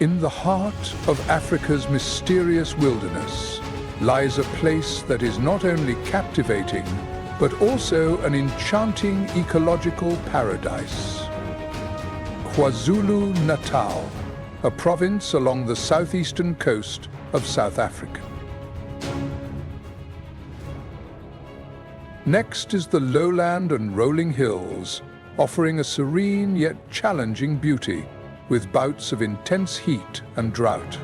In the heart of Africa's mysterious wilderness lies a place that is not only captivating, but also an enchanting ecological paradise. KwaZulu-Natal, a province along the southeastern coast of South Africa. Next is the lowland and rolling hills, offering a serene yet challenging beauty, with bouts of intense heat and drought.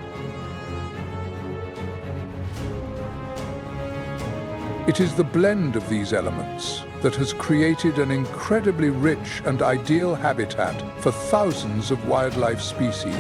It is the blend of these elements that has created an incredibly rich and ideal habitat for thousands of wildlife species.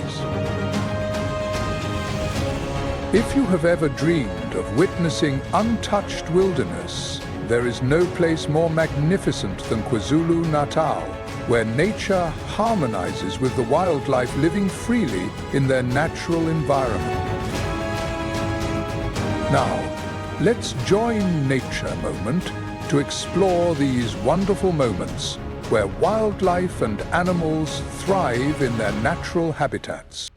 If you have ever dreamed of witnessing untouched wilderness, there is no place more magnificent than KwaZulu-Natal, where nature harmonizes with the wildlife living freely in their natural environment. Now, let's join nature a moment to explore these wonderful moments where wildlife and animals thrive in their natural habitats.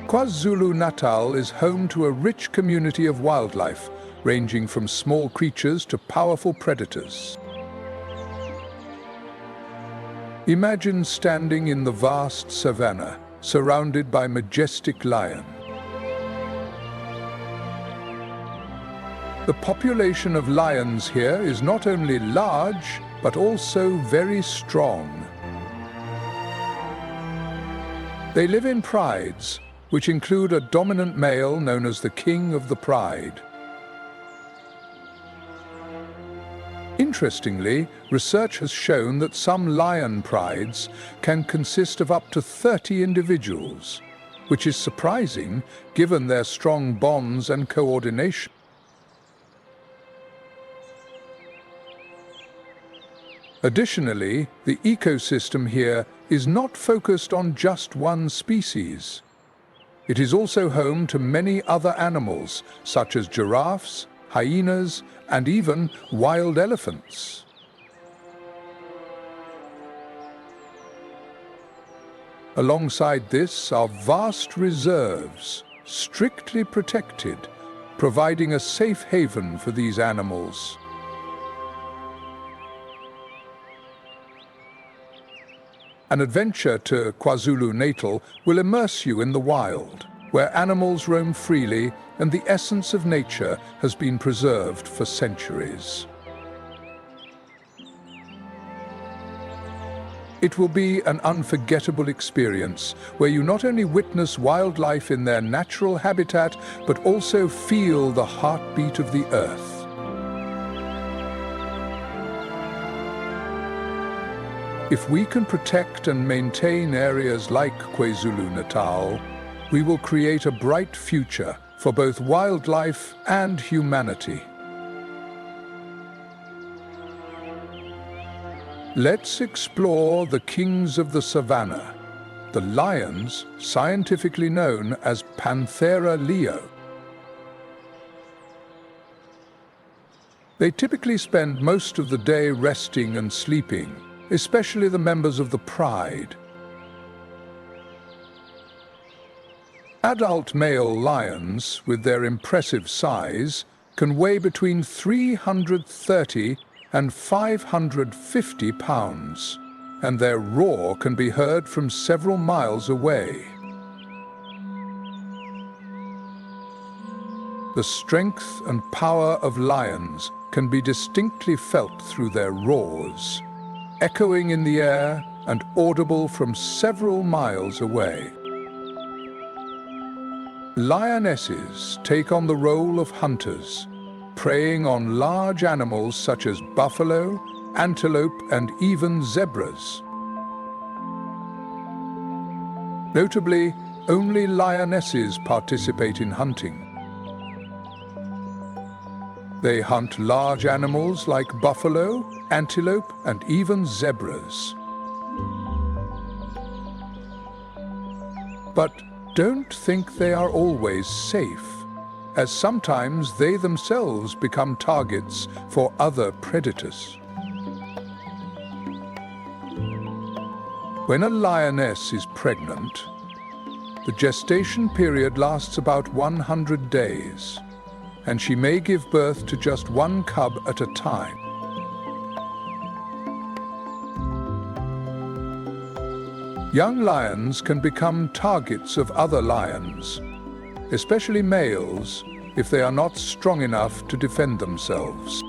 KwaZulu-Natal is home to a rich community of wildlife, ranging from small creatures to powerful predators. Imagine standing in the vast savanna, surrounded by majestic lions. The population of lions here is not only large, but also very strong. They live in prides, which include a dominant male known as the king of the pride. Interestingly, research has shown that some lion prides can consist of up to 30 individuals, which is surprising given their strong bonds and coordination. Additionally, the ecosystem here is not focused on just one species. It is also home to many other animals, such as giraffes, hyenas, and even wild elephants. Alongside this are vast reserves, strictly protected, providing a safe haven for these animals. An adventure to KwaZulu-Natal will immerse you in the wild, where animals roam freely and the essence of nature has been preserved for centuries. It will be an unforgettable experience where you not only witness wildlife in their natural habitat, but also feel the heartbeat of the earth. If we can protect and maintain areas like KwaZulu-Natal, we will create a bright future for both wildlife and humanity. Let's explore the kings of the savannah, the lions, scientifically known as Panthera leo. They typically spend most of the day resting and sleeping, especially the members of the pride. Adult male lions, with their impressive size, can weigh between 330 and 550 pounds, and their roar can be heard from several miles away. The strength and power of lions can be distinctly felt through their roars, echoing in the air and audible from several miles away. Lionesses take on the role of hunters, preying on large animals such as buffalo, antelope, and even zebras. Notably, only lionesses participate in hunting. They hunt large animals like buffalo, antelope, and even zebras. But don't think they are always safe, as sometimes they themselves become targets for other predators. When a lioness is pregnant, the gestation period lasts about 100 days, and she may give birth to just one cub at a time. Young lions can become targets of other lions, especially males, if they are not strong enough to defend themselves.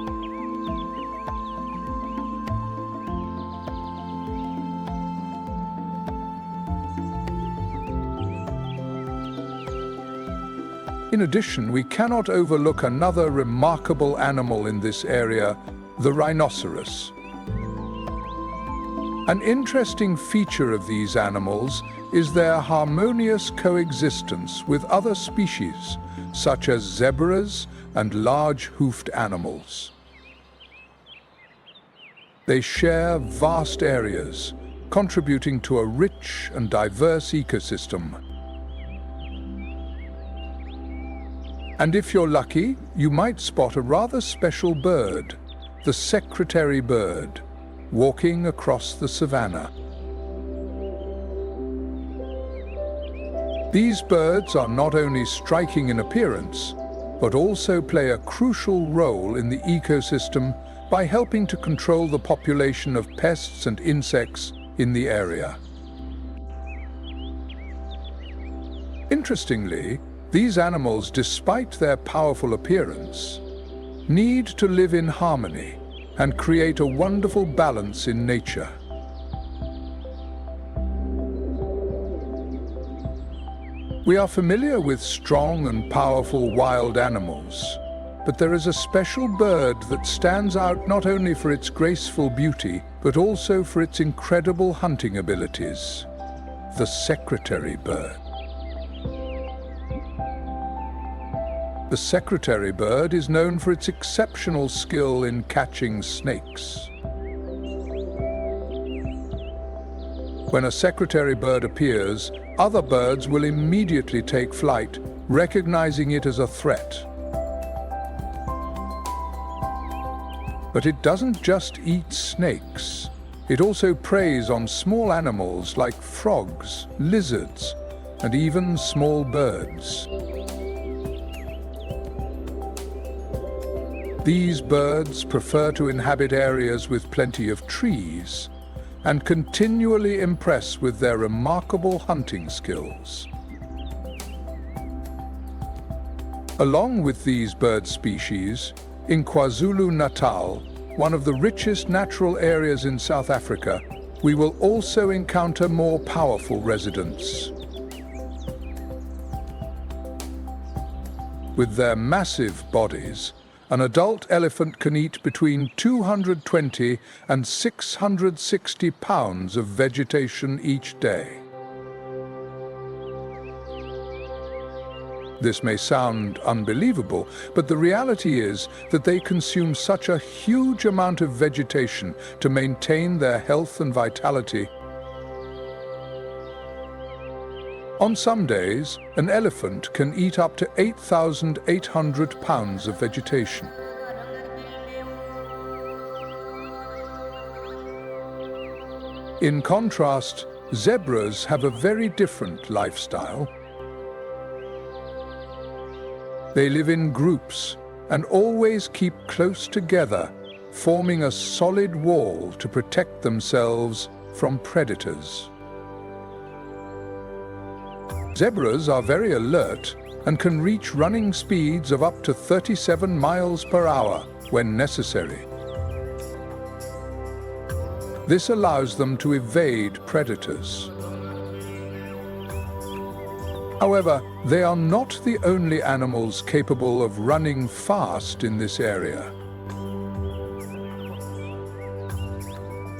In addition, we cannot overlook another remarkable animal in this area, the rhinoceros. An interesting feature of these animals is their harmonious coexistence with other species, such as zebras and large hoofed animals. They share vast areas, contributing to a rich and diverse ecosystem. And if you're lucky, you might spot a rather special bird, the secretary bird, walking across the savanna. These birds are not only striking in appearance, but also play a crucial role in the ecosystem by helping to control the population of pests and insects in the area. Interestingly, these animals, despite their powerful appearance, need to live in harmony and create a wonderful balance in nature. We are familiar with strong and powerful wild animals, but there is a special bird that stands out not only for its graceful beauty, but also for its incredible hunting abilities: the secretary bird. The secretary bird is known for its exceptional skill in catching snakes. When a secretary bird appears, other birds will immediately take flight, recognizing it as a threat. But it doesn't just eat snakes. It also preys on small animals like frogs, lizards, and even small birds. These birds prefer to inhabit areas with plenty of trees and continually impress with their remarkable hunting skills. Along with these bird species, in KwaZulu-Natal, one of the richest natural areas in South Africa, we will also encounter more powerful residents. With their massive bodies, an adult elephant can eat between 220 and 660 pounds of vegetation each day. This may sound unbelievable, but the reality is that they consume such a huge amount of vegetation to maintain their health and vitality. On some days, an elephant can eat up to 8,800 pounds of vegetation. In contrast, zebras have a very different lifestyle. They live in groups and always keep close together, forming a solid wall to protect themselves from predators. Zebras are very alert and can reach running speeds of up to 37 miles per hour when necessary. This allows them to evade predators. However, they are not the only animals capable of running fast in this area.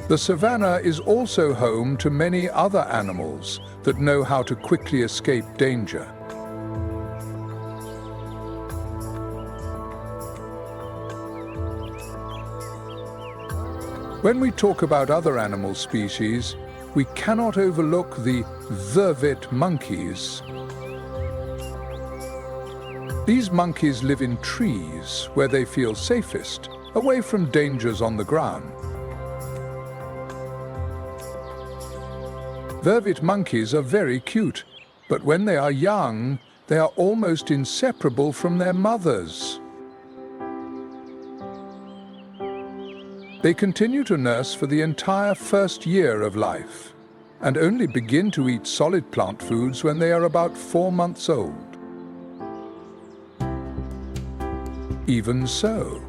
The savanna is also home to many other animals that know how to quickly escape danger. When we talk about other animal species, we cannot overlook the vervet monkeys. These monkeys live in trees where they feel safest, away from dangers on the ground. Vervet monkeys are very cute, but when they are young, they are almost inseparable from their mothers. They continue to nurse for the entire first year of life and only begin to eat solid plant foods when they are about 4 months old. Even so,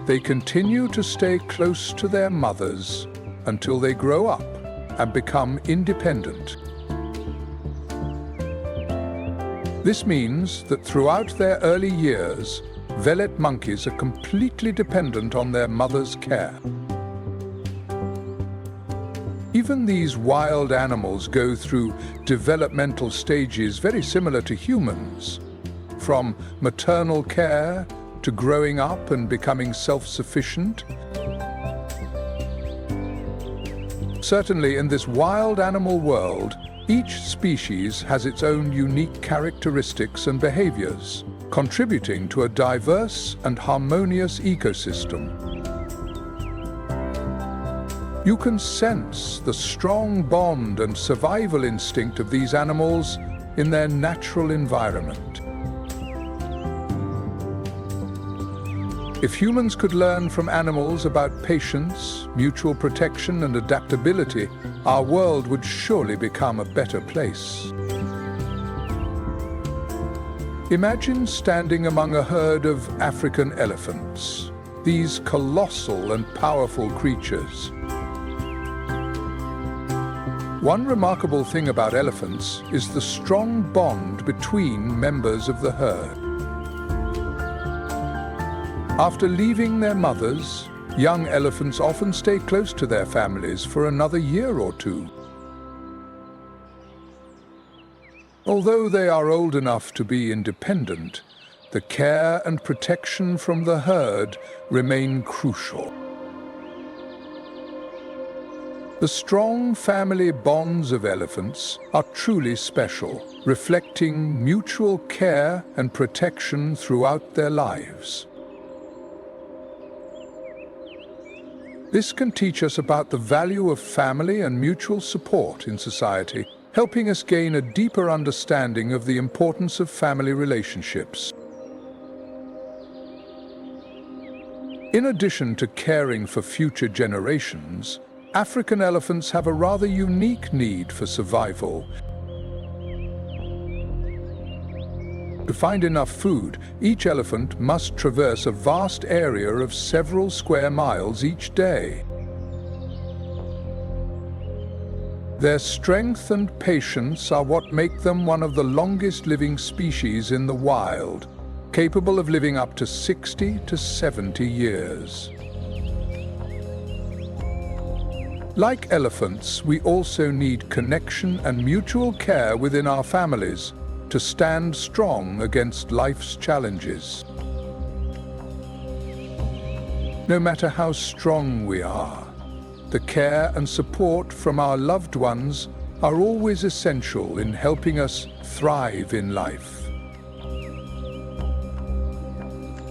they continue to stay close to their mothers until they grow up and become independent. This means that throughout their early years, Velet monkeys are completely dependent on their mother's care. Even these wild animals go through developmental stages very similar to humans, from maternal care to growing up and becoming self-sufficient. Certainly, in this wild animal world, each species has its own unique characteristics and behaviors, contributing to a diverse and harmonious ecosystem. You can sense the strong bond and survival instinct of these animals in their natural environment. If humans could learn from animals about patience, mutual protection, and adaptability, our world would surely become a better place. Imagine standing among a herd of African elephants, these colossal and powerful creatures. One remarkable thing about elephants is the strong bond between members of the herd. After leaving their mothers, young elephants often stay close to their families for another year or two. Although they are old enough to be independent, the care and protection from the herd remain crucial. The strong family bonds of elephants are truly special, reflecting mutual care and protection throughout their lives. This can teach us about the value of family and mutual support in society, helping us gain a deeper understanding of the importance of family relationships. In addition to caring for future generations, African elephants have a rather unique need for survival. To find enough food, each elephant must traverse a vast area of several square miles each day. Their strength and patience are what make them one of the longest living species in the wild, capable of living up to 60 to 70 years. Like elephants, we also need connection and mutual care within our families to stand strong against life's challenges. No matter how strong we are, the care and support from our loved ones are always essential in helping us thrive in life.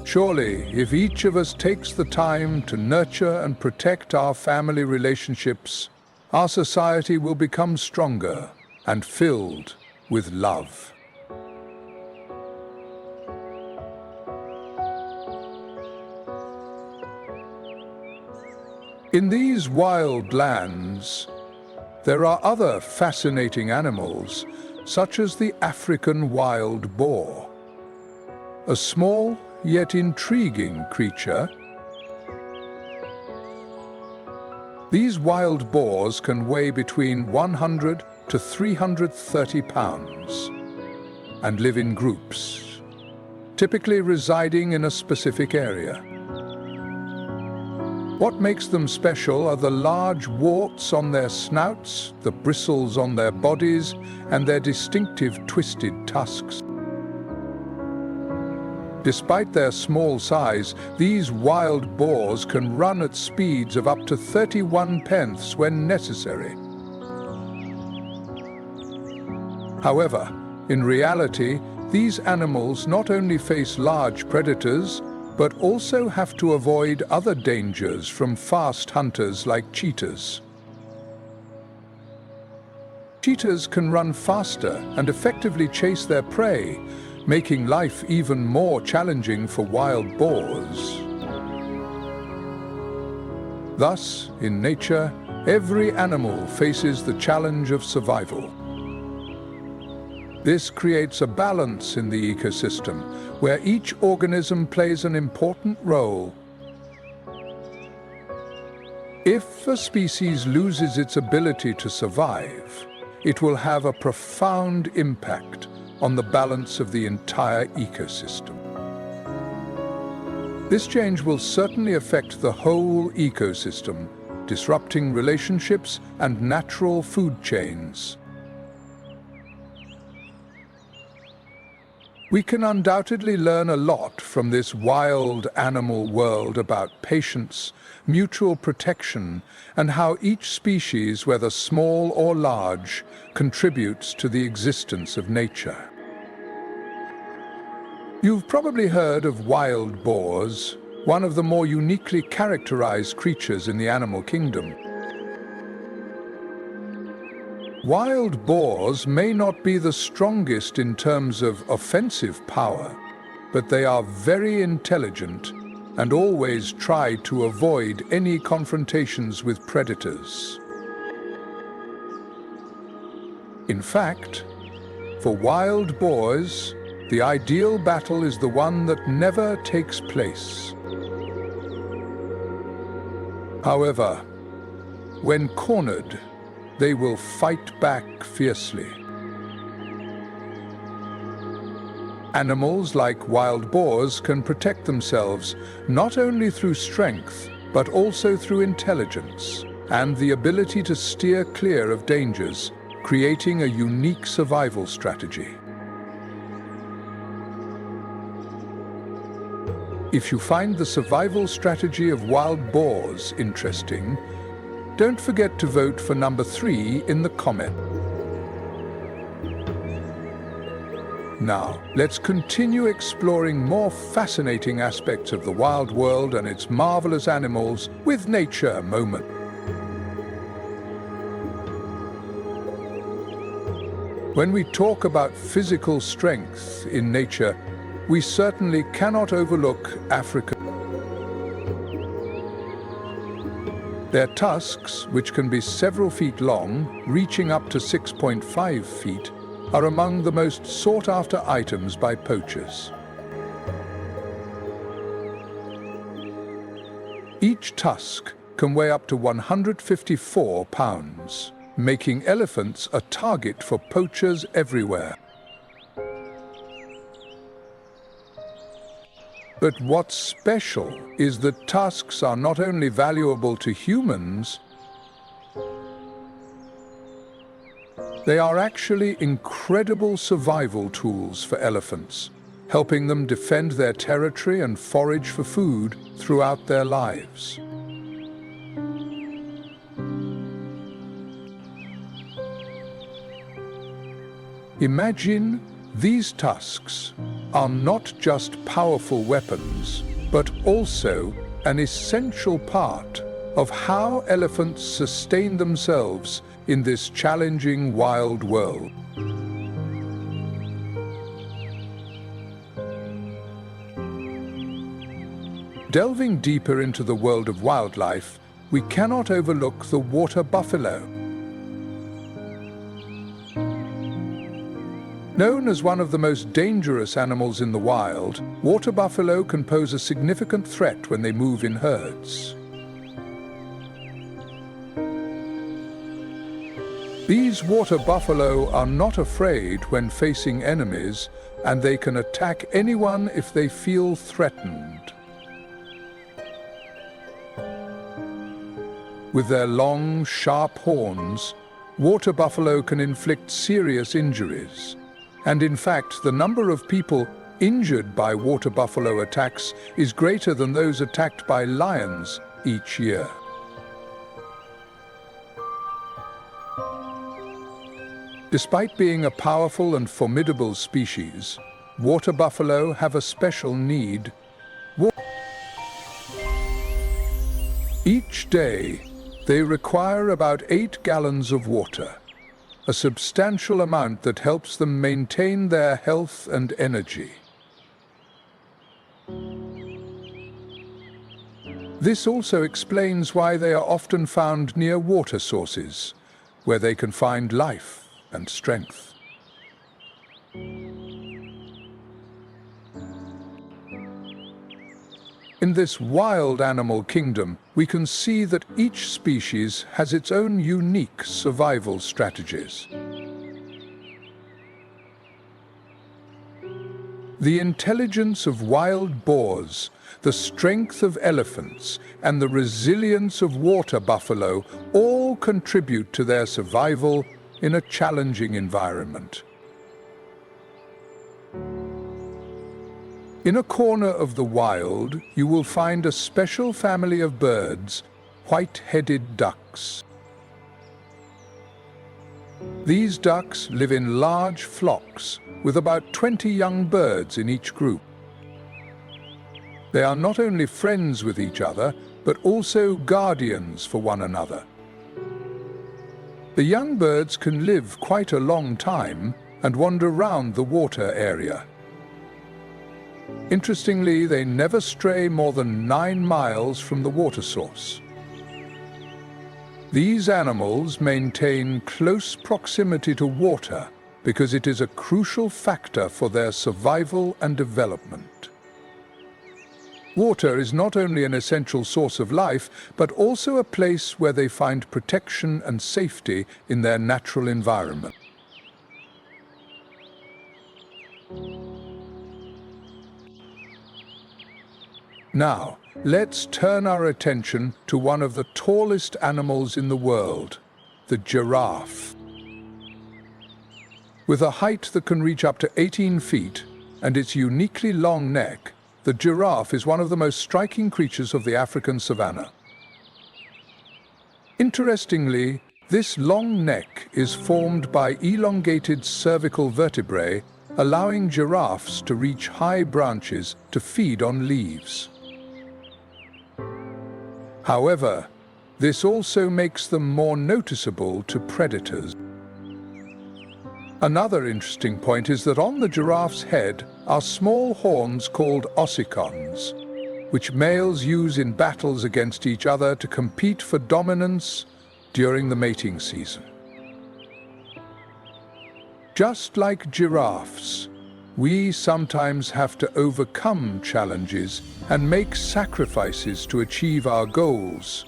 Surely, if each of us takes the time to nurture and protect our family relationships, our society will become stronger and filled with love. In these wild lands, there are other fascinating animals, such as the African wild boar, a small yet intriguing creature. These wild boars can weigh between 100 to 330 pounds and live in groups, typically residing in a specific area. What makes them special are the large warts on their snouts, the bristles on their bodies, and their distinctive twisted tusks. Despite their small size, these wild boars can run at speeds of up to 31 pence when necessary. However, in reality, these animals not only face large predators, but also have to avoid other dangers from fast hunters like cheetahs. Cheetahs can run faster and effectively chase their prey, making life even more challenging for wild boars. Thus, in nature, every animal faces the challenge of survival. This creates a balance in the ecosystem, where each organism plays an important role. If a species loses its ability to survive, it will have a profound impact on the balance of the entire ecosystem. This change will certainly affect the whole ecosystem, disrupting relationships and natural food chains. We can undoubtedly learn a lot from this wild animal world about patience, mutual protection, and how each species, whether small or large, contributes to the existence of nature. You've probably heard of wild boars, one of the more uniquely characterized creatures in the animal kingdom. Wild boars may not be the strongest in terms of offensive power, but they are very intelligent and always try to avoid any confrontations with predators. In fact, for wild boars, the ideal battle is the one that never takes place. However, when cornered, they will fight back fiercely. Animals like wild boars can protect themselves not only through strength, but also through intelligence and the ability to steer clear of dangers, creating a unique survival strategy. If you find the survival strategy of wild boars interesting, don't forget to vote for number 3 in the comment. Now, let's continue exploring more fascinating aspects of the wild world and its marvelous animals with Nature Moment. When we talk about physical strength in nature, we certainly cannot overlook Africa. Their tusks, which can be several feet long, reaching up to 6.5 feet, are among the most sought-after items by poachers. Each tusk can weigh up to 154 pounds, making elephants a target for poachers everywhere. But what's special is that tusks are not only valuable to humans, they are actually incredible survival tools for elephants, helping them defend their territory and forage for food throughout their lives. Imagine these tusks are not just powerful weapons, but also an essential part of how elephants sustain themselves in this challenging wild world. Delving deeper into the world of wildlife, we cannot overlook the water buffalo. Known as one of the most dangerous animals in the wild, water buffalo can pose a significant threat when they move in herds. These water buffalo are not afraid when facing enemies, and they can attack anyone if they feel threatened. With their long, sharp horns, water buffalo can inflict serious injuries. And in fact, the number of people injured by water buffalo attacks is greater than those attacked by lions each year. Despite being a powerful and formidable species, water buffalo have a special need. Each day, they require about 8 gallons of water. a substantial amount that helps them maintain their health and energy. This also explains why they are often found near water sources, where they can find life and strength. In this wild animal kingdom, we can see that each species has its own unique survival strategies. The intelligence of wild boars, the strength of elephants, and the resilience of water buffalo all contribute to their survival in a challenging environment. In a corner of the wild, you will find a special family of birds, white-headed ducks. These ducks live in large flocks, with about 20 young birds in each group. They are not only friends with each other, but also guardians for one another. The young birds can live quite a long time and wander round the water area. Interestingly, they never stray more than 9 miles from the water source. These animals maintain close proximity to water because it is a crucial factor for their survival and development. Water is not only an essential source of life, but also a place where they find protection and safety in their natural environment. Now, let's turn our attention to one of the tallest animals in the world, the giraffe. With a height that can reach up to 18 feet and its uniquely long neck, the giraffe is one of the most striking creatures of the African savanna. Interestingly, this long neck is formed by elongated cervical vertebrae, allowing giraffes to reach high branches to feed on leaves. However, this also makes them more noticeable to predators. Another interesting point is that on the giraffe's head are small horns called ossicons, which males use in battles against each other to compete for dominance during the mating season. Just like giraffes, we sometimes have to overcome challenges and make sacrifices to achieve our goals.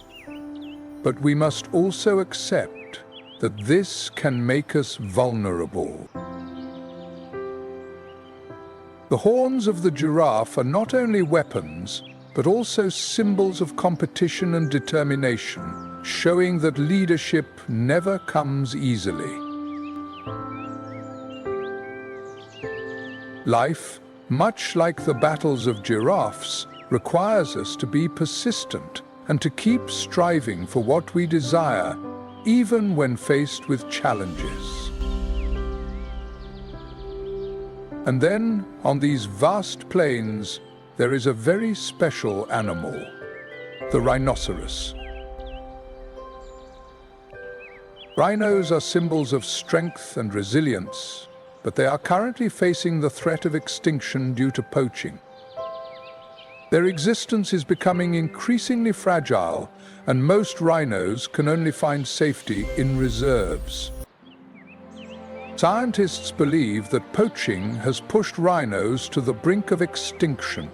But we must also accept that this can make us vulnerable. The horns of the giraffe are not only weapons, but also symbols of competition and determination, showing that leadership never comes easily. Life, much like the battles of giraffes, requires us to be persistent and to keep striving for what we desire, even when faced with challenges. And then, on these vast plains, there is a very special animal, the rhinoceros. Rhinos are symbols of strength and resilience, but they are currently facing the threat of extinction due to poaching. Their existence is becoming increasingly fragile, and most rhinos can only find safety in reserves. Scientists believe that poaching has pushed rhinos to the brink of extinction,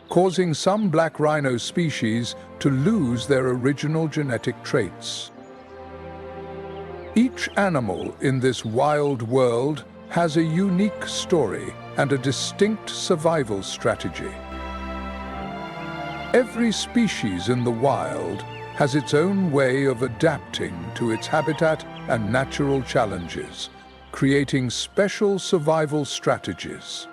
causing some black rhino species to lose their original genetic traits. Each animal in this wild world has a unique story and a distinct survival strategy. Every species in the wild has its own way of adapting to its habitat and natural challenges, creating special survival strategies.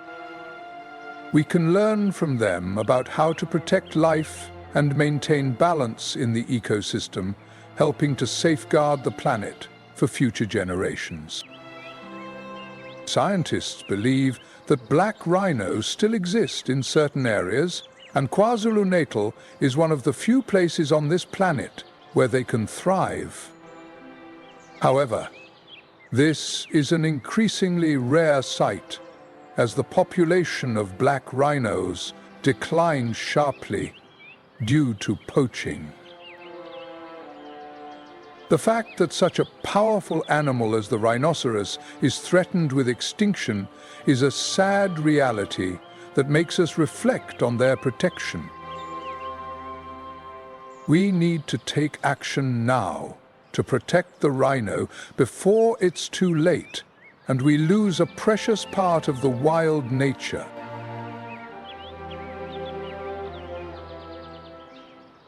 We can learn from them about how to protect life and maintain balance in the ecosystem, helping to safeguard the planet for future generations. Scientists believe that black rhinos still exist in certain areas, and KwaZulu-Natal is one of the few places on this planet where they can thrive. However, This is an increasingly rare sight as the population of black rhinos declines sharply due to poaching. The fact that such a powerful animal as the rhinoceros is threatened with extinction is a sad reality that makes us reflect on their protection. We need to take action now to protect the rhino before it's too late and we lose a precious part of the wild nature.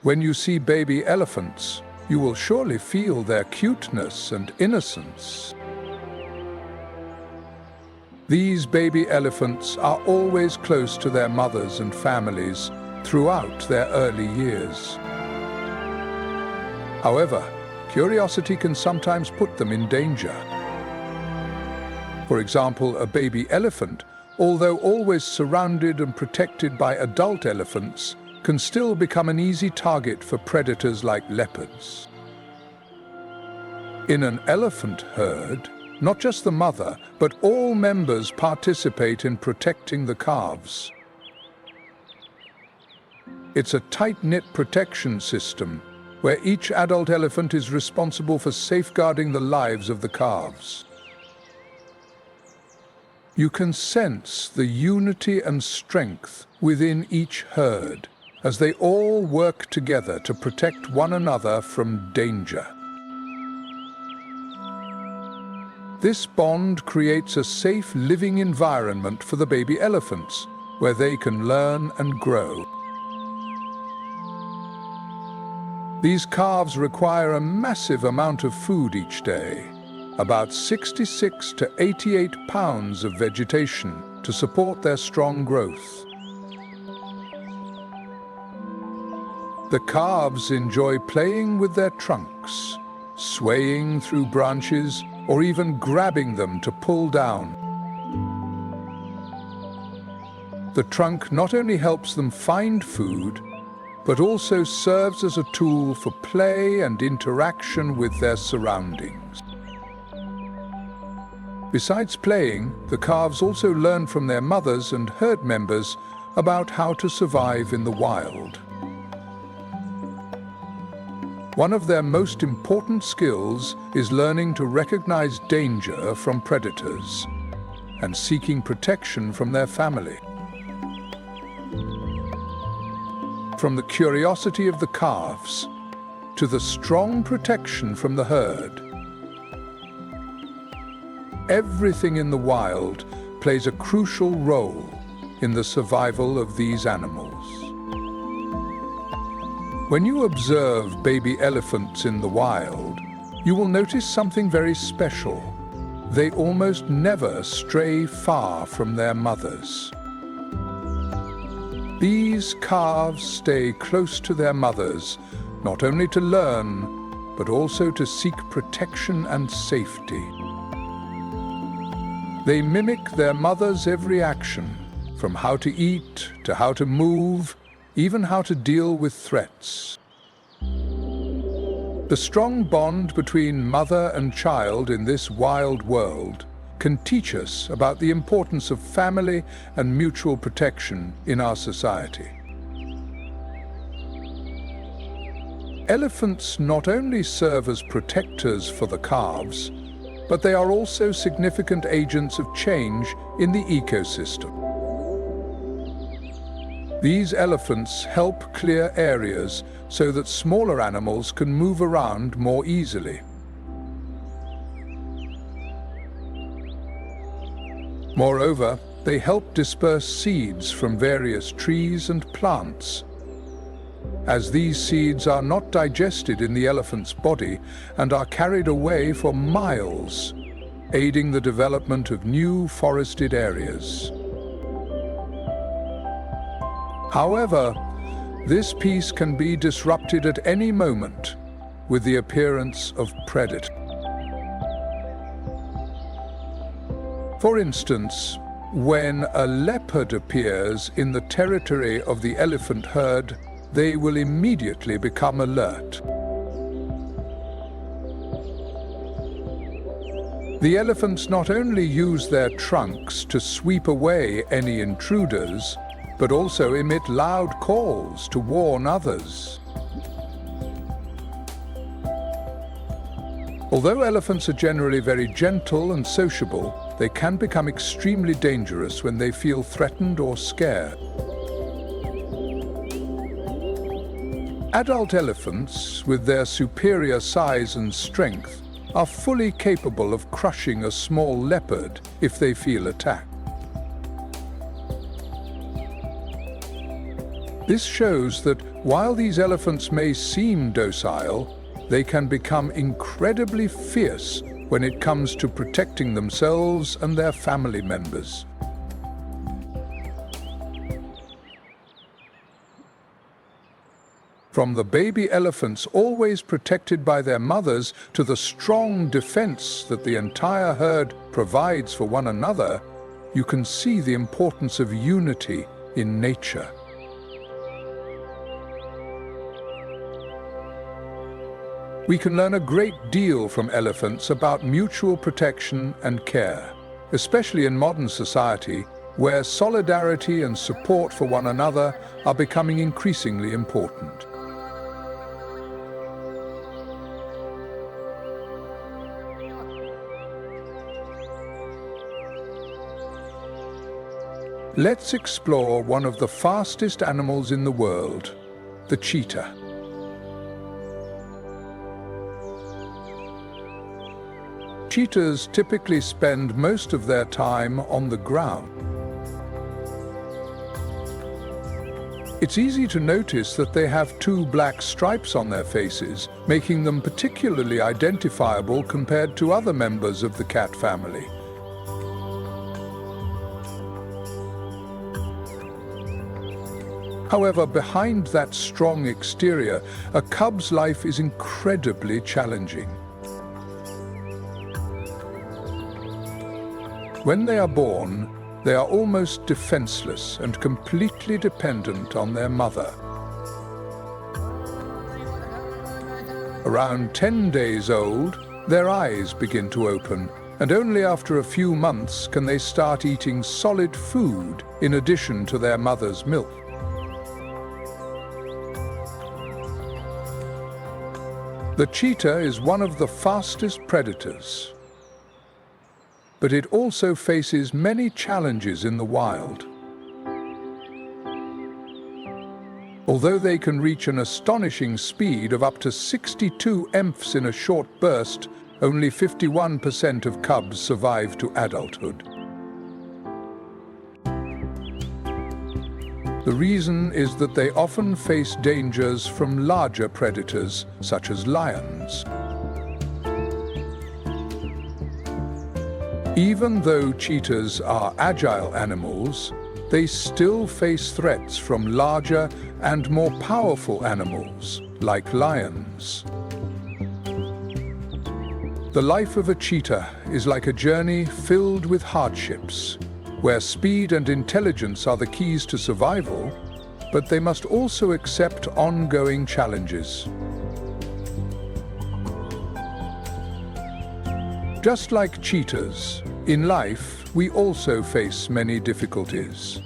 When you see baby elephants, you will surely feel their cuteness and innocence. These baby elephants are always close to their mothers and families throughout their early years. However, curiosity can sometimes put them in danger. For example, a baby elephant, although always surrounded and protected by adult elephants, can still become an easy target for predators like leopards. In an elephant herd, not just the mother, but all members participate in protecting the calves. It's a tight-knit protection system where each adult elephant is responsible for safeguarding the lives of the calves. You can sense the unity and strength within each herd as they all work together to protect one another from danger. This bond creates a safe living environment for the baby elephants, where they can learn and grow. These calves require a massive amount of food each day, about 66 to 88 pounds of vegetation to support their strong growth. The calves enjoy playing with their trunks, swaying through branches, or even grabbing them to pull down. The trunk not only helps them find food, but also serves as a tool for play and interaction with their surroundings. Besides playing, the calves also learn from their mothers and herd members about how to survive in the wild. One of their most important skills is learning to recognize danger from predators and seeking protection from their family. From the curiosity of the calves to the strong protection from the herd, everything in the wild plays a crucial role in the survival of these animals. When you observe baby elephants in the wild, you will notice something very special. They almost never stray far from their mothers. These calves stay close to their mothers, not only to learn, but also to seek protection and safety. They mimic their mother's every action, from how to eat to how to move, even how to deal with threats. The strong bond between mother and child in this wild world can teach us about the importance of family and mutual protection in our society. Elephants not only serve as protectors for the calves, but they are also significant agents of change in the ecosystem. These elephants help clear areas so that smaller animals can move around more easily. Moreover, they help disperse seeds from various trees and plants. As these seeds are not digested in the elephant's body and are carried away for miles, aiding the development of new forested areas. However, this peace can be disrupted at any moment with the appearance of predators. For instance, when a leopard appears in the territory of the elephant herd, they will immediately become alert. The elephants not only use their trunks to sweep away any intruders, but also emit loud calls to warn others. Although elephants are generally very gentle and sociable, they can become extremely dangerous when they feel threatened or scared. Adult elephants, with their superior size and strength, are fully capable of crushing a small leopard if they feel attacked. This shows that while these elephants may seem docile, they can become incredibly fierce when it comes to protecting themselves and their family members. From the baby elephants always protected by their mothers to the strong defense that the entire herd provides for one another, you can see the importance of unity in nature. We can learn a great deal from elephants about mutual protection and care, especially in modern society, where solidarity and support for one another are becoming increasingly important. Let's explore one of the fastest animals in the world, the cheetah. Cheetahs typically spend most of their time on the ground. It's easy to notice that they have two black stripes on their faces, making them particularly identifiable compared to other members of the cat family. However, behind that strong exterior, a cub's life is incredibly challenging. When they are born, they are almost defenseless and completely dependent on their mother. Around 10 days old, their eyes begin to open, and only after a few months can they start eating solid food in addition to their mother's milk. The cheetah is one of the fastest predators, but it also faces many challenges in the wild. Although they can reach an astonishing speed of up to 62 mph in a short burst, only 51% of cubs survive to adulthood. The reason is that they often face dangers from larger predators, such as lions. Even though cheetahs are agile animals, they still face threats from larger and more powerful animals, like lions. The life of a cheetah is like a journey filled with hardships, where speed and intelligence are the keys to survival, but they must also accept ongoing challenges. Just like cheetahs, in life we also face many difficulties.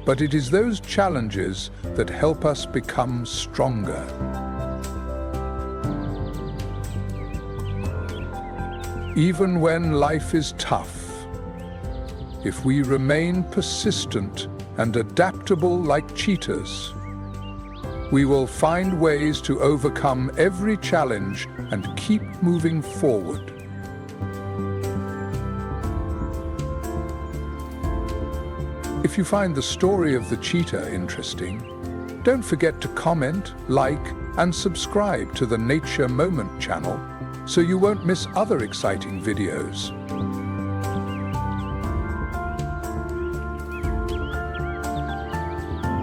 But it is those challenges that help us become stronger. Even when life is tough, if we remain persistent and adaptable like cheetahs, we will find ways to overcome every challenge and keep moving forward. If you find the story of the cheetah interesting, don't forget to comment, like, and subscribe to the Nature Moment channel so you won't miss other exciting videos.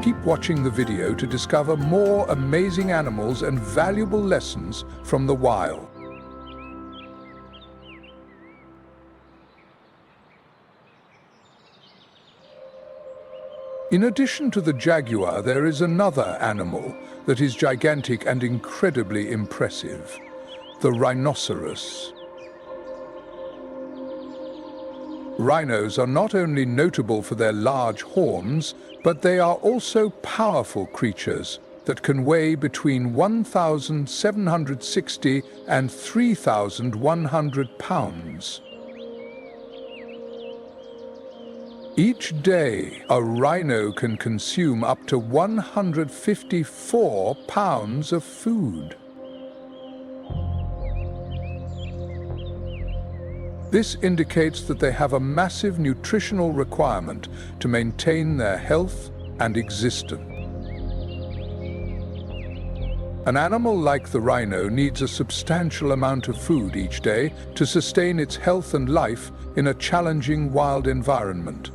Keep watching the video to discover more amazing animals and valuable lessons from the wild. In addition to the jaguar, there is another animal that is gigantic and incredibly impressive: the rhinoceros. Rhinos are not only notable for their large horns, but they are also powerful creatures that can weigh between 1,760 and 3,100 pounds. Each day, a rhino can consume up to 154 pounds of food. This indicates that they have a massive nutritional requirement to maintain their health and existence. An animal like the rhino needs a substantial amount of food each day to sustain its health and life in a challenging wild environment.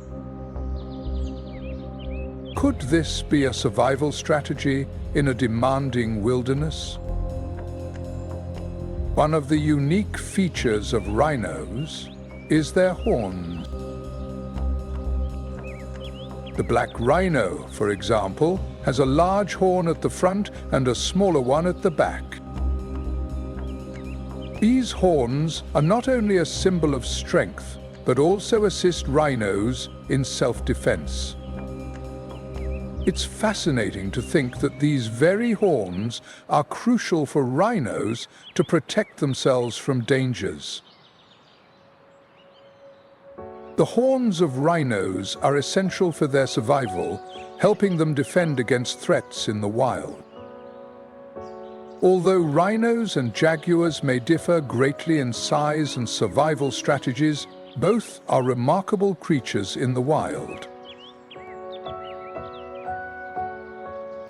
Could this be a survival strategy in a demanding wilderness? One of the unique features of rhinos is their horns. The black rhino, for example, has a large horn at the front and a smaller one at the back. These horns are not only a symbol of strength, but also assist rhinos in self-defense. It's fascinating to think that these very horns are crucial for rhinos to protect themselves from dangers. The horns of rhinos are essential for their survival, helping them defend against threats in the wild. Although rhinos and jaguars may differ greatly in size and survival strategies, both are remarkable creatures in the wild.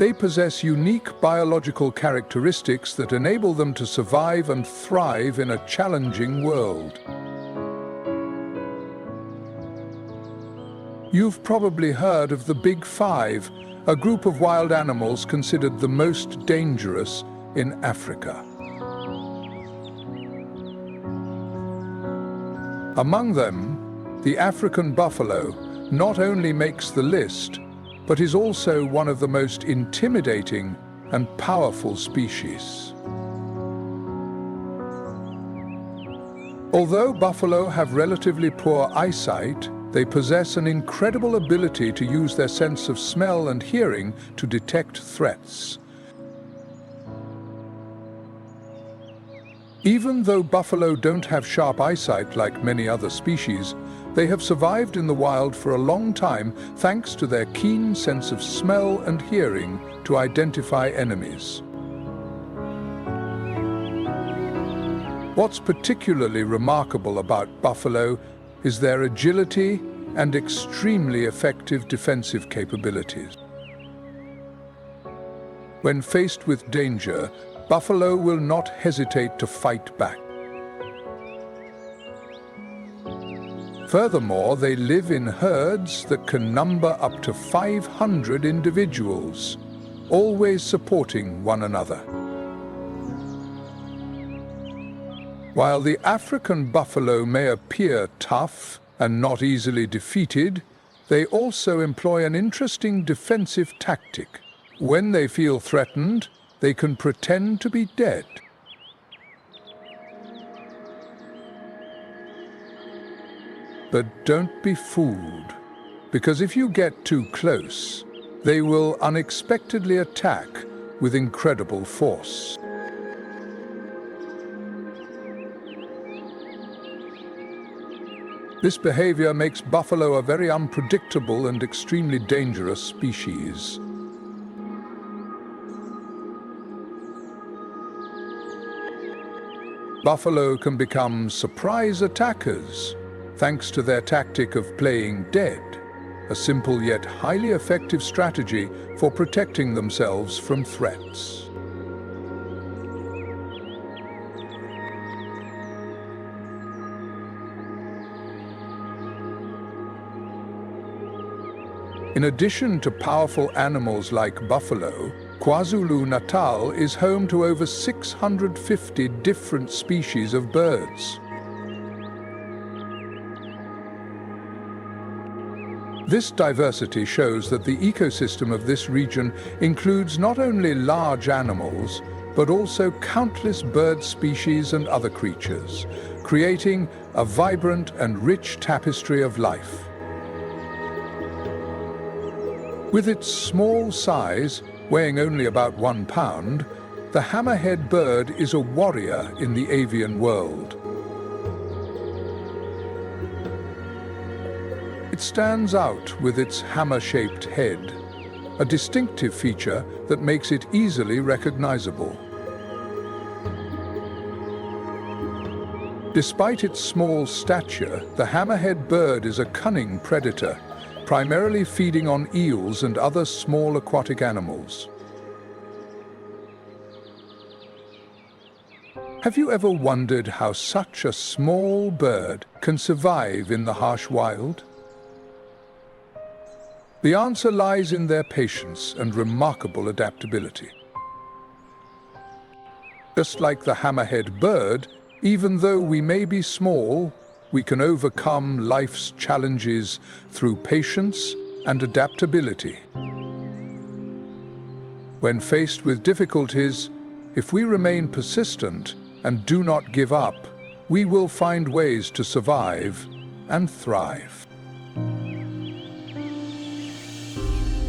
They possess unique biological characteristics that enable them to survive and thrive in a challenging world. You've probably heard of the Big Five, a group of wild animals considered the most dangerous in Africa. Among them, the African buffalo not only makes the list, but is also one of the most intimidating and powerful species. Although buffalo have relatively poor eyesight, they possess an incredible ability to use their sense of smell and hearing to detect threats. Even though buffalo don't have sharp eyesight like many other species, they have survived in the wild for a long time thanks to their keen sense of smell and hearing to identify enemies. What's particularly remarkable about buffalo is their agility and extremely effective defensive capabilities. When faced with danger, buffalo will not hesitate to fight back. Furthermore, they live in herds that can number up to 500 individuals, always supporting one another. While the African buffalo may appear tough and not easily defeated, they also employ an interesting defensive tactic. When they feel threatened, they can pretend to be dead. But don't be fooled, because if you get too close, they will unexpectedly attack with incredible force. This behavior makes buffalo a very unpredictable and extremely dangerous species. Buffalo can become surprise attackers, thanks to their tactic of playing dead, a simple yet highly effective strategy for protecting themselves from threats. In addition to powerful animals like buffalo, KwaZulu-Natal is home to over 650 different species of birds. This diversity shows that the ecosystem of this region includes not only large animals, but also countless bird species and other creatures, creating a vibrant and rich tapestry of life. With its small size, weighing only about 1 pound, the hammerhead bird is a warrior in the avian world. It stands out with its hammer-shaped head, a distinctive feature that makes it easily recognizable. Despite its small stature, the hammerhead bird is a cunning predator, primarily feeding on eels and other small aquatic animals. Have you ever wondered how such a small bird can survive in the harsh wild? The answer lies in their patience and remarkable adaptability. Just like the hammerhead bird, even though we may be small, we can overcome life's challenges through patience and adaptability. When faced with difficulties, if we remain persistent and do not give up, we will find ways to survive and thrive.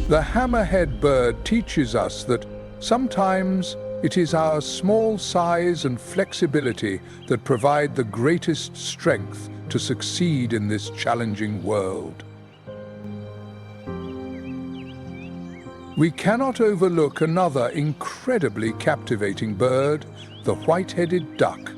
The hammerhead bird teaches us that sometimes it is our small size and flexibility that provide the greatest strength to succeed in this challenging world. We cannot overlook another incredibly captivating bird, the white-headed duck.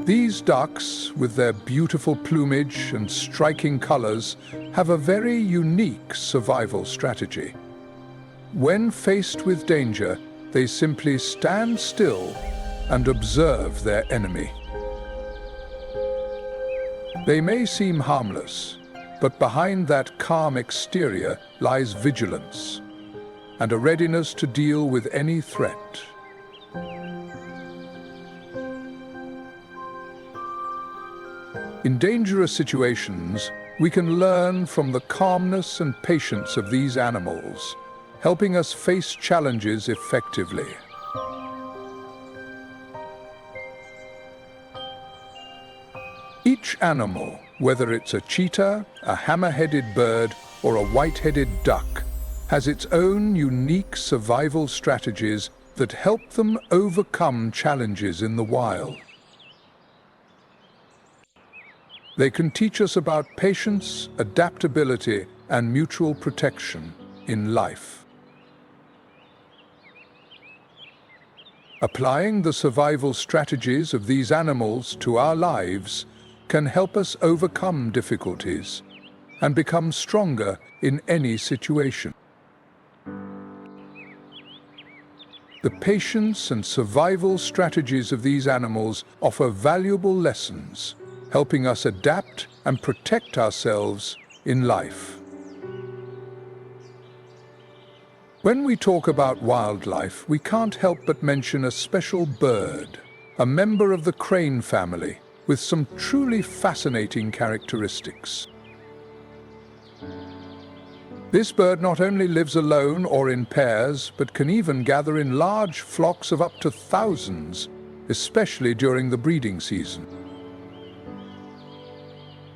These ducks, with their beautiful plumage and striking colors, have a very unique survival strategy. When faced with danger, they simply stand still and observe their enemy. They may seem harmless, but behind that calm exterior lies vigilance and a readiness to deal with any threat. In dangerous situations, we can learn from the calmness and patience of these animals, helping us face challenges effectively. Each animal, whether it's a cheetah, a hammer-headed bird, or a white-headed duck, has its own unique survival strategies that help them overcome challenges in the wild. They can teach us about patience, adaptability, and mutual protection in life. Applying the survival strategies of these animals to our lives can help us overcome difficulties and become stronger in any situation. The patience and survival strategies of these animals offer valuable lessons, helping us adapt and protect ourselves in life. When we talk about wildlife, we can't help but mention a special bird, a member of the crane family, with some truly fascinating characteristics. This bird not only lives alone or in pairs, but can even gather in large flocks of up to thousands, especially during the breeding season.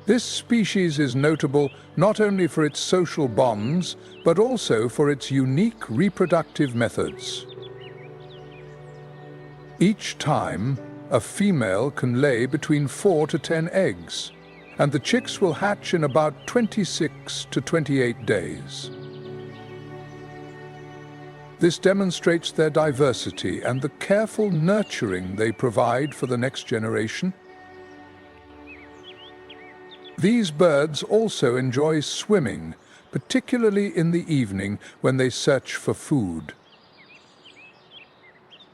This species is notable not only for its social bonds, but also for its unique reproductive methods. Each time, a female can lay between 4 to 10 eggs, and the chicks will hatch in about 26 to 28 days. This demonstrates their diversity and the careful nurturing they provide for the next generation. These birds also enjoy swimming, particularly in the evening when they search for food.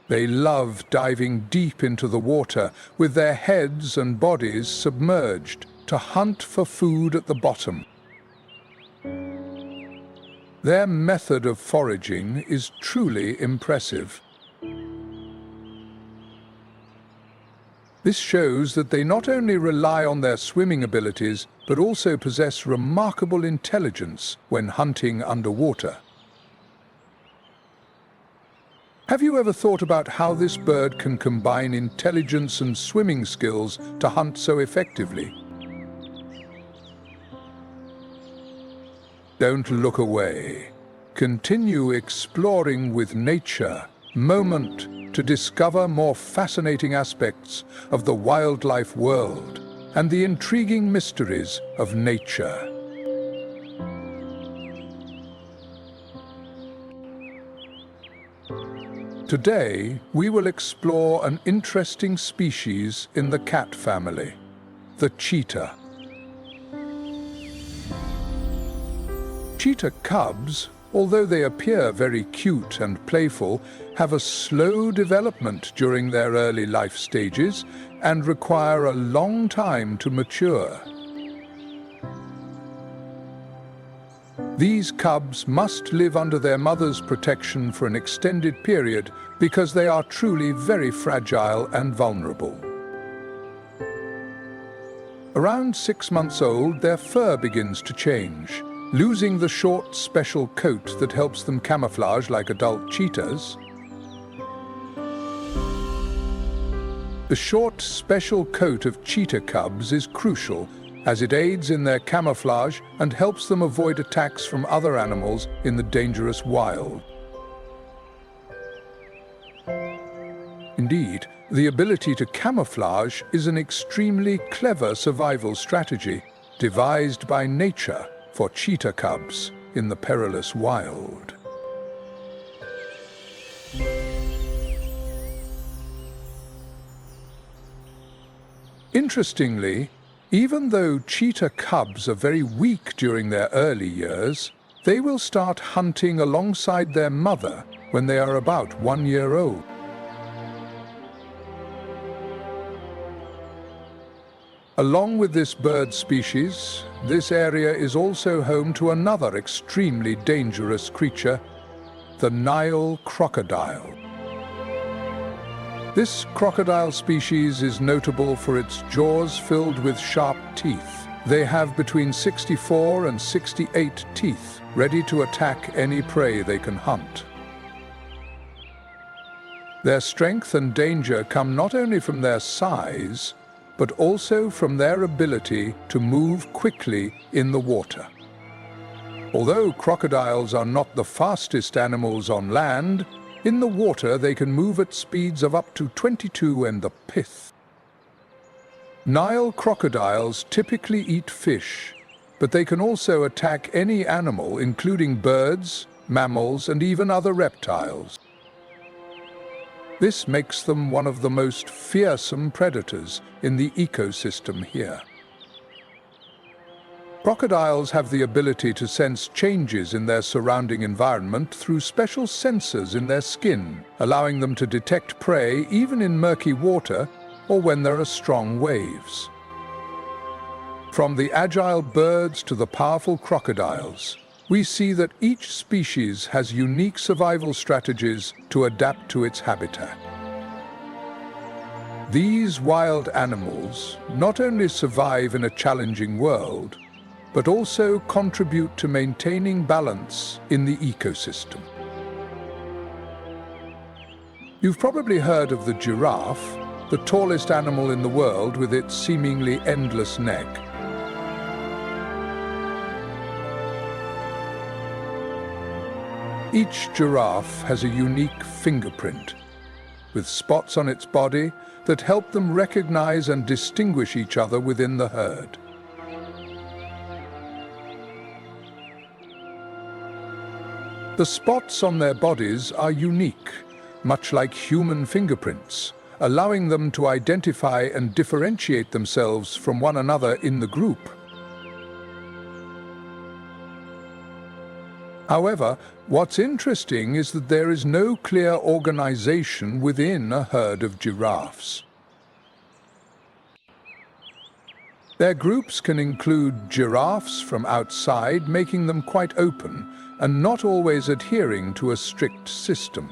They love diving deep into the water with their heads and bodies submerged to hunt for food at the bottom. Their method of foraging is truly impressive. This shows that they not only rely on their swimming abilities, but also possess remarkable intelligence when hunting underwater. Have you ever thought about how this bird can combine intelligence and swimming skills to hunt so effectively? Don't look away. Continue exploring with nature, moment to discover more fascinating aspects of the wildlife world and the intriguing mysteries of nature. Today, we will explore an interesting species in the cat family, the cheetah. Cheetah cubs, although they appear very cute and playful, have a slow development during their early life stages and require a long time to mature. These cubs must live under their mother's protection for an extended period because they are truly very fragile and vulnerable. Around 6 months old, their fur begins to change, losing the short, special coat that helps them camouflage like adult cheetahs. The short, special coat of cheetah cubs is crucial as it aids in their camouflage and helps them avoid attacks from other animals in the dangerous wild. Indeed, the ability to camouflage is an extremely clever survival strategy devised by nature for cheetah cubs in the perilous wild. Interestingly, even though cheetah cubs are very weak during their early years, they will start hunting alongside their mother when they are about 1 year old. Along with this bird species, this area is also home to another extremely dangerous creature, the Nile crocodile. This crocodile species is notable for its jaws filled with sharp teeth. They have between 64 and 68 teeth, ready to attack any prey they can hunt. Their strength and danger come not only from their size, but also from their ability to move quickly in the water. Although crocodiles are not the fastest animals on land, in the water they can move at speeds of up to 22 and the pith. Nile crocodiles typically eat fish, but they can also attack any animal, including birds, mammals, and even other reptiles. This makes them one of the most fearsome predators in the ecosystem here. Crocodiles have the ability to sense changes in their surrounding environment through special sensors in their skin, allowing them to detect prey even in murky water or when there are strong waves. From the agile birds to the powerful crocodiles, we see that each species has unique survival strategies to adapt to its habitat. These wild animals not only survive in a challenging world, but also contribute to maintaining balance in the ecosystem. You've probably heard of the giraffe, the tallest animal in the world with its seemingly endless neck. Each giraffe has a unique fingerprint, with spots on its body that help them recognize and distinguish each other within the herd. The spots on their bodies are unique, much like human fingerprints, allowing them to identify and differentiate themselves from one another in the group. However, what's interesting is that there is no clear organization within a herd of giraffes. Their groups can include giraffes from outside, making them quite open and not always adhering to a strict system.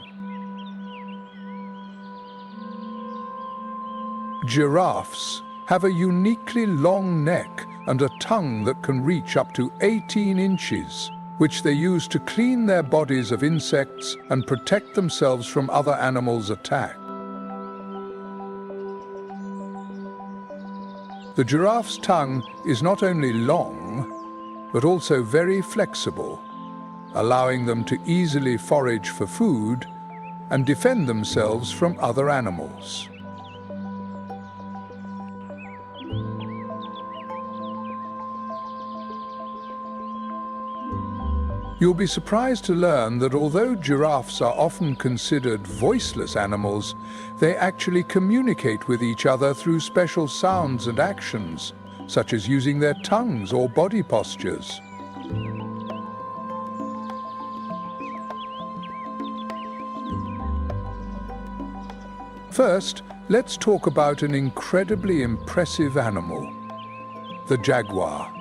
Giraffes have a uniquely long neck and a tongue that can reach up to 18 inches, which they use to clean their bodies of insects and protect themselves from other animals' attack. The giraffe's tongue is not only long, but also very flexible, allowing them to easily forage for food and defend themselves from other animals. You'll be surprised to learn that although giraffes are often considered voiceless animals, they actually communicate with each other through special sounds and actions, such as using their tongues or body postures. First, let's talk about an incredibly impressive animal, the jaguar.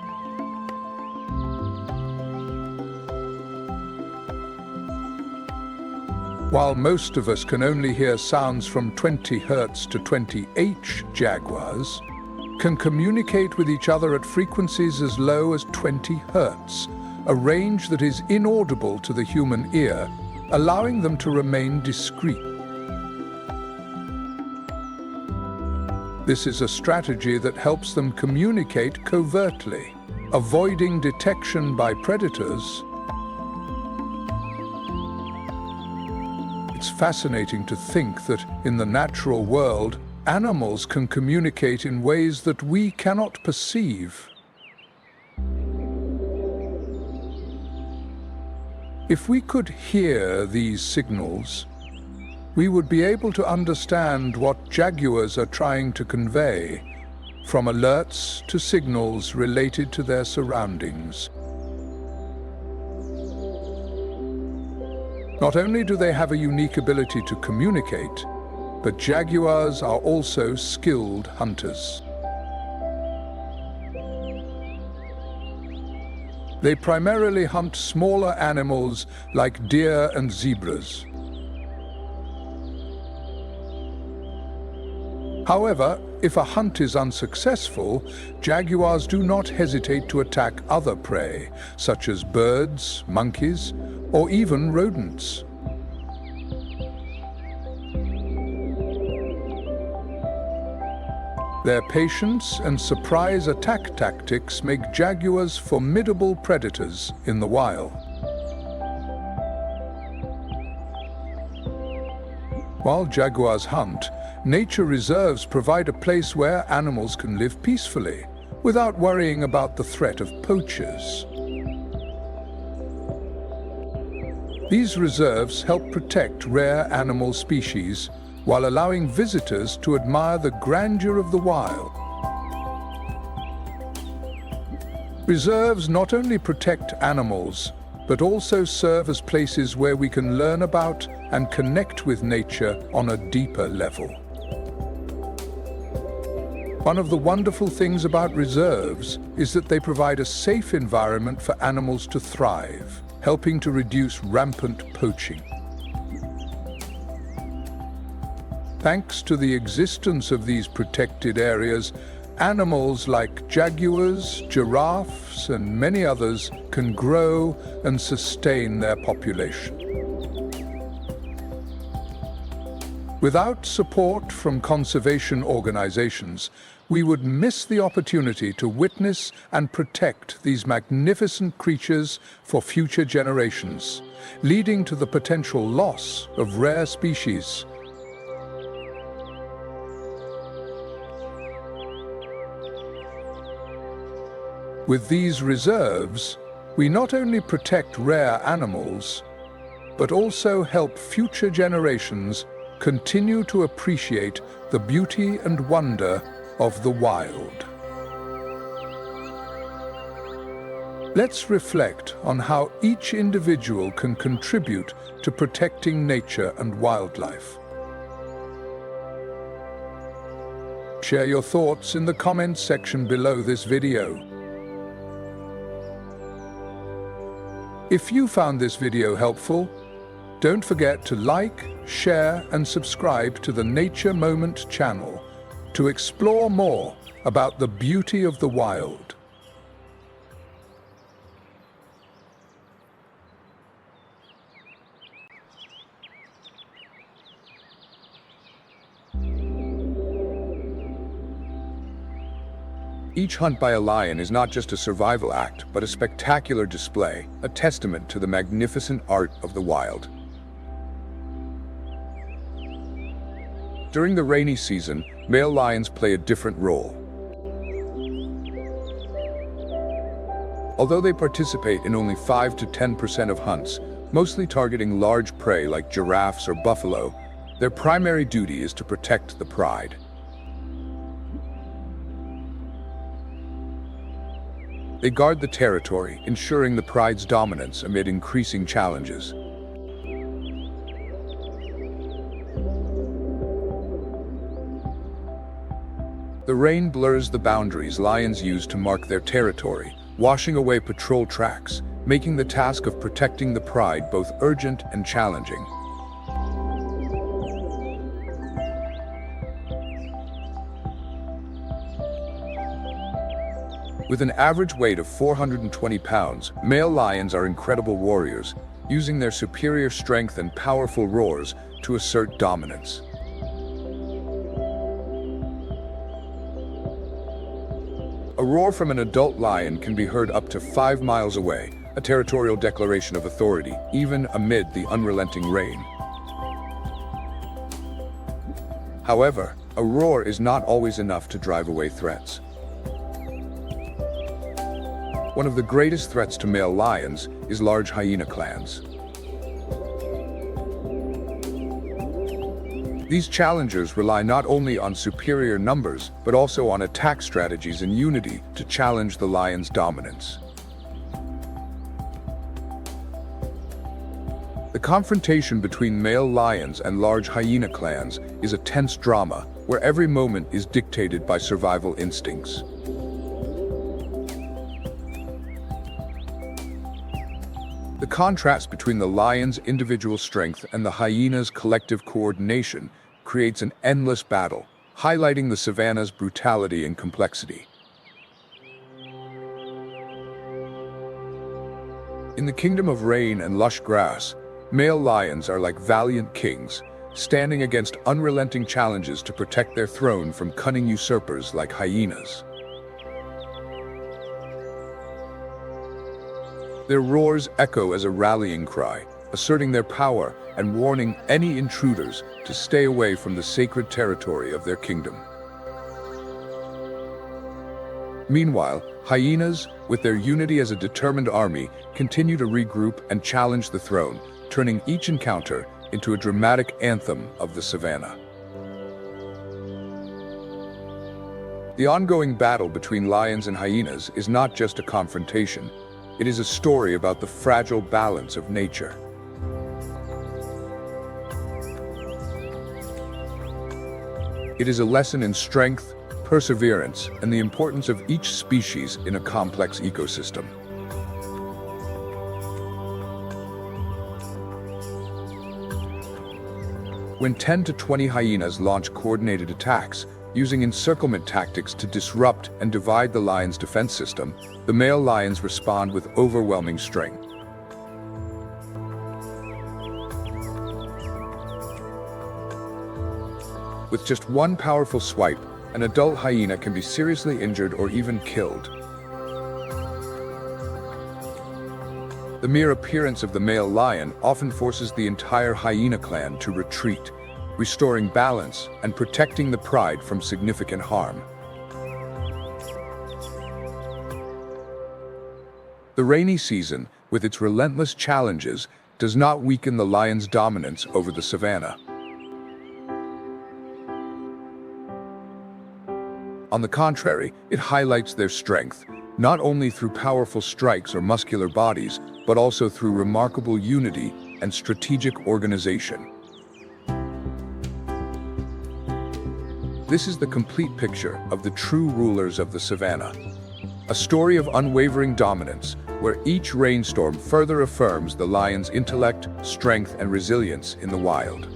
While most of us can only hear sounds from 20 Hz to 20 Hz, jaguars can communicate with each other at frequencies as low as 20 Hz, a range that is inaudible to the human ear, allowing them to remain discreet. This is a strategy that helps them communicate covertly, avoiding detection by predators. It's fascinating to think that in the natural world, animals can communicate in ways that we cannot perceive. If we could hear these signals, we would be able to understand what jaguars are trying to convey, from alerts to signals related to their surroundings. Not only do they have a unique ability to communicate, but jaguars are also skilled hunters. They primarily hunt smaller animals like deer and zebras. However, if a hunt is unsuccessful, jaguars do not hesitate to attack other prey, such as birds, monkeys, or even rodents. Their patience and surprise attack tactics make jaguars formidable predators in the wild. While jaguars hunt, nature reserves provide a place where animals can live peacefully, without worrying about the threat of poachers. These reserves help protect rare animal species while allowing visitors to admire the grandeur of the wild. Reserves not only protect animals, but also serve as places where we can learn about and connect with nature on a deeper level. One of the wonderful things about reserves is that they provide a safe environment for animals to thrive, helping to reduce rampant poaching. Thanks to the existence of these protected areas, animals like jaguars, giraffes, and many others can grow and sustain their population. Without support from conservation organizations, we would miss the opportunity to witness and protect these magnificent creatures for future generations, leading to the potential loss of rare species. With these reserves, we not only protect rare animals, but also help future generations continue to appreciate the beauty and wonder of the wild. Let's reflect on how each individual can contribute to protecting nature and wildlife. Share your thoughts in the comments section below this video. If you found this video helpful, don't forget to like, share, and subscribe to the Nature Moment channel to explore more about the beauty of the wild. Each hunt by a lion is not just a survival act, but a spectacular display, a testament to the magnificent art of the wild. During the rainy season, male lions play a different role. Although they participate in only 5 to 10% of hunts, mostly targeting large prey like giraffes or buffalo, their primary duty is to protect the pride. They guard the territory, ensuring the pride's dominance amid increasing challenges. The rain blurs the boundaries lions use to mark their territory, washing away patrol tracks, making the task of protecting the pride both urgent and challenging. With an average weight of 420 pounds, male lions are incredible warriors, using their superior strength and powerful roars to assert dominance. A roar from an adult lion can be heard up to 5 miles away, a territorial declaration of authority, even amid the unrelenting rain. However, a roar is not always enough to drive away threats. One of the greatest threats to male lions is large hyena clans. These challengers rely not only on superior numbers, but also on attack strategies and unity to challenge the lion's dominance. The confrontation between male lions and large hyena clans is a tense drama where every moment is dictated by survival instincts. The contrast between the lion's individual strength and the hyena's collective coordination creates an endless battle, highlighting the savanna's brutality and complexity. In the kingdom of rain and lush grass, male lions are like valiant kings, standing against unrelenting challenges to protect their throne from cunning usurpers like hyenas. Their roars echo as a rallying cry, asserting their power and warning any intruders to stay away from the sacred territory of their kingdom. Meanwhile, hyenas, with their unity as a determined army, continue to regroup and challenge the throne, turning each encounter into a dramatic anthem of the savanna. The ongoing battle between lions and hyenas is not just a confrontation. It is a story about the fragile balance of nature. It is a lesson in strength, perseverance, and the importance of each species in a complex ecosystem. When 10 to 20 hyenas launch coordinated attacks, using encirclement tactics to disrupt and divide the lion's defense system, the male lions respond with overwhelming strength. With just one powerful swipe, an adult hyena can be seriously injured or even killed. The mere appearance of the male lion often forces the entire hyena clan to retreat, restoring balance and protecting the pride from significant harm. The rainy season, with its relentless challenges, does not weaken the lion's dominance over the savanna. On the contrary, it highlights their strength, not only through powerful strikes or muscular bodies, but also through remarkable unity and strategic organization. This is the complete picture of the true rulers of the savanna. A story of unwavering dominance, where each rainstorm further affirms the lion's intellect, strength, and resilience in the wild.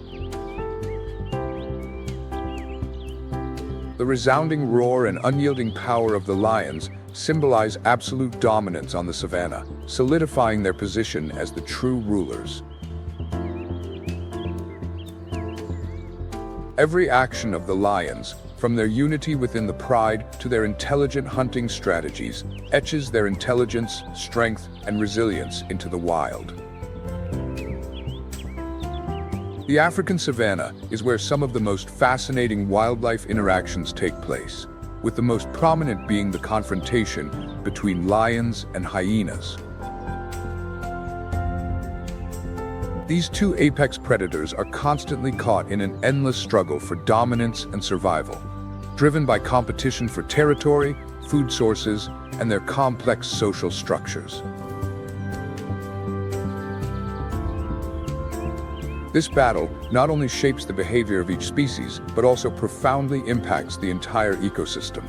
The resounding roar and unyielding power of the lions symbolize absolute dominance on the savanna, solidifying their position as the true rulers. Every action of the lions, From their unity within the pride to their intelligent hunting strategies, etches their intelligence, strength, and resilience into the wild. The African savanna is where some of the most fascinating wildlife interactions take place, with the most prominent being the confrontation between lions and hyenas. These two apex predators are constantly caught in an endless struggle for dominance and survival, driven by competition for territory, food sources, and their complex social structures. This battle not only shapes the behavior of each species, but also profoundly impacts the entire ecosystem.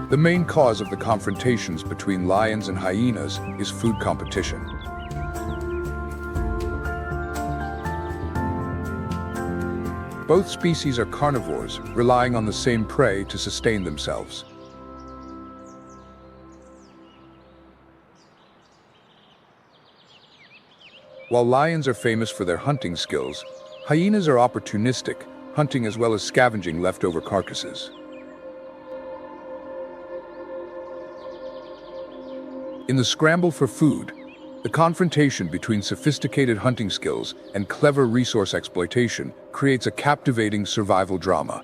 The main cause of the confrontations between lions and hyenas is food competition. Both species are carnivores, relying on the same prey to sustain themselves. While lions are famous for their hunting skills, hyenas are opportunistic, hunting as well as scavenging leftover carcasses. In the scramble for food, the confrontation between sophisticated hunting skills and clever resource exploitation creates a captivating survival drama.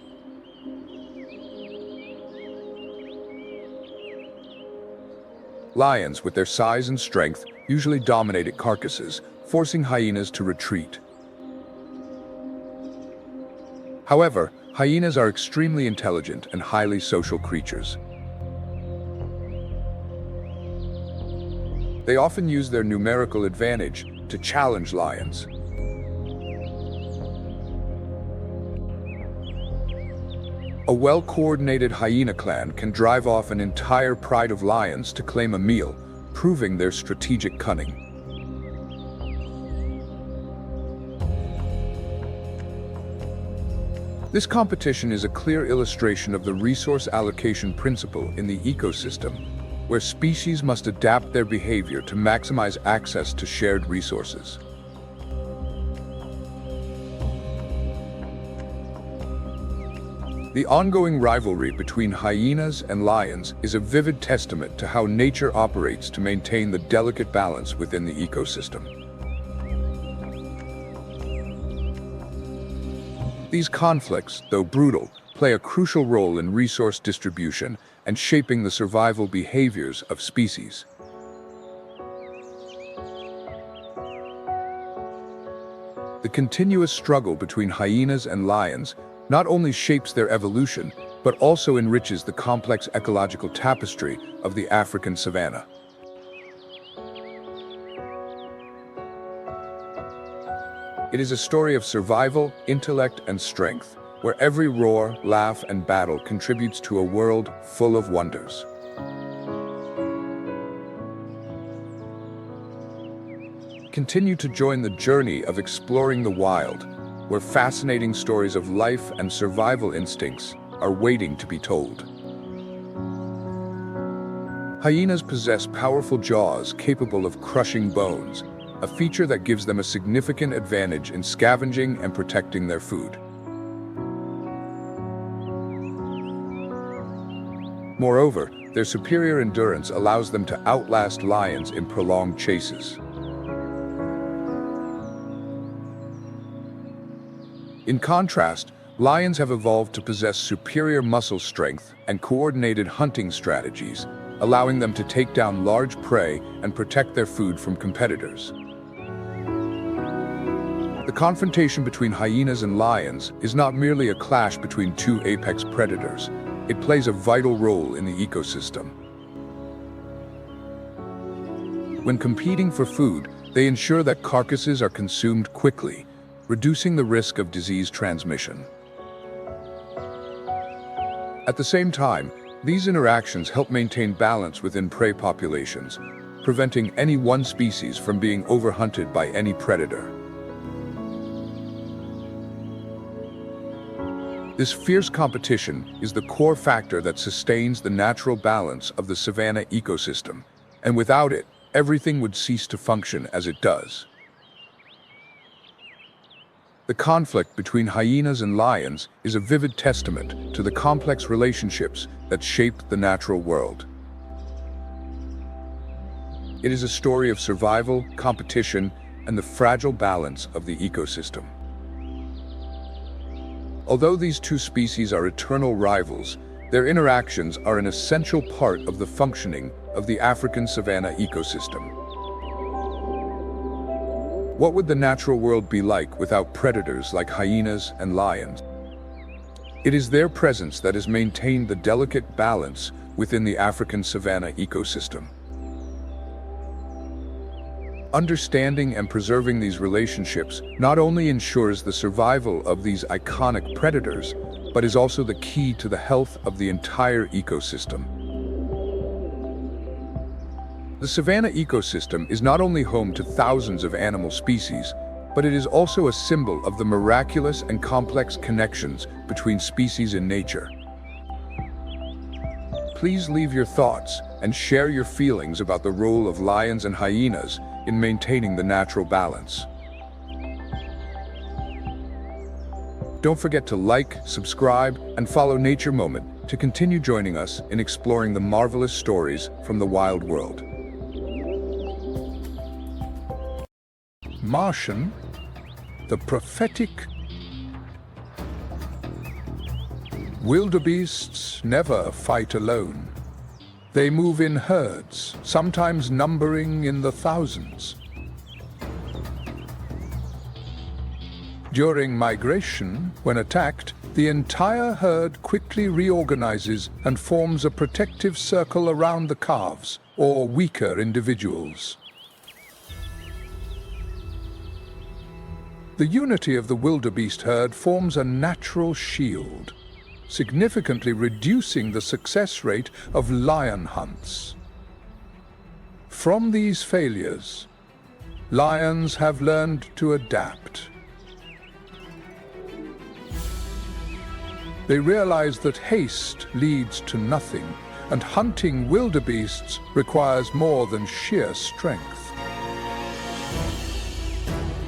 Lions, with their size and strength, usually dominate carcasses, forcing hyenas to retreat. However, hyenas are extremely intelligent and highly social creatures. They often use their numerical advantage to challenge lions. A well-coordinated hyena clan can drive off an entire pride of lions to claim a meal, proving their strategic cunning. This competition is a clear illustration of the resource allocation principle in the ecosystem, where species must adapt their behavior to maximize access to shared resources. The ongoing rivalry between hyenas and lions is a vivid testament to how nature operates to maintain the delicate balance within the ecosystem. These conflicts, though brutal, play a crucial role in resource distribution and shaping the survival behaviors of species. The continuous struggle between hyenas and lions not only shapes their evolution, but also enriches the complex ecological tapestry of the African savanna. It is a story of survival, intellect, and strength, where every roar, laugh, and battle contributes to a world full of wonders. Continue to join the journey of exploring the wild, where fascinating stories of life and survival instincts are waiting to be told. Hyenas possess powerful jaws capable of crushing bones, a feature that gives them a significant advantage in scavenging and protecting their food. Moreover, their superior endurance allows them to outlast lions in prolonged chases. In contrast, lions have evolved to possess superior muscle strength and coordinated hunting strategies, allowing them to take down large prey and protect their food from competitors. The confrontation between hyenas and lions is not merely a clash between two apex predators. It plays a vital role in the ecosystem. When competing for food, they ensure that carcasses are consumed quickly, reducing the risk of disease transmission. At the same time, these interactions help maintain balance within prey populations, preventing any one species from being overhunted by any predator. This fierce competition is the core factor that sustains the natural balance of the savanna ecosystem, and without it, everything would cease to function as it does. The conflict between hyenas and lions is a vivid testament to the complex relationships that shaped the natural world. It is a story of survival, competition, and the fragile balance of the ecosystem. Although these two species are eternal rivals, their interactions are an essential part of the functioning of the African savanna ecosystem. What would the natural world be like without predators like hyenas and lions? It is their presence that has maintained the delicate balance within the African savanna ecosystem. Understanding and preserving these relationships not only ensures the survival of these iconic predators, but is also the key to the health of the entire ecosystem. The savanna ecosystem is not only home to thousands of animal species, but it is also a symbol of the miraculous and complex connections between species in nature. Please leave your thoughts and share your feelings about the role of lions and hyenas in maintaining the natural balance. Don't forget to like, subscribe, and follow Nature Moment to continue joining us in exploring the marvelous stories from the wild world. Martian, the prophetic. Wildebeests never fight alone. They move in herds, sometimes numbering in the thousands. During migration, when attacked, the entire herd quickly reorganizes and forms a protective circle around the calves, or weaker individuals. The unity of the wildebeest herd forms a natural shield, significantly reducing the success rate of lion hunts. From these failures, lions have learned to adapt. They realize that haste leads to nothing, and hunting wildebeests requires more than sheer strength.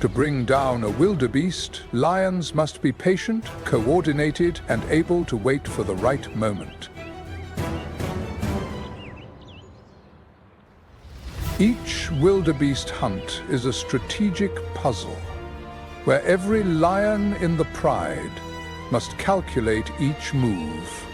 To bring down a wildebeest, lions must be patient, coordinated, and able to wait for the right moment. Each wildebeest hunt is a strategic puzzle, where every lion in the pride must calculate each move.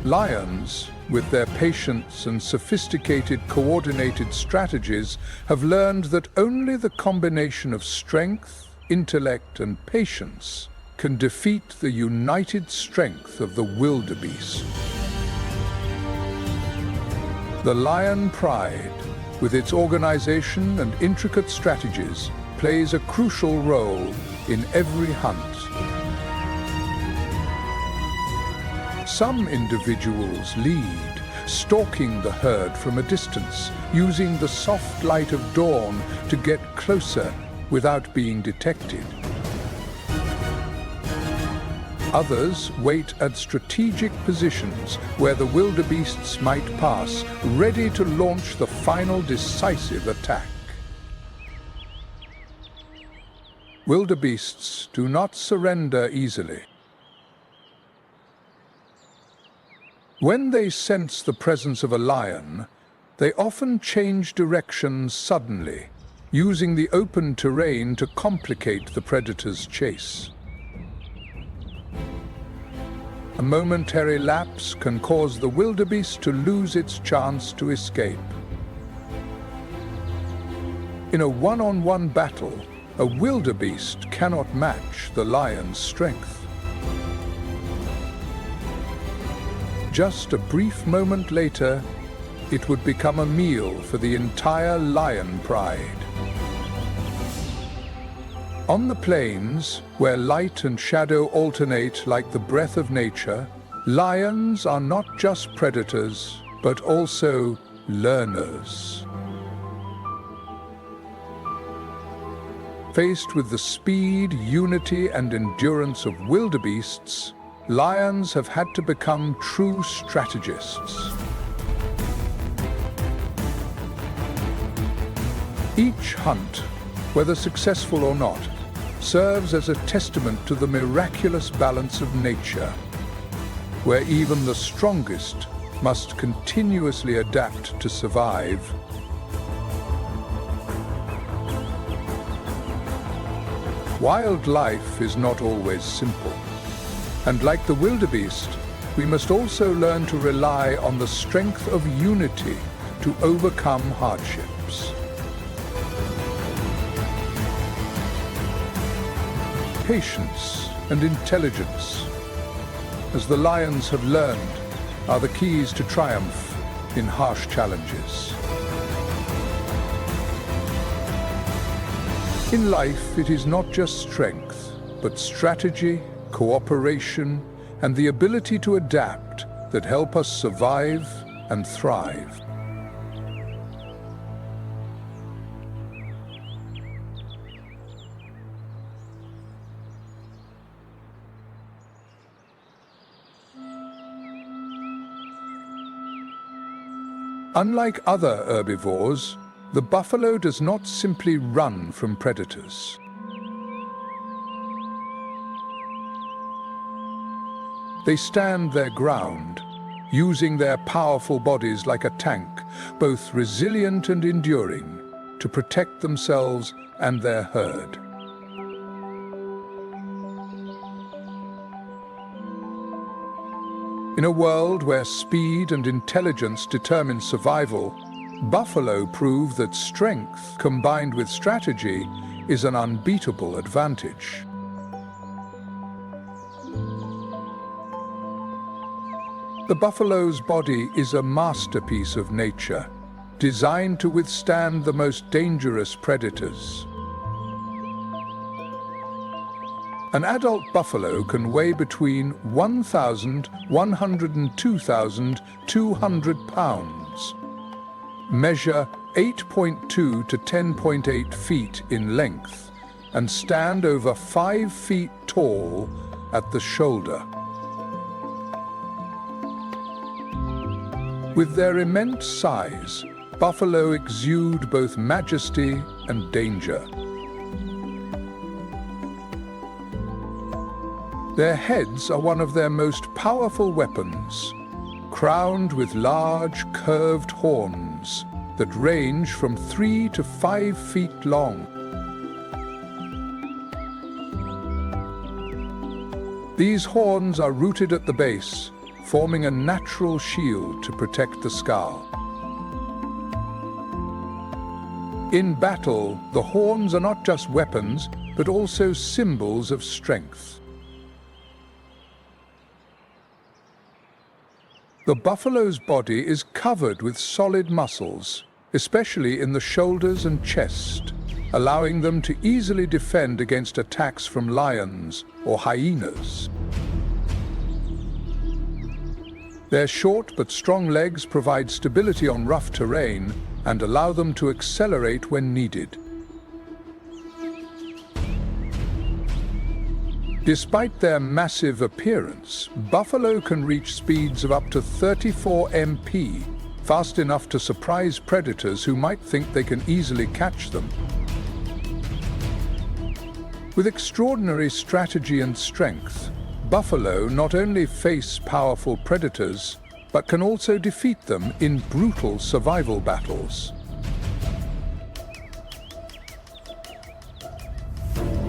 Lions, with their patience and sophisticated coordinated strategies, have learned that only the combination of strength, intellect, and patience can defeat the united strength of the wildebeest. The lion pride, with its organization and intricate strategies, plays a crucial role in every hunt. Some individuals lead, stalking the herd from a distance, using the soft light of dawn to get closer without being detected. Others wait at strategic positions where the wildebeests might pass, ready to launch the final decisive attack. Wildebeests do not surrender easily. When they sense the presence of a lion, they often change direction suddenly, using the open terrain to complicate the predator's chase. A momentary lapse can cause the wildebeest to lose its chance to escape. In a one-on-one battle, a wildebeest cannot match the lion's strength. Just a brief moment later, it would become a meal for the entire lion pride. On the plains, where light and shadow alternate like the breath of nature, lions are not just predators, but also learners. Faced with the speed, unity, and endurance of wildebeests, lions have had to become true strategists. Each hunt, whether successful or not, serves as a testament to the miraculous balance of nature, where even the strongest must continuously adapt to survive. Wildlife is not always simple, and like the wildebeest, we must also learn to rely on the strength of unity to overcome hardships. Patience and intelligence, as the lions have learned, are the keys to triumph in harsh challenges. In life, it is not just strength, but strategy, cooperation, and the ability to adapt that help us survive and thrive. Unlike other herbivores, the buffalo does not simply run from predators. They stand their ground, using their powerful bodies like a tank, both resilient and enduring, to protect themselves and their herd. In a world where speed and intelligence determine survival, buffalo prove that strength combined with strategy is an unbeatable advantage. The buffalo's body is a masterpiece of nature, designed to withstand the most dangerous predators. An adult buffalo can weigh between 1,100 and 2,200 pounds, measure 8.2 to 10.8 feet in length, and stand over 5 feet tall at the shoulder. With their immense size, buffalo exude both majesty and danger. Their heads are one of their most powerful weapons, crowned with large, curved horns that range from 3 to 5 feet long. These horns are rooted at the base, forming a natural shield to protect the skull. In battle, the horns are not just weapons, but also symbols of strength. The buffalo's body is covered with solid muscles, especially in the shoulders and chest, allowing them to easily defend against attacks from lions or hyenas. Their short but strong legs provide stability on rough terrain and allow them to accelerate when needed. Despite their massive appearance, buffalo can reach speeds of up to 34 mph, fast enough to surprise predators who might think they can easily catch them. With extraordinary strategy and strength, buffalo not only face powerful predators, but can also defeat them in brutal survival battles.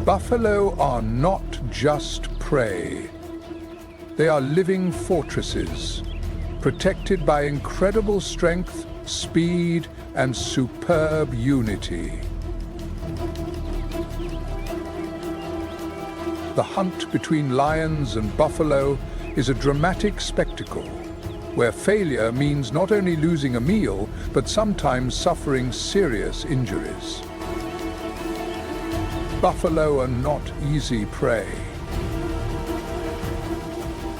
Buffalo are not just prey. They are living fortresses, protected by incredible strength, speed, and superb unity. The hunt between lions and buffalo is a dramatic spectacle, where failure means not only losing a meal, but sometimes suffering serious injuries. Buffalo are not easy prey.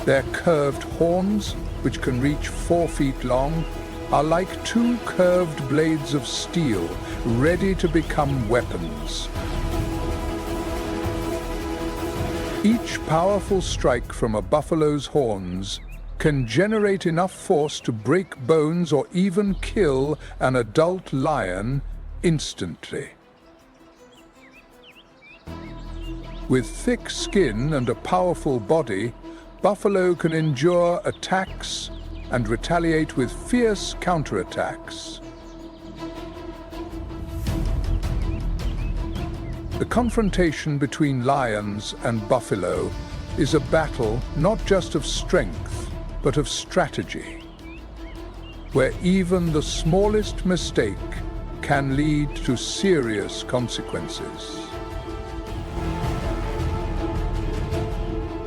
Their curved horns, which can reach 4 feet long, are like two curved blades of steel, ready to become weapons. Each powerful strike from a buffalo's horns can generate enough force to break bones or even kill an adult lion instantly. With thick skin and a powerful body, buffalo can endure attacks and retaliate with fierce counterattacks. The confrontation between lions and buffalo is a battle not just of strength, but of strategy, where even the smallest mistake can lead to serious consequences.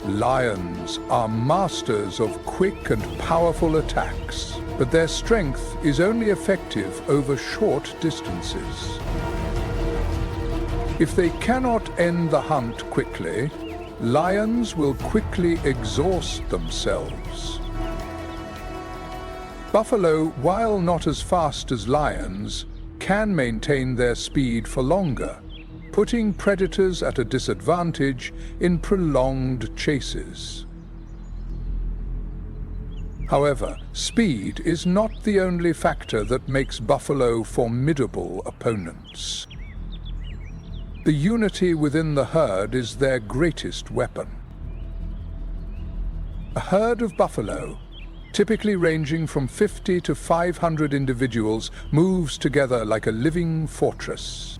Lions are masters of quick and powerful attacks, but their strength is only effective over short distances. If they cannot end the hunt quickly, lions will quickly exhaust themselves. Buffalo, while not as fast as lions, can maintain their speed for longer, putting predators at a disadvantage in prolonged chases. However, speed is not the only factor that makes buffalo formidable opponents. The unity within the herd is their greatest weapon. A herd of buffalo, typically ranging from 50 to 500 individuals, moves together like a living fortress.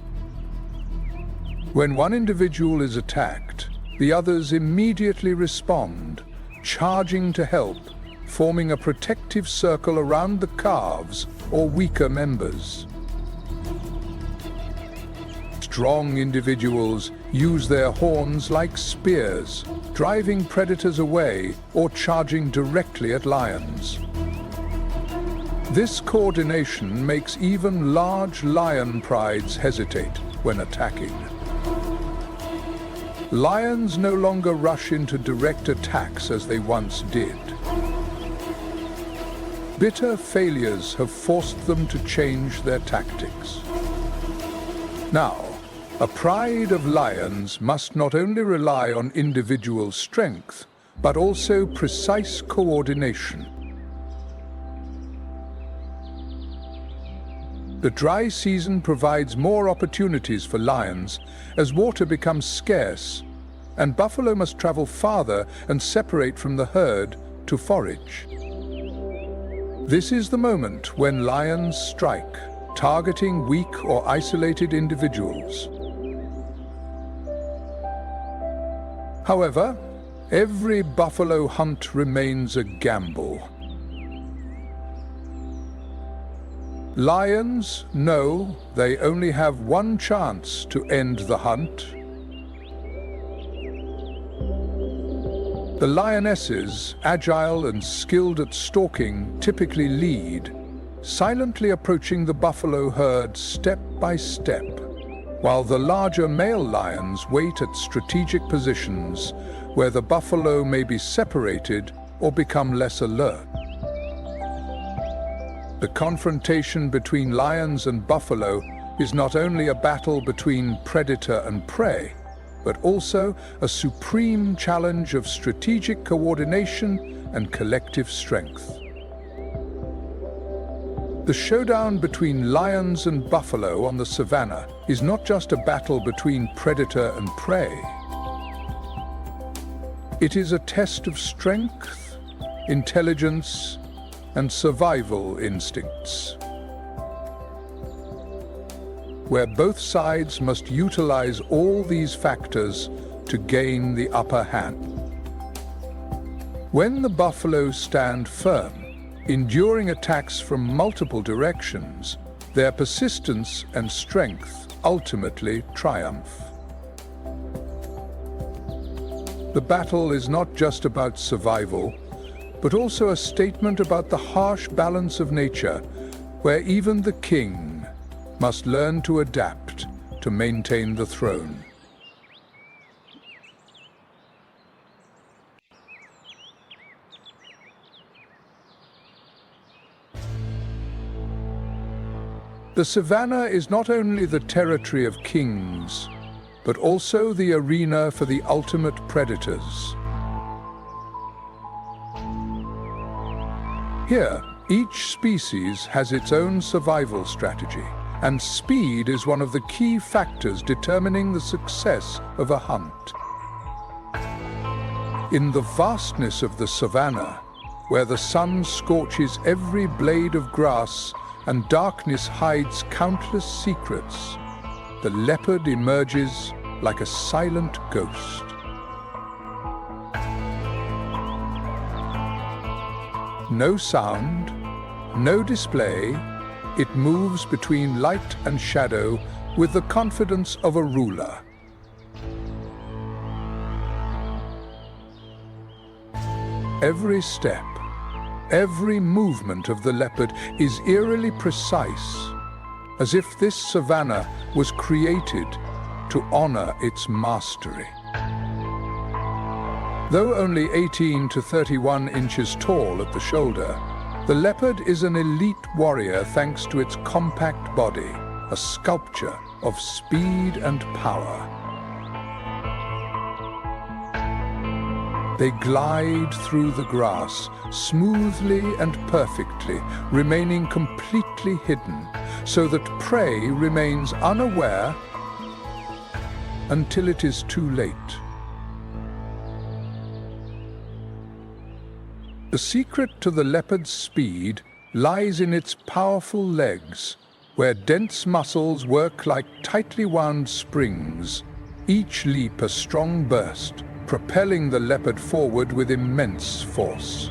When one individual is attacked, the others immediately respond, charging to help, forming a protective circle around the calves or weaker members. Strong individuals use their horns like spears, driving predators away or charging directly at lions. This coordination makes even large lion prides hesitate when attacking. Lions no longer rush into direct attacks as they once did. Bitter failures have forced them to change their tactics. Now, a pride of lions must not only rely on individual strength, but also precise coordination. The dry season provides more opportunities for lions as water becomes scarce, and buffalo must travel farther and separate from the herd to forage. This is the moment when lions strike, targeting weak or isolated individuals. However, every buffalo hunt remains a gamble. Lions know they only have one chance to end the hunt. The lionesses, agile and skilled at stalking, typically lead, silently approaching the buffalo herd step by step, while the larger male lions wait at strategic positions where the buffalo may be separated or become less alert. The confrontation between lions and buffalo is not only a battle between predator and prey, but also a supreme challenge of strategic coordination and collective strength. The showdown between lions and buffalo on the savannah is not just a battle between predator and prey. It is a test of strength, intelligence, and survival instincts, where both sides must utilize all these factors to gain the upper hand. When the buffalo stand firm, enduring attacks from multiple directions, their persistence and strength ultimately triumph. The battle is not just about survival, but also a statement about the harsh balance of nature, where even the king must learn to adapt to maintain the throne. The savannah is not only the territory of kings, but also the arena for the ultimate predators. Here, each species has its own survival strategy, and speed is one of the key factors determining the success of a hunt. In the vastness of the savanna, where the sun scorches every blade of grass and darkness hides countless secrets, the leopard emerges like a silent ghost. No sound, no display, it moves between light and shadow with the confidence of a ruler. Every step, every movement of the leopard is eerily precise, as if this savanna was created to honor its mastery. Though only 18 to 31 inches tall at the shoulder, the leopard is an elite warrior thanks to its compact body, a sculpture of speed and power. They glide through the grass smoothly and perfectly, remaining completely hidden, so that prey remains unaware until it is too late. The secret to the leopard's speed lies in its powerful legs, where dense muscles work like tightly wound springs, each leap a strong burst, propelling the leopard forward with immense force.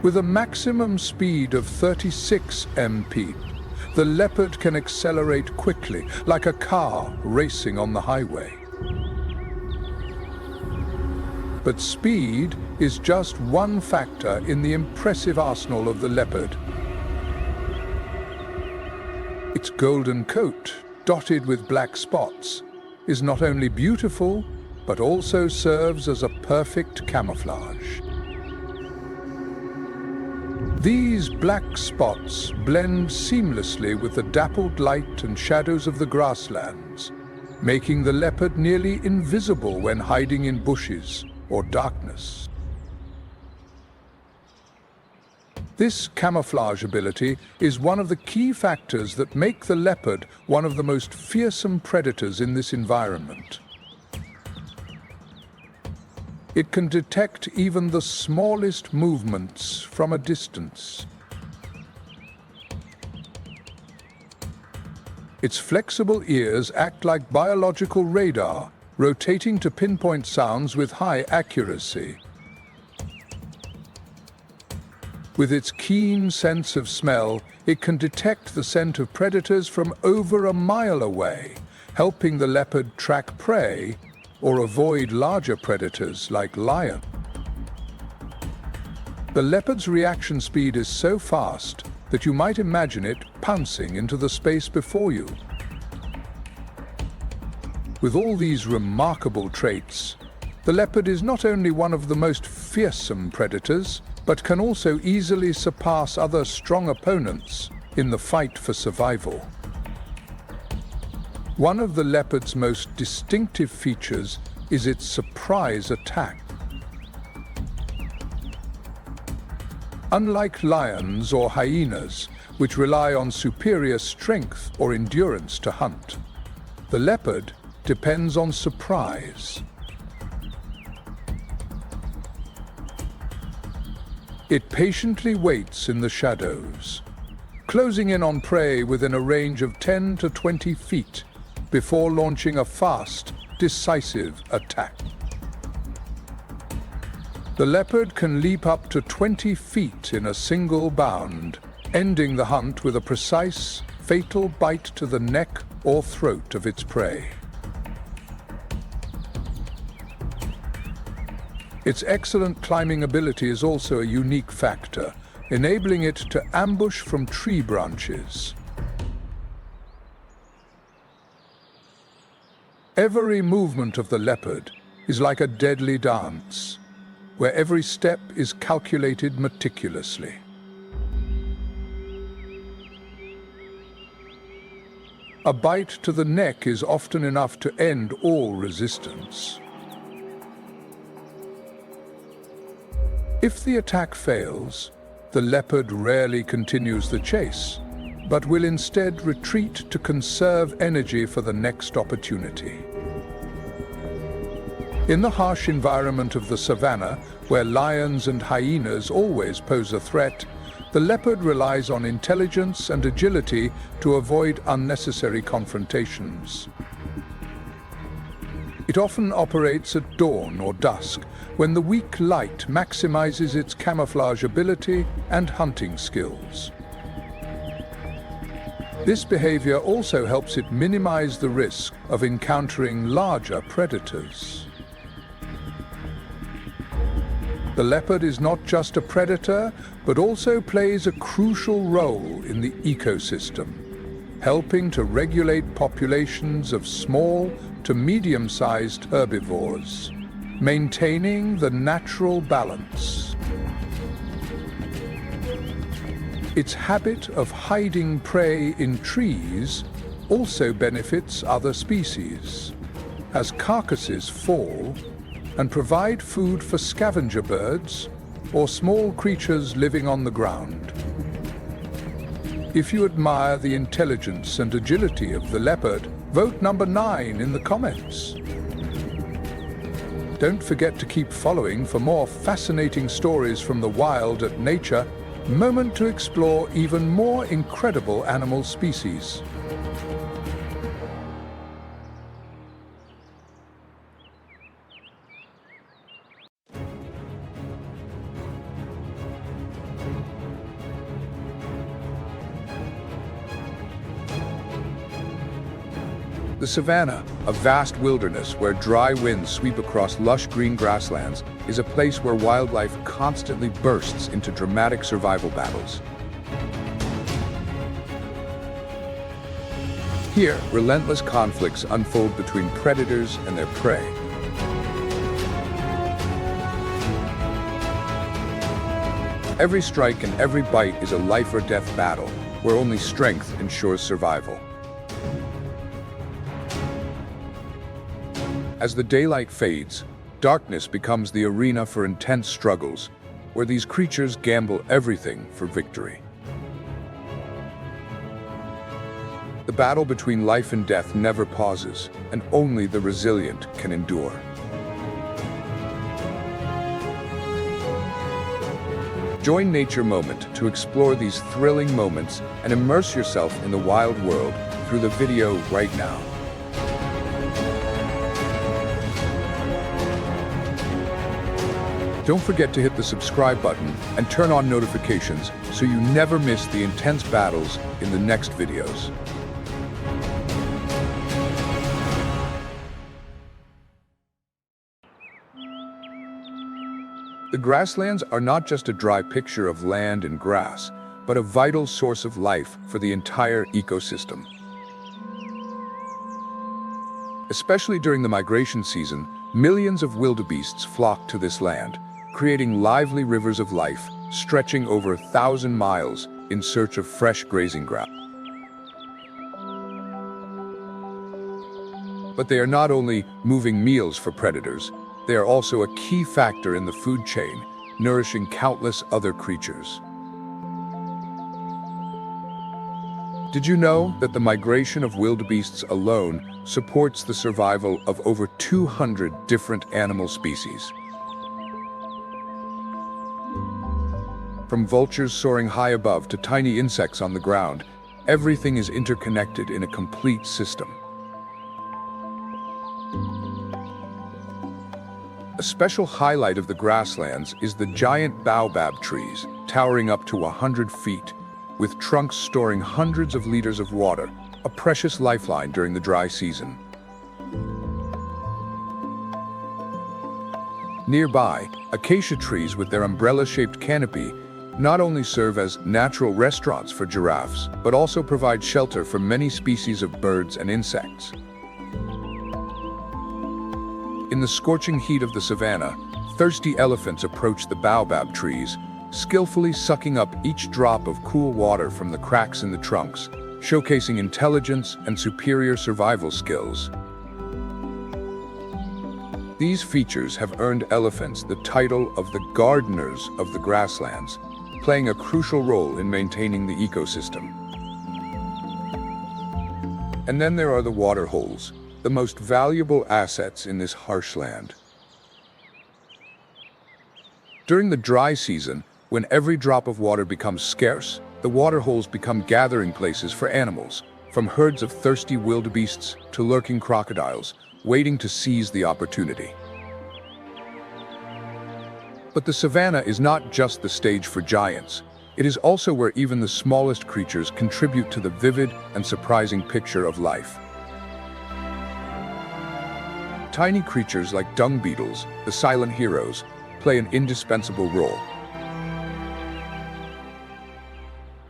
With a maximum speed of 36 mph, the leopard can accelerate quickly, like a car racing on the highway. But speed is just one factor in the impressive arsenal of the leopard. Its golden coat, dotted with black spots, is not only beautiful, but also serves as a perfect camouflage. These black spots blend seamlessly with the dappled light and shadows of the grasslands, making the leopard nearly invisible when hiding in bushes or darkness. This camouflage ability is one of the key factors that make the leopard one of the most fearsome predators in this environment. It can detect even the smallest movements from a distance. Its flexible ears act like biological radar, rotating to pinpoint sounds with high accuracy. With its keen sense of smell, it can detect the scent of predators from over a mile away, helping the leopard track prey or avoid larger predators like lion. The leopard's reaction speed is so fast that you might imagine it pouncing into the space before you. With all these remarkable traits, the leopard is not only one of the most fearsome predators, but can also easily surpass other strong opponents in the fight for survival. One of the leopard's most distinctive features is its surprise attack. Unlike lions or hyenas, which rely on superior strength or endurance to hunt, the leopard depends on surprise. It patiently waits in the shadows, closing in on prey within a range of 10 to 20 feet before launching a fast, decisive attack. The leopard can leap up to 20 feet in a single bound, ending the hunt with a precise, fatal bite to the neck or throat of its prey. Its excellent climbing ability is also a unique factor, enabling it to ambush from tree branches. Every movement of the leopard is like a deadly dance, where every step is calculated meticulously. A bite to the neck is often enough to end all resistance. If the attack fails, The leopard rarely continues the chase, but will instead retreat to conserve energy for the next opportunity. In the harsh environment of the savannah, where lions and hyenas always pose a threat, the leopard relies on intelligence and agility to avoid unnecessary confrontations. It often operates at dawn or dusk, when the weak light maximizes its camouflage ability and hunting skills. This behavior also helps it minimize the risk of encountering larger predators. The leopard is not just a predator, but also plays a crucial role in the ecosystem, helping to regulate populations of small to medium-sized herbivores, maintaining the natural balance. Its habit of hiding prey in trees also benefits other species, as carcasses fall and provide food for scavenger birds or small creatures living on the ground. If you admire the intelligence and agility of the leopard, vote number 9 in the comments. Don't forget to keep following for more fascinating stories from the wild at Nature Moment to explore even more incredible animal species. The savanna, a vast wilderness where dry winds sweep across lush green grasslands, is a place where wildlife constantly bursts into dramatic survival battles. Here, relentless conflicts unfold between predators and their prey. Every strike and every bite is a life or death battle, where only strength ensures survival. As the daylight fades, darkness becomes the arena for intense struggles, where these creatures gamble everything for victory. The battle between life and death never pauses, and only the resilient can endure. Join Nature Moment to explore these thrilling moments and immerse yourself in the wild world through the video right now. Don't forget to hit the subscribe button and turn on notifications so you never miss the intense battles in the next videos. The grasslands are not just a dry picture of land and grass, but a vital source of life for the entire ecosystem. Especially during the migration season, millions of wildebeests flock to this land, creating lively rivers of life stretching over 1,000 miles in search of fresh grazing ground. But they are not only moving meals for predators, they are also a key factor in the food chain, nourishing countless other creatures. Did you know that the migration of wildebeests alone supports the survival of over 200 different animal species? From vultures soaring high above to tiny insects on the ground, everything is interconnected in a complete system. A special highlight of the grasslands is the giant baobab trees, towering up to 100 feet, with trunks storing hundreds of liters of water, a precious lifeline during the dry season. Nearby, acacia trees with their umbrella-shaped canopy not only serve as natural restaurants for giraffes, but also provide shelter for many species of birds and insects. In the scorching heat of the savanna, thirsty elephants approach the baobab trees, skillfully sucking up each drop of cool water from the cracks in the trunks, showcasing intelligence and superior survival skills. These features have earned elephants the title of the gardeners of the grasslands, playing a crucial role in maintaining the ecosystem. And then there are the water holes, the most valuable assets in this harsh land. During the dry season, when every drop of water becomes scarce, the water holes become gathering places for animals, from herds of thirsty wildebeests to lurking crocodiles, waiting to seize the opportunity. But the savanna is not just the stage for giants. It is also where even the smallest creatures contribute to the vivid and surprising picture of life. Tiny creatures like dung beetles, the silent heroes, play an indispensable role.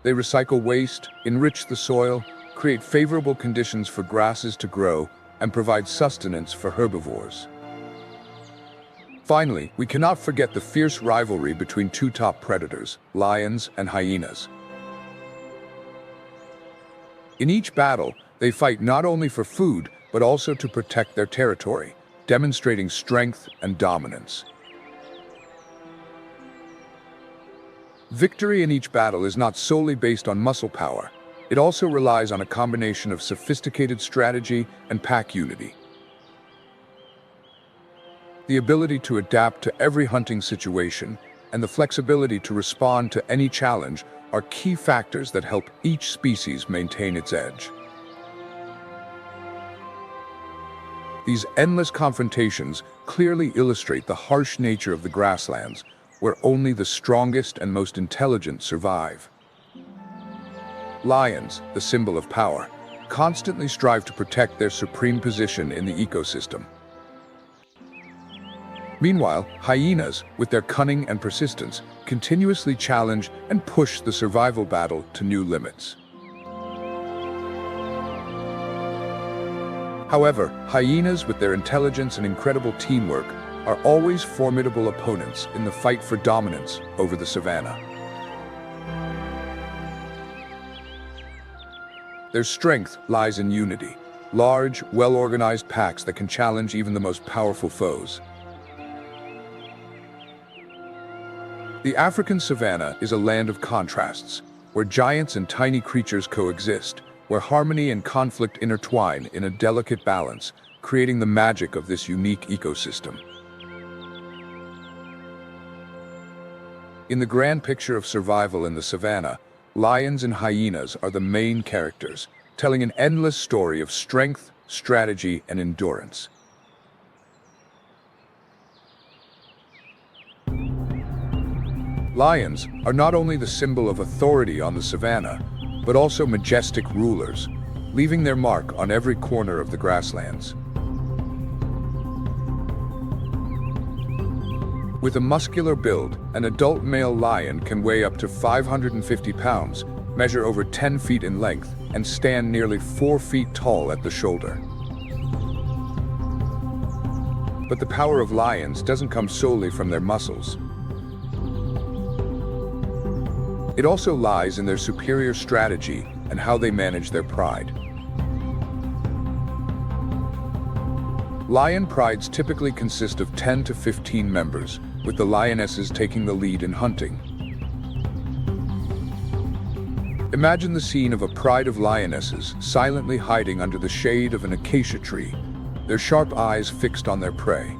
They recycle waste, enrich the soil, create favorable conditions for grasses to grow, and provide sustenance for herbivores. Finally, we cannot forget the fierce rivalry between two top predators, lions and hyenas. In each battle, they fight not only for food, but also to protect their territory, demonstrating strength and dominance. Victory in each battle is not solely based on muscle power. It also relies on a combination of sophisticated strategy and pack unity. The ability to adapt to every hunting situation and the flexibility to respond to any challenge are key factors that help each species maintain its edge. These endless confrontations clearly illustrate the harsh nature of the grasslands, where only the strongest and most intelligent survive. Lions, the symbol of power, constantly strive to protect their supreme position in the ecosystem. Meanwhile, hyenas, with their cunning and persistence, continuously challenge and push the survival battle to new limits. However, hyenas, with their intelligence and incredible teamwork, are always formidable opponents in the fight for dominance over the savanna. Their strength lies in unity, large, well-organized packs that can challenge even the most powerful foes. The African savanna is a land of contrasts, where giants and tiny creatures coexist, where harmony and conflict intertwine in a delicate balance, creating the magic of this unique ecosystem. In the grand picture of survival in the savanna, lions and hyenas are the main characters, telling an endless story of strength, strategy, and endurance. Lions are not only the symbol of authority on the savanna, but also majestic rulers, leaving their mark on every corner of the grasslands. With a muscular build, an adult male lion can weigh up to 550 pounds, measure over 10 feet in length, and stand nearly 4 feet tall at the shoulder. But the power of lions doesn't come solely from their muscles. It also lies in their superior strategy and how they manage their pride. Lion prides typically consist of 10 to 15 members, with the lionesses taking the lead in hunting. Imagine the scene of a pride of lionesses silently hiding under the shade of an acacia tree, their sharp eyes fixed on their prey.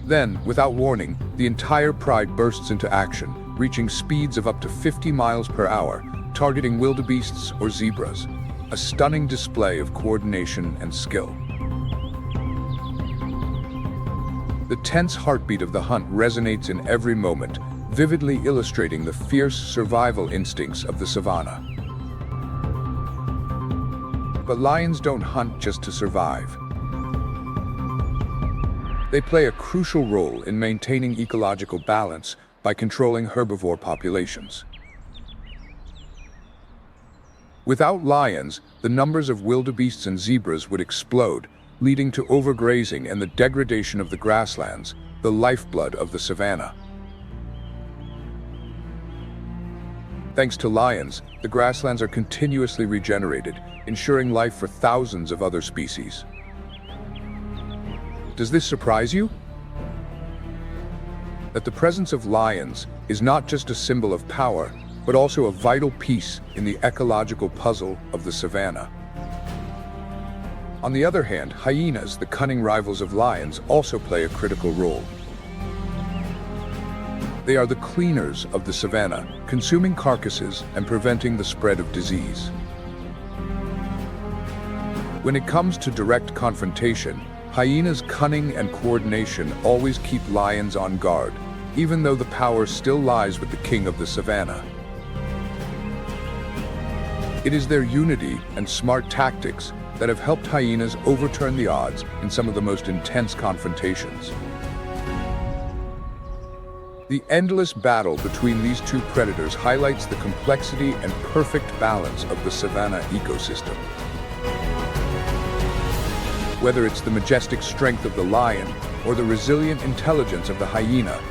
Then, without warning, the entire pride bursts into action, reaching speeds of up to 50 miles per hour, targeting wildebeests or zebras, a stunning display of coordination and skill. The tense heartbeat of the hunt resonates in every moment, vividly illustrating the fierce survival instincts of the savanna. But lions don't hunt just to survive. They play a crucial role in maintaining ecological balance by controlling herbivore populations. Without lions, the numbers of wildebeests and zebras would explode, leading to overgrazing and the degradation of the grasslands, the lifeblood of the savanna. Thanks to lions, the grasslands are continuously regenerated, ensuring life for thousands of other species. Does this surprise you? that the presence of lions is not just a symbol of power, but also a vital piece in the ecological puzzle of the savanna. On the other hand, hyenas, the cunning rivals of lions, also play a critical role. They are the cleaners of the savanna, consuming carcasses and preventing the spread of disease. When it comes to direct confrontation, hyenas' cunning and coordination always keep lions on guard, even though the power still lies with the king of the savanna. It is their unity and smart tactics that have helped hyenas overturn the odds in some of the most intense confrontations. The endless battle between these two predators highlights the complexity and perfect balance of the savanna ecosystem. Whether it's the majestic strength of the lion or the resilient intelligence of the hyena,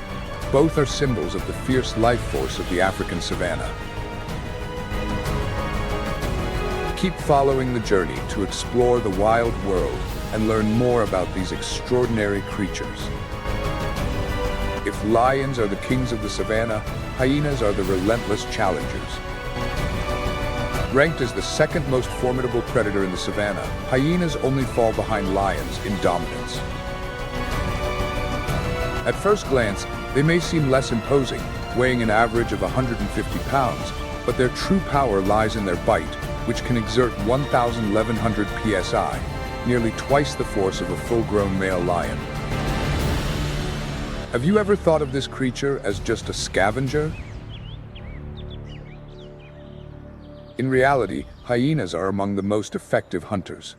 both are symbols of the fierce life force of the African savanna. Keep following the journey to explore the wild world and learn more about these extraordinary creatures. If lions are the kings of the savanna, hyenas are the relentless challengers. Ranked as the second most formidable predator in the savanna, hyenas only fall behind lions in dominance. At first glance, they may seem less imposing, weighing an average of 150 pounds, but their true power lies in their bite, which can exert 1,100 psi, nearly twice the force of a full-grown male lion. Have you ever thought of this creature as just a scavenger? In reality, hyenas are among the most effective hunters.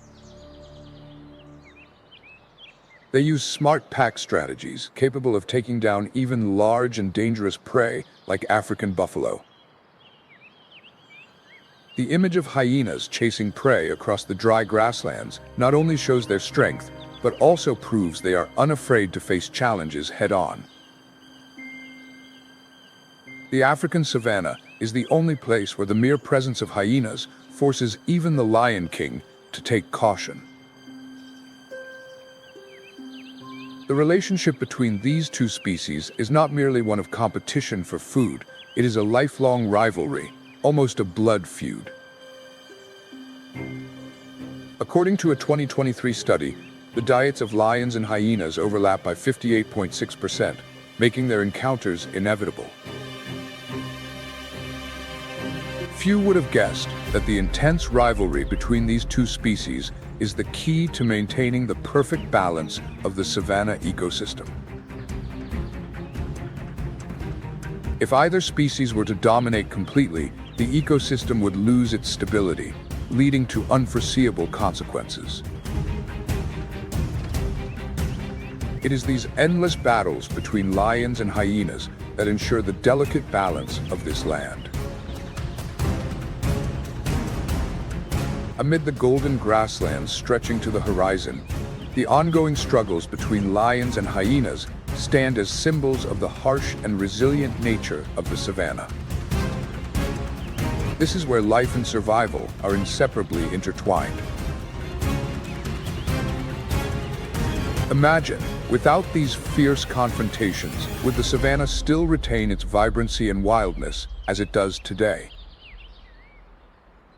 They use smart pack strategies, capable of taking down even large and dangerous prey like African buffalo. The image of hyenas chasing prey across the dry grasslands not only shows their strength, but also proves they are unafraid to face challenges head-on. The African savanna is the only place where the mere presence of hyenas forces even the Lion King to take caution. The relationship between these two species is not merely one of competition for food, it is a lifelong rivalry, almost a blood feud. According to a 2023 study, the diets of lions and hyenas overlap by 58.6%, making their encounters inevitable. Few would have guessed that the intense rivalry between these two species is the key to maintaining the perfect balance of the savanna ecosystem. If either species were to dominate completely, the ecosystem would lose its stability, leading to unforeseeable consequences. It is these endless battles between lions and hyenas that ensure the delicate balance of this land. Amid the golden grasslands stretching to the horizon, the ongoing struggles between lions and hyenas stand as symbols of the harsh and resilient nature of the savanna. This is where life and survival are inseparably intertwined. Imagine, without these fierce confrontations, would the savanna still retain its vibrancy and wildness as it does today?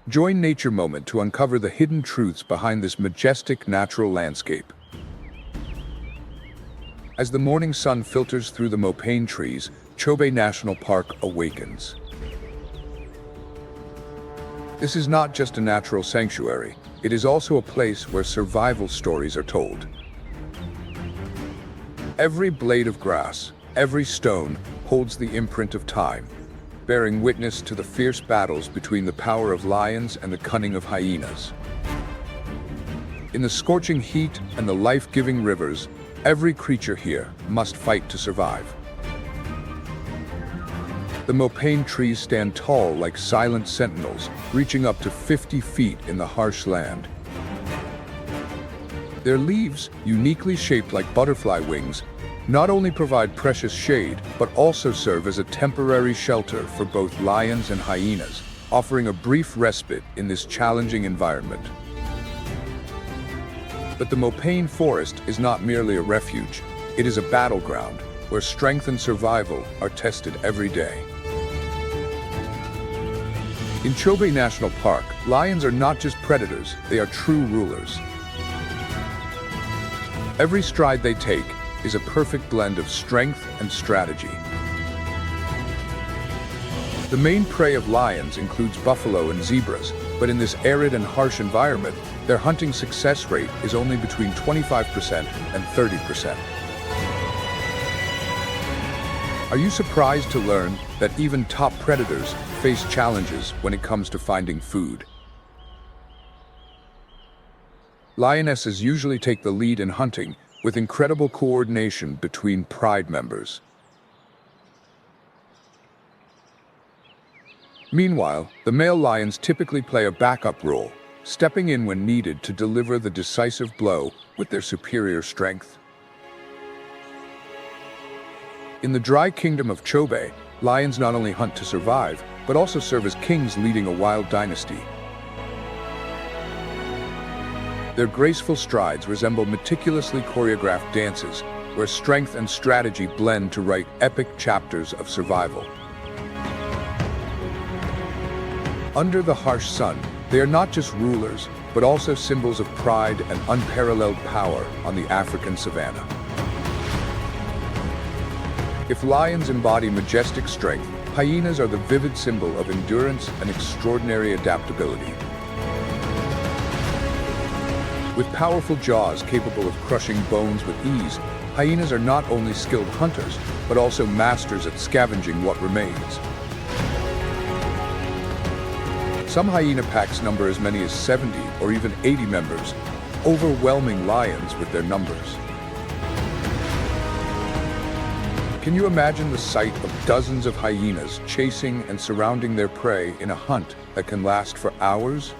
Join Nature Moment to uncover the hidden truths behind this majestic natural landscape. As the morning sun filters through the mopane trees, Chobe National Park awakens. This is not just a natural sanctuary, it is also a place where survival stories are told. Every blade of grass, every stone holds the imprint of time, bearing witness to the fierce battles between the power of lions and the cunning of hyenas. In the scorching heat and the life-giving rivers, every creature here must fight to survive. The mopane trees stand tall like silent sentinels, reaching up to 50 feet in the harsh land. Their leaves, uniquely shaped like butterfly wings, not only provide precious shade, but also serve as a temporary shelter for both lions and hyenas, offering a brief respite in this challenging environment. But the mopane forest is not merely a refuge, it is a battleground, where strength and survival are tested every day. In Chobe National Park, lions are not just predators, they are true rulers. Every stride they take is a perfect blend of strength and strategy. The main prey of lions includes buffalo and zebras, but in this arid and harsh environment, their hunting success rate is only between 25% and 30%. Are you surprised to learn that even top predators face challenges when it comes to finding food? Lionesses usually take the lead in hunting, with incredible coordination between pride members. Meanwhile, the male lions typically play a backup role, stepping in when needed to deliver the decisive blow with their superior strength. In the dry kingdom of Chobe, lions not only hunt to survive, but also serve as kings leading a wild dynasty. Their graceful strides resemble meticulously choreographed dances, where strength and strategy blend to write epic chapters of survival. Under the harsh sun, they are not just rulers, but also symbols of pride and unparalleled power on the African savanna. If lions embody majestic strength, hyenas are the vivid symbol of endurance and extraordinary adaptability. With powerful jaws capable of crushing bones with ease, hyenas are not only skilled hunters, but also masters at scavenging what remains. Some hyena packs number as many as 70 or even 80 members, overwhelming lions with their numbers. Can you imagine the sight of dozens of hyenas chasing and surrounding their prey in a hunt that can last for hours?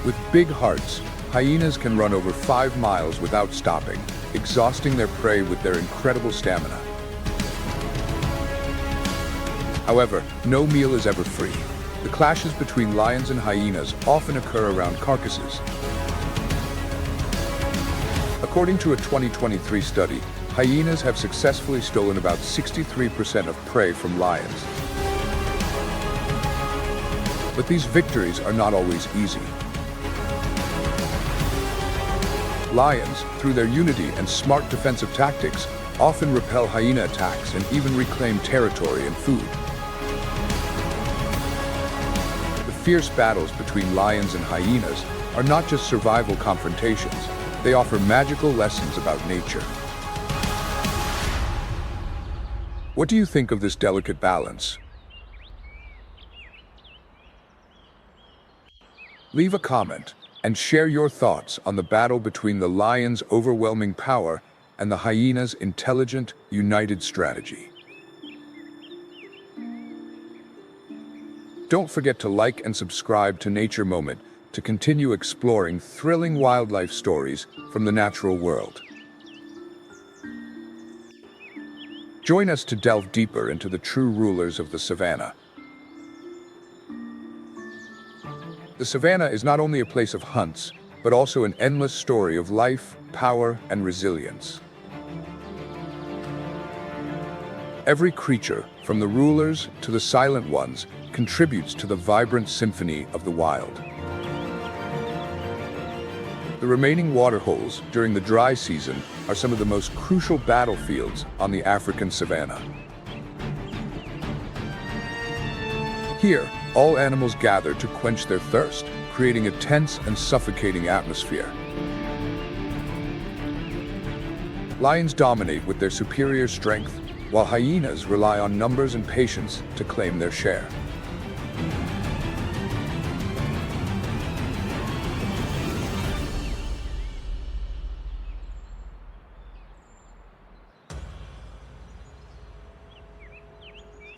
With big hearts, hyenas can run over 5 miles without stopping, exhausting their prey with their incredible stamina. However, no meal is ever free. The clashes between lions and hyenas often occur around carcasses. According to a 2023 study, hyenas have successfully stolen about 63% of prey from lions. But these victories are not always easy. Lions, through their unity and smart defensive tactics, often repel hyena attacks and even reclaim territory and food. The fierce battles between lions and hyenas are not just survival confrontations, they offer magical lessons about nature. What do you think of this delicate balance? Leave a comment and share your thoughts on the battle between the lion's overwhelming power and the hyena's intelligent, united strategy. Don't forget to like and subscribe to Nature Moment to continue exploring thrilling wildlife stories from the natural world. Join us to delve deeper into the true rulers of the savanna. The savanna is not only a place of hunts, but also an endless story of life, power, and resilience. Every creature, from the rulers to the silent ones, contributes to the vibrant symphony of the wild. The remaining waterholes during the dry season are some of the most crucial battlefields on the African savanna. Here, all animals gather to quench their thirst, creating a tense and suffocating atmosphere. Lions dominate with their superior strength, while hyenas rely on numbers and patience to claim their share.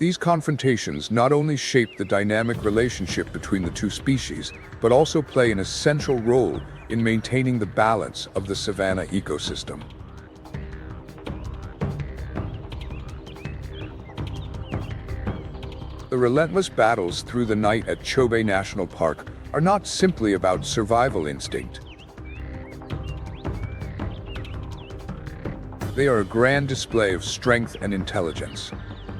These confrontations not only shape the dynamic relationship between the two species, but also play an essential role in maintaining the balance of the savanna ecosystem. The relentless battles through the night at Chobe National Park are not simply about survival instinct. They are a grand display of strength and intelligence.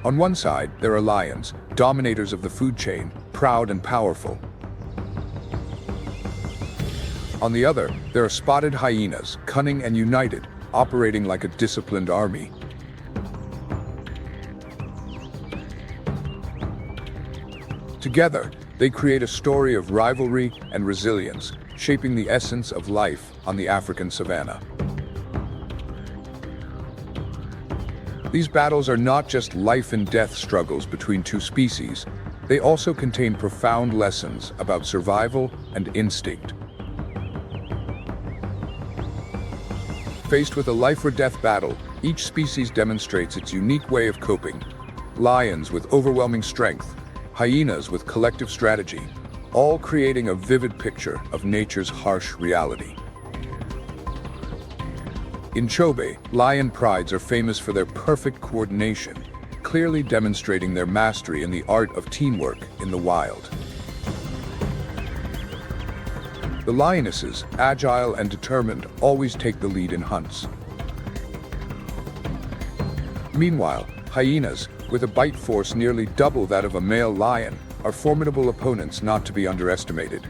On one side, there are lions, dominators of the food chain, proud and powerful. On the other, there are spotted hyenas, cunning and united, operating like a disciplined army. Together, they create a story of rivalry and resilience, shaping the essence of life on the African savanna. These battles are not just life and death struggles between two species, they also contain profound lessons about survival and instinct. Faced with a life-or-death battle, each species demonstrates its unique way of coping. Lions with overwhelming strength, hyenas with collective strategy, all creating a vivid picture of nature's harsh reality. In Chobe, lion prides are famous for their perfect coordination, clearly demonstrating their mastery in the art of teamwork in the wild. The lionesses, agile and determined, always take the lead in hunts. Meanwhile, hyenas, with a bite force nearly double that of a male lion, are formidable opponents not to be underestimated.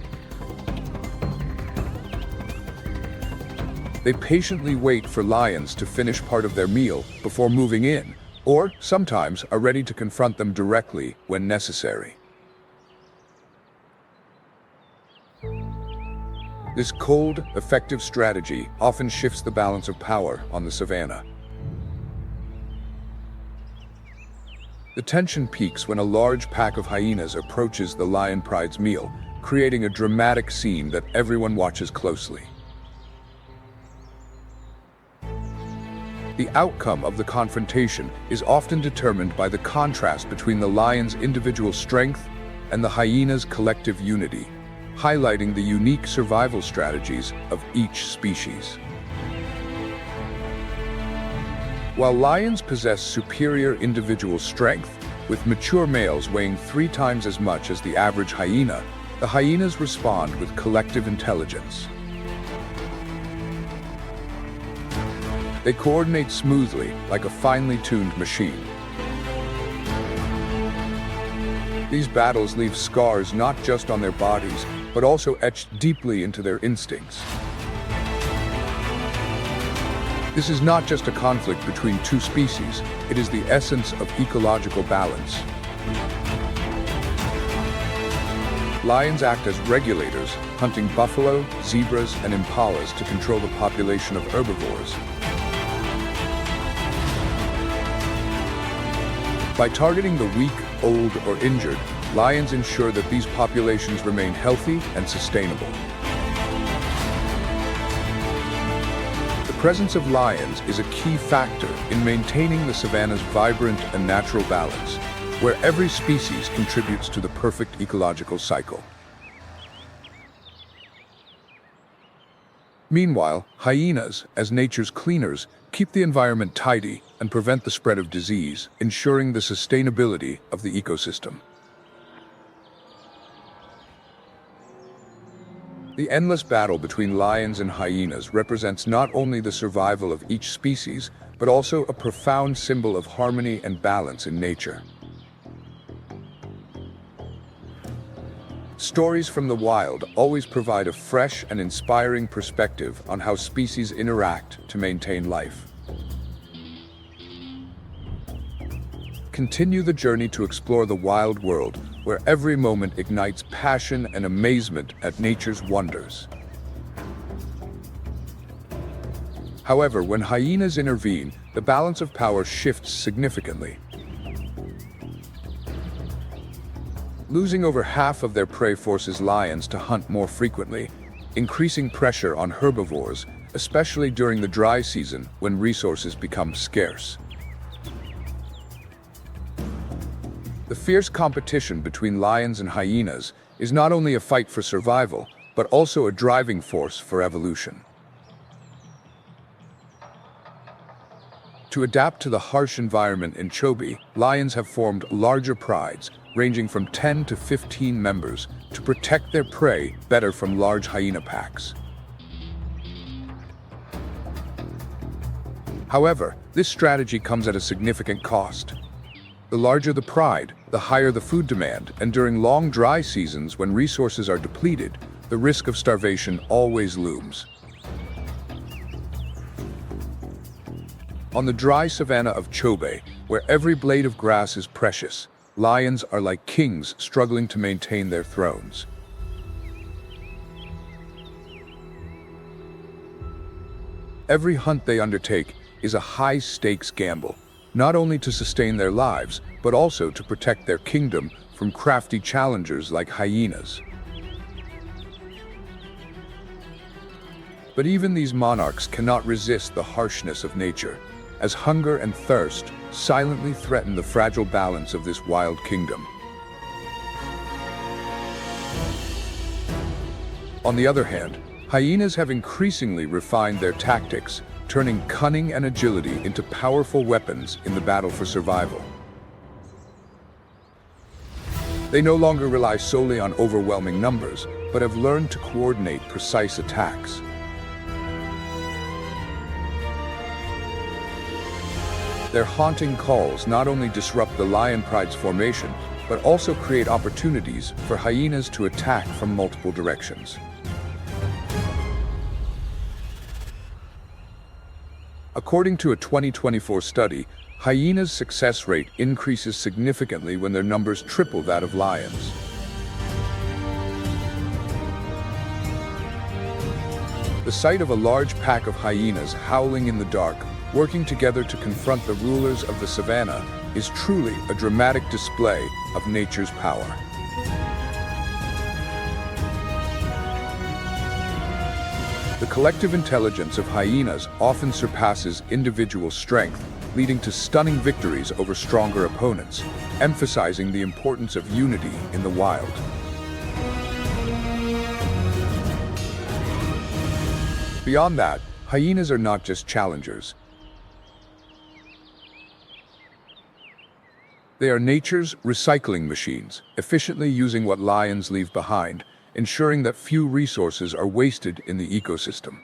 They patiently wait for lions to finish part of their meal before moving in, or sometimes are ready to confront them directly when necessary. This cold, effective strategy often shifts the balance of power on the savanna. The tension peaks when a large pack of hyenas approaches the lion pride's meal, creating a dramatic scene that everyone watches closely. The outcome of the confrontation is often determined by the contrast between the lion's individual strength and the hyena's collective unity, highlighting the unique survival strategies of each species. While lions possess superior individual strength, with mature males weighing 3 times as much as the average hyena, the hyenas respond with collective intelligence. They coordinate smoothly, like a finely tuned machine. These battles leave scars not just on their bodies, but also etched deeply into their instincts. This is not just a conflict between two species, it is the essence of ecological balance. Lions act as regulators, hunting buffalo, zebras, and impalas to control the population of herbivores. By targeting the weak, old, or injured, lions ensure that these populations remain healthy and sustainable. The presence of lions is a key factor in maintaining the savanna's vibrant and natural balance, where every species contributes to the perfect ecological cycle. Meanwhile, hyenas, as nature's cleaners, keep the environment tidy and prevent the spread of disease, ensuring the sustainability of the ecosystem. The endless battle between lions and hyenas represents not only the survival of each species, but also a profound symbol of harmony and balance in nature. Stories from the wild always provide a fresh and inspiring perspective on how species interact to maintain life. Continue the journey to explore the wild world, where every moment ignites passion and amazement at nature's wonders. However, when hyenas intervene, the balance of power shifts significantly. Losing over half of their prey forces lions to hunt more frequently, increasing pressure on herbivores, especially during the dry season when resources become scarce. The fierce competition between lions and hyenas is not only a fight for survival, but also a driving force for evolution. To adapt to the harsh environment in Chobe, lions have formed larger prides, ranging from 10 to 15 members, to protect their prey better from large hyena packs. However, this strategy comes at a significant cost. The larger the pride, the higher the food demand, and during long dry seasons when resources are depleted, the risk of starvation always looms. On the dry savanna of Chobe, where every blade of grass is precious, lions are like kings struggling to maintain their thrones. Every hunt they undertake is a high-stakes gamble, not only to sustain their lives, but also to protect their kingdom from crafty challengers like hyenas. But even these monarchs cannot resist the harshness of nature, as hunger and thirst silently threaten the fragile balance of this wild kingdom. On the other hand, hyenas have increasingly refined their tactics, turning cunning and agility into powerful weapons in the battle for survival. They no longer rely solely on overwhelming numbers, but have learned to coordinate precise attacks. Their haunting calls not only disrupt the lion pride's formation, but also create opportunities for hyenas to attack from multiple directions. According to a 2024 study, hyenas' success rate increases significantly when their numbers triple that of lions. The sight of a large pack of hyenas howling in the dark, working together to confront the rulers of the savanna, is truly a dramatic display of nature's power. The collective intelligence of hyenas often surpasses individual strength, leading to stunning victories over stronger opponents, emphasizing the importance of unity in the wild. Beyond that, hyenas are not just challengers. They are nature's recycling machines, efficiently using what lions leave behind, ensuring that few resources are wasted in the ecosystem.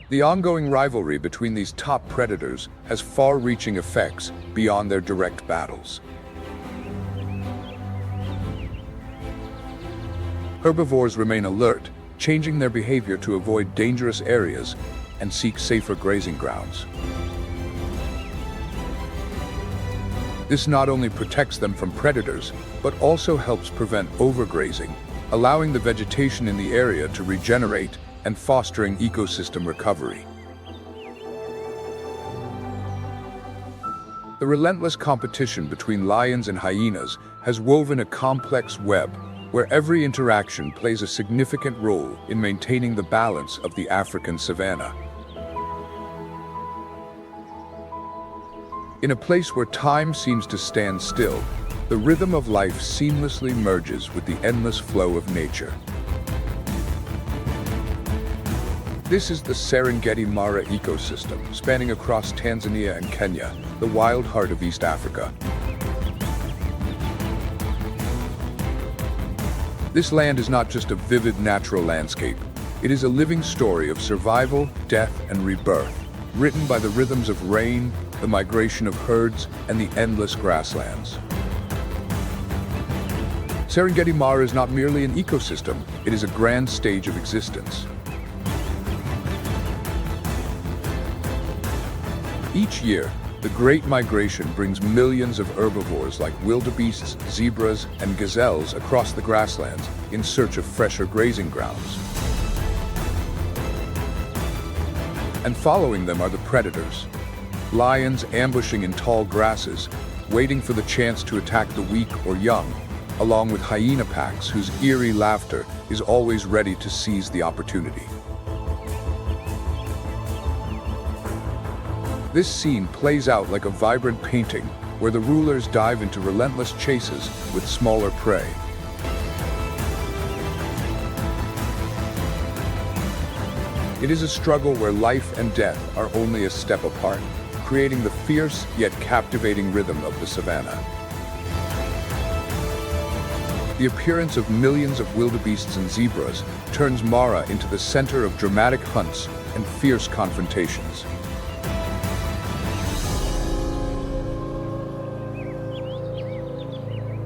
The ongoing rivalry between these top predators has far-reaching effects beyond their direct battles. Herbivores remain alert, changing their behavior to avoid dangerous areas and seek safer grazing grounds. This not only protects them from predators, but also helps prevent overgrazing, allowing the vegetation in the area to regenerate and fostering ecosystem recovery. The relentless competition between lions and hyenas has woven a complex web where every interaction plays a significant role in maintaining the balance of the African savanna. In a place where time seems to stand still, the rhythm of life seamlessly merges with the endless flow of nature. This is the Serengeti Mara ecosystem, spanning across Tanzania and Kenya, the wild heart of East Africa. This land is not just a vivid natural landscape. It is a living story of survival, death, and rebirth, written by the rhythms of rain, the migration of herds, and the endless grasslands. Serengeti Mara is not merely an ecosystem, it is a grand stage of existence. Each year, the Great Migration brings millions of herbivores like wildebeests, zebras, and gazelles across the grasslands in search of fresher grazing grounds. And following them are the predators. Lions ambushing in tall grasses, waiting for the chance to attack the weak or young, along with hyena packs whose eerie laughter is always ready to seize the opportunity. This scene plays out like a vibrant painting where the rulers dive into relentless chases with smaller prey. It is a struggle where life and death are only a step apart, creating the fierce yet captivating rhythm of the savanna. The appearance of millions of wildebeests and zebras turns Mara into the center of dramatic hunts and fierce confrontations.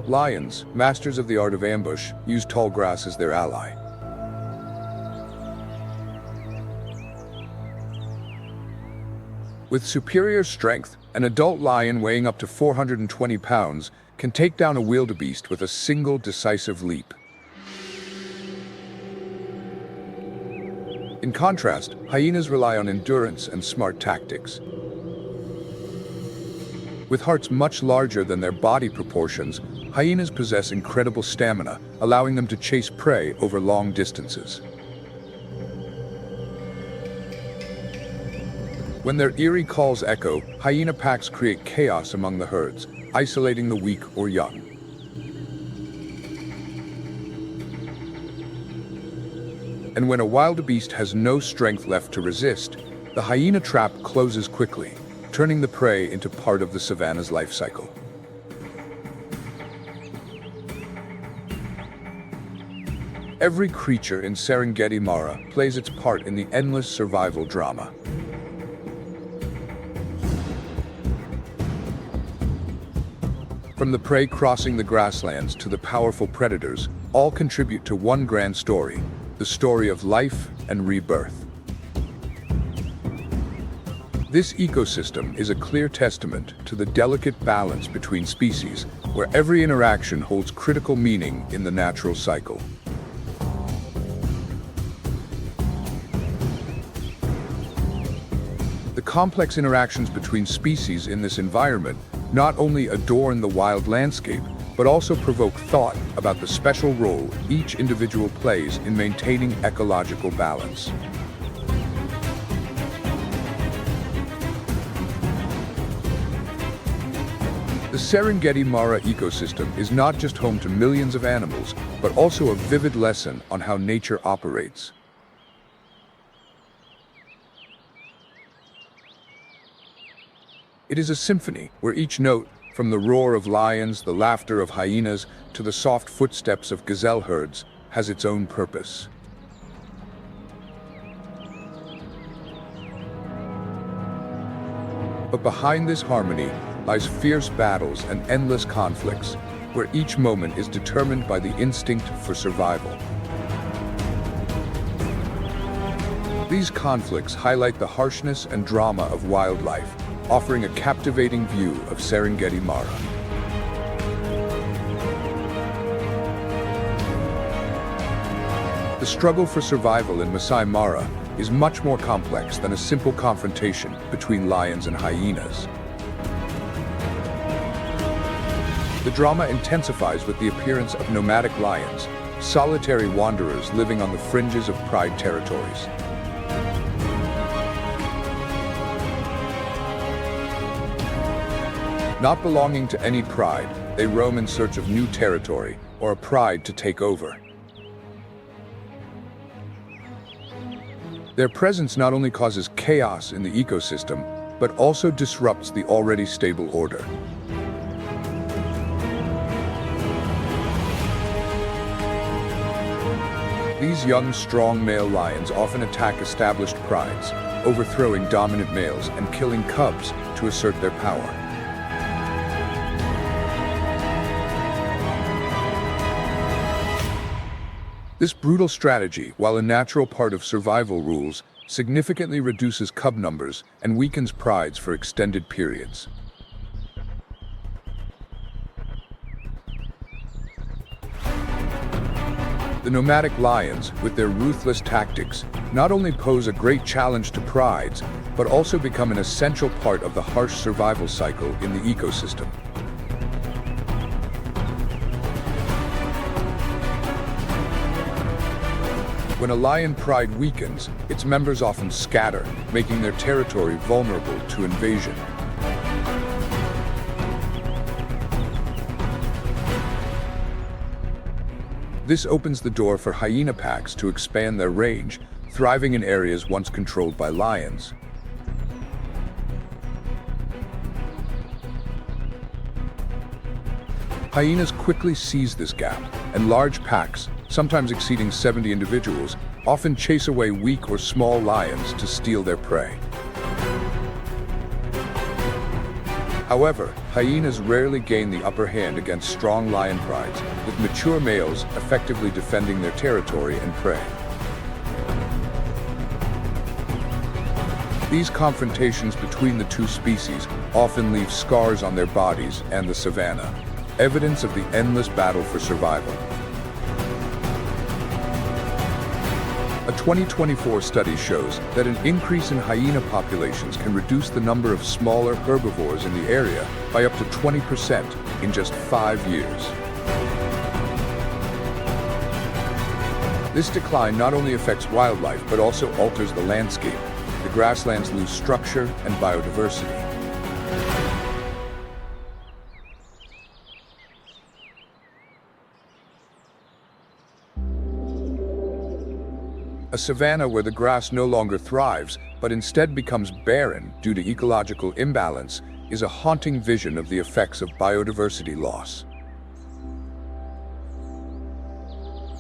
Lions, masters of the art of ambush, use tall grass as their ally. With superior strength, an adult lion weighing up to 420 pounds can take down a wildebeest with a single decisive leap. In contrast, hyenas rely on endurance and smart tactics. With hearts much larger than their body proportions, hyenas possess incredible stamina, allowing them to chase prey over long distances. When their eerie calls echo, hyena packs create chaos among the herds, isolating the weak or young. And when a wildebeest has no strength left to resist, the hyena trap closes quickly, turning the prey into part of the savanna's life cycle. Every creature in Serengeti Mara plays its part in the endless survival drama. From the prey crossing the grasslands to the powerful predators, all contribute to one grand story, the story of life and rebirth. This ecosystem is a clear testament to the delicate balance between species, where every interaction holds critical meaning in the natural cycle. The complex interactions between species in this environment not only adorn the wild landscape, but also provoke thought about the special role each individual plays in maintaining ecological balance. The Serengeti Mara ecosystem is not just home to millions of animals, but also a vivid lesson on how nature operates. It is a symphony where each note, from the roar of lions, the laughter of hyenas, to the soft footsteps of gazelle herds, has its own purpose. But behind this harmony lies fierce battles and endless conflicts, where each moment is determined by the instinct for survival. These conflicts highlight the harshness and drama of wildlife, offering a captivating view of Serengeti Mara. The struggle for survival in Masai Mara is much more complex than a simple confrontation between lions and hyenas. The drama intensifies with the appearance of nomadic lions, solitary wanderers living on the fringes of pride territories. Not belonging to any pride, they roam in search of new territory or a pride to take over. Their presence not only causes chaos in the ecosystem, but also disrupts the already stable order. These young, strong male lions often attack established prides, overthrowing dominant males and killing cubs to assert their power. This brutal strategy, while a natural part of survival rules, significantly reduces cub numbers and weakens prides for extended periods. The nomadic lions, with their ruthless tactics, not only pose a great challenge to prides, but also become an essential part of the harsh survival cycle in the ecosystem. When a lion pride weakens, its members often scatter, making their territory vulnerable to invasion. This opens the door for hyena packs to expand their range, thriving in areas once controlled by lions. Hyenas quickly seize this gap, and large packs, sometimes exceeding 70 individuals, often chase away weak or small lions to steal their prey. However, hyenas rarely gain the upper hand against strong lion prides, with mature males effectively defending their territory and prey. These confrontations between the two species often leave scars on their bodies and the savanna, evidence of the endless battle for survival. A 2024 study shows that an increase in hyena populations can reduce the number of smaller herbivores in the area by up to 20% in just 5 years. This decline not only affects wildlife but also alters the landscape. The grasslands lose structure and biodiversity. A savanna where the grass no longer thrives, but instead becomes barren due to ecological imbalance, is a haunting vision of the effects of biodiversity loss.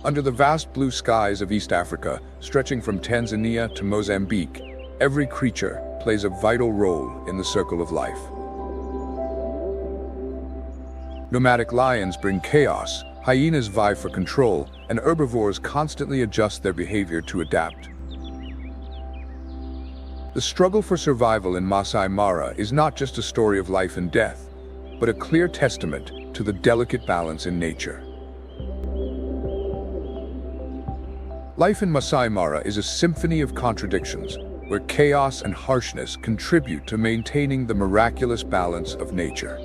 Under the vast blue skies of East Africa, stretching from Tanzania to Mozambique, every creature plays a vital role in the circle of life. Nomadic lions bring chaos, hyenas vie for control, and herbivores constantly adjust their behavior to adapt. The struggle for survival in Masai Mara is not just a story of life and death, but a clear testament to the delicate balance in nature. Life in Masai Mara is a symphony of contradictions, where chaos and harshness contribute to maintaining the miraculous balance of nature.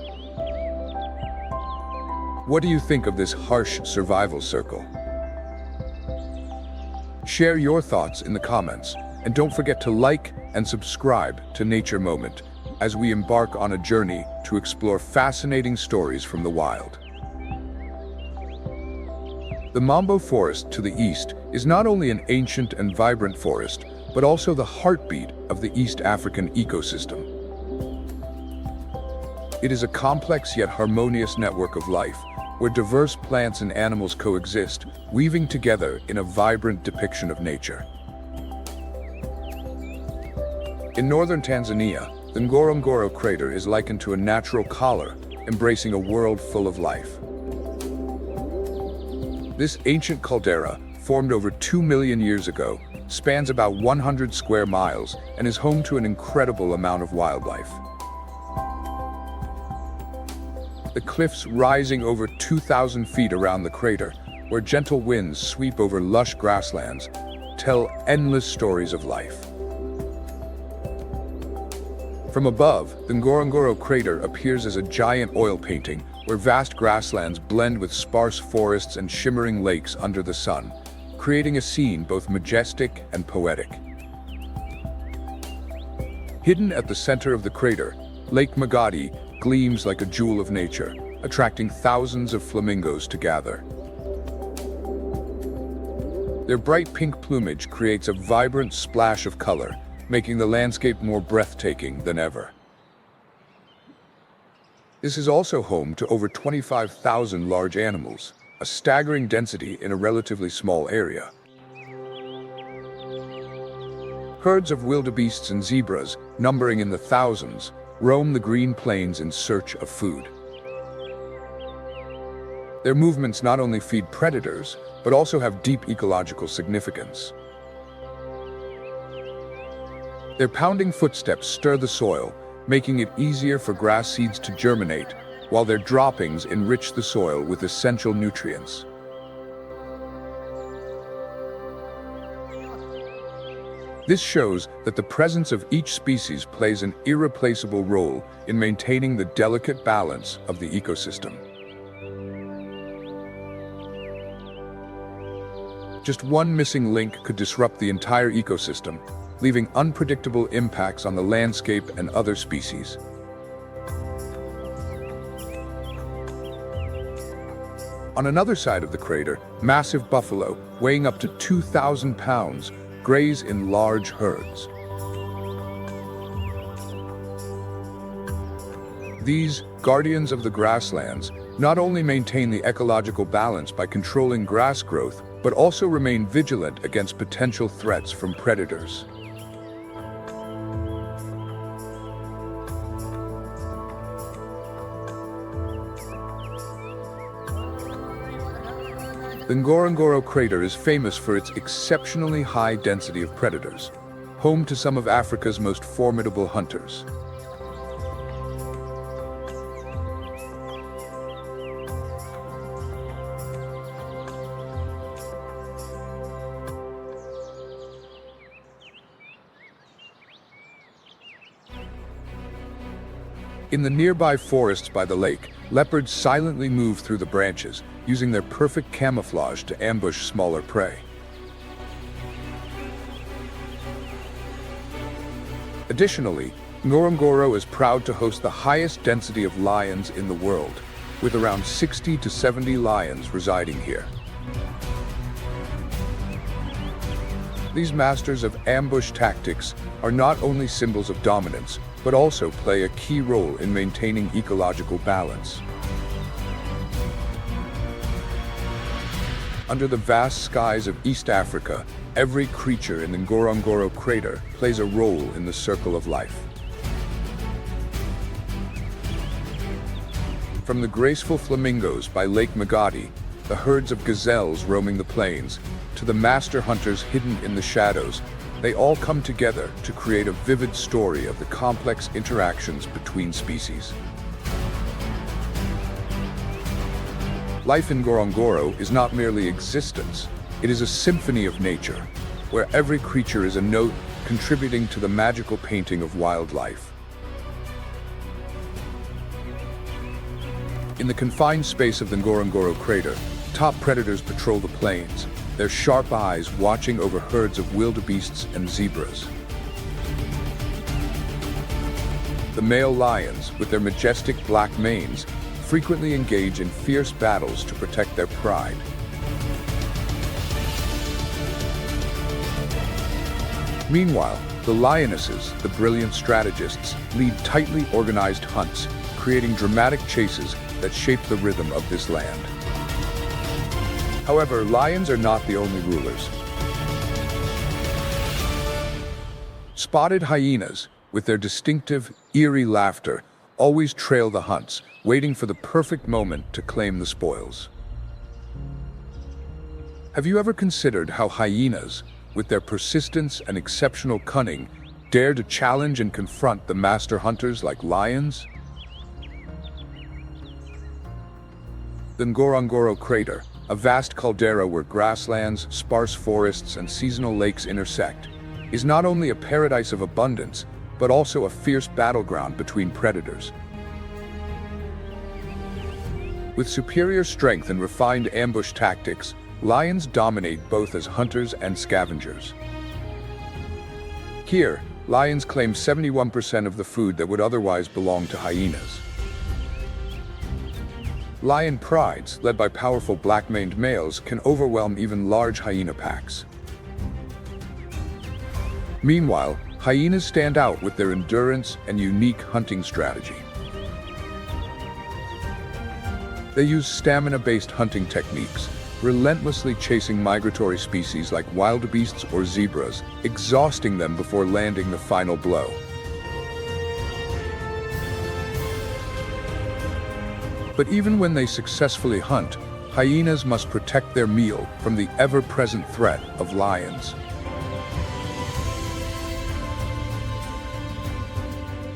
What do you think of this harsh survival circle? Share your thoughts in the comments, and don't forget to like and subscribe to Nature Moment as we embark on a journey to explore fascinating stories from the wild. The Mambo Forest to the east is not only an ancient and vibrant forest, but also the heartbeat of the East African ecosystem. It is a complex yet harmonious network of life, where diverse plants and animals coexist, weaving together in a vibrant depiction of nature. In northern Tanzania, the Ngorongoro crater is likened to a natural collar, embracing a world full of life. This ancient caldera, formed over 2 million years ago, spans about 100 square miles and is home to an incredible amount of wildlife. The cliffs rising over 2,000 feet around the crater, where gentle winds sweep over lush grasslands, tell endless stories of life. From above, the Ngorongoro crater appears as a giant oil painting, where vast grasslands blend with sparse forests and shimmering lakes under the sun, creating a scene both majestic and poetic. Hidden at the center of the crater, Lake Magadi gleams like a jewel of nature, attracting thousands of flamingos to gather. Their bright pink plumage creates a vibrant splash of color, making the landscape more breathtaking than ever. This is also home to over 25,000 large animals, a staggering density in a relatively small area. Herds of wildebeests and zebras, numbering in the thousands, roam the green plains in search of food. Their movements not only feed predators, but also have deep ecological significance. Their pounding footsteps stir the soil, making it easier for grass seeds to germinate, while their droppings enrich the soil with essential nutrients. This shows that the presence of each species plays an irreplaceable role in maintaining the delicate balance of the ecosystem. Just one missing link could disrupt the entire ecosystem, leaving unpredictable impacts on the landscape and other species. On another side of the crater, massive buffalo, weighing up to 2,000 pounds, graze in large herds. These guardians of the grasslands not only maintain the ecological balance by controlling grass growth, but also remain vigilant against potential threats from predators. The Ngorongoro crater is famous for its exceptionally high density of predators, home to some of Africa's most formidable hunters. In the nearby forests by the lake, leopards silently move through the branches, using their perfect camouflage to ambush smaller prey. Additionally, Ngorongoro is proud to host the highest density of lions in the world, with around 60 to 70 lions residing here. These masters of ambush tactics are not only symbols of dominance, but also play a key role in maintaining ecological balance. Under the vast skies of East Africa, every creature in the Ngorongoro crater plays a role in the circle of life. From the graceful flamingos by Lake Magadi, the herds of gazelles roaming the plains, to the master hunters hidden in the shadows, they all come together to create a vivid story of the complex interactions between species. Life in Ngorongoro is not merely existence, it is a symphony of nature, where every creature is a note contributing to the magical painting of wildlife. In the confined space of the Ngorongoro crater, top predators patrol the plains, their sharp eyes watching over herds of wildebeests and zebras. The male lions, with their majestic black manes, frequently engage in fierce battles to protect their pride. Meanwhile, the lionesses, the brilliant strategists, lead tightly organized hunts, creating dramatic chases that shape the rhythm of this land. However, lions are not the only rulers. Spotted hyenas, with their distinctive, eerie laughter, always trail the hunts, waiting for the perfect moment to claim the spoils. Have you ever considered how hyenas, with their persistence and exceptional cunning, dare to challenge and confront the master hunters like lions? The Ngorongoro crater, a vast caldera where grasslands, sparse forests, and seasonal lakes intersect, is not only a paradise of abundance, but also a fierce battleground between predators. With superior strength and refined ambush tactics, lions dominate both as hunters and scavengers. Here, lions claim 71% of the food that would otherwise belong to hyenas. Lion prides, led by powerful black-maned males, can overwhelm even large hyena packs. Meanwhile, hyenas stand out with their endurance and unique hunting strategy. They use stamina-based hunting techniques, relentlessly chasing migratory species like wildebeests or zebras, exhausting them before landing the final blow. But even when they successfully hunt, hyenas must protect their meal from the ever-present threat of lions.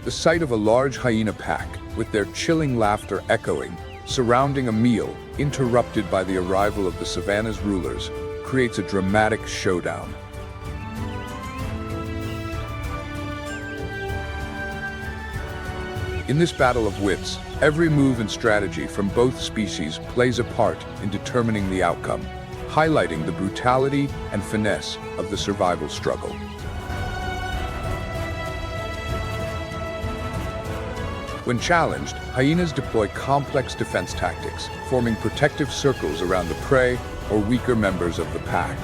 The sight of a large hyena pack, with their chilling laughter echoing, surrounding a meal interrupted by the arrival of the savanna's rulers, creates a dramatic showdown. In this battle of wits, every move and strategy from both species plays a part in determining the outcome, highlighting the brutality and finesse of the survival struggle. When challenged, hyenas deploy complex defense tactics, forming protective circles around the prey or weaker members of the pack.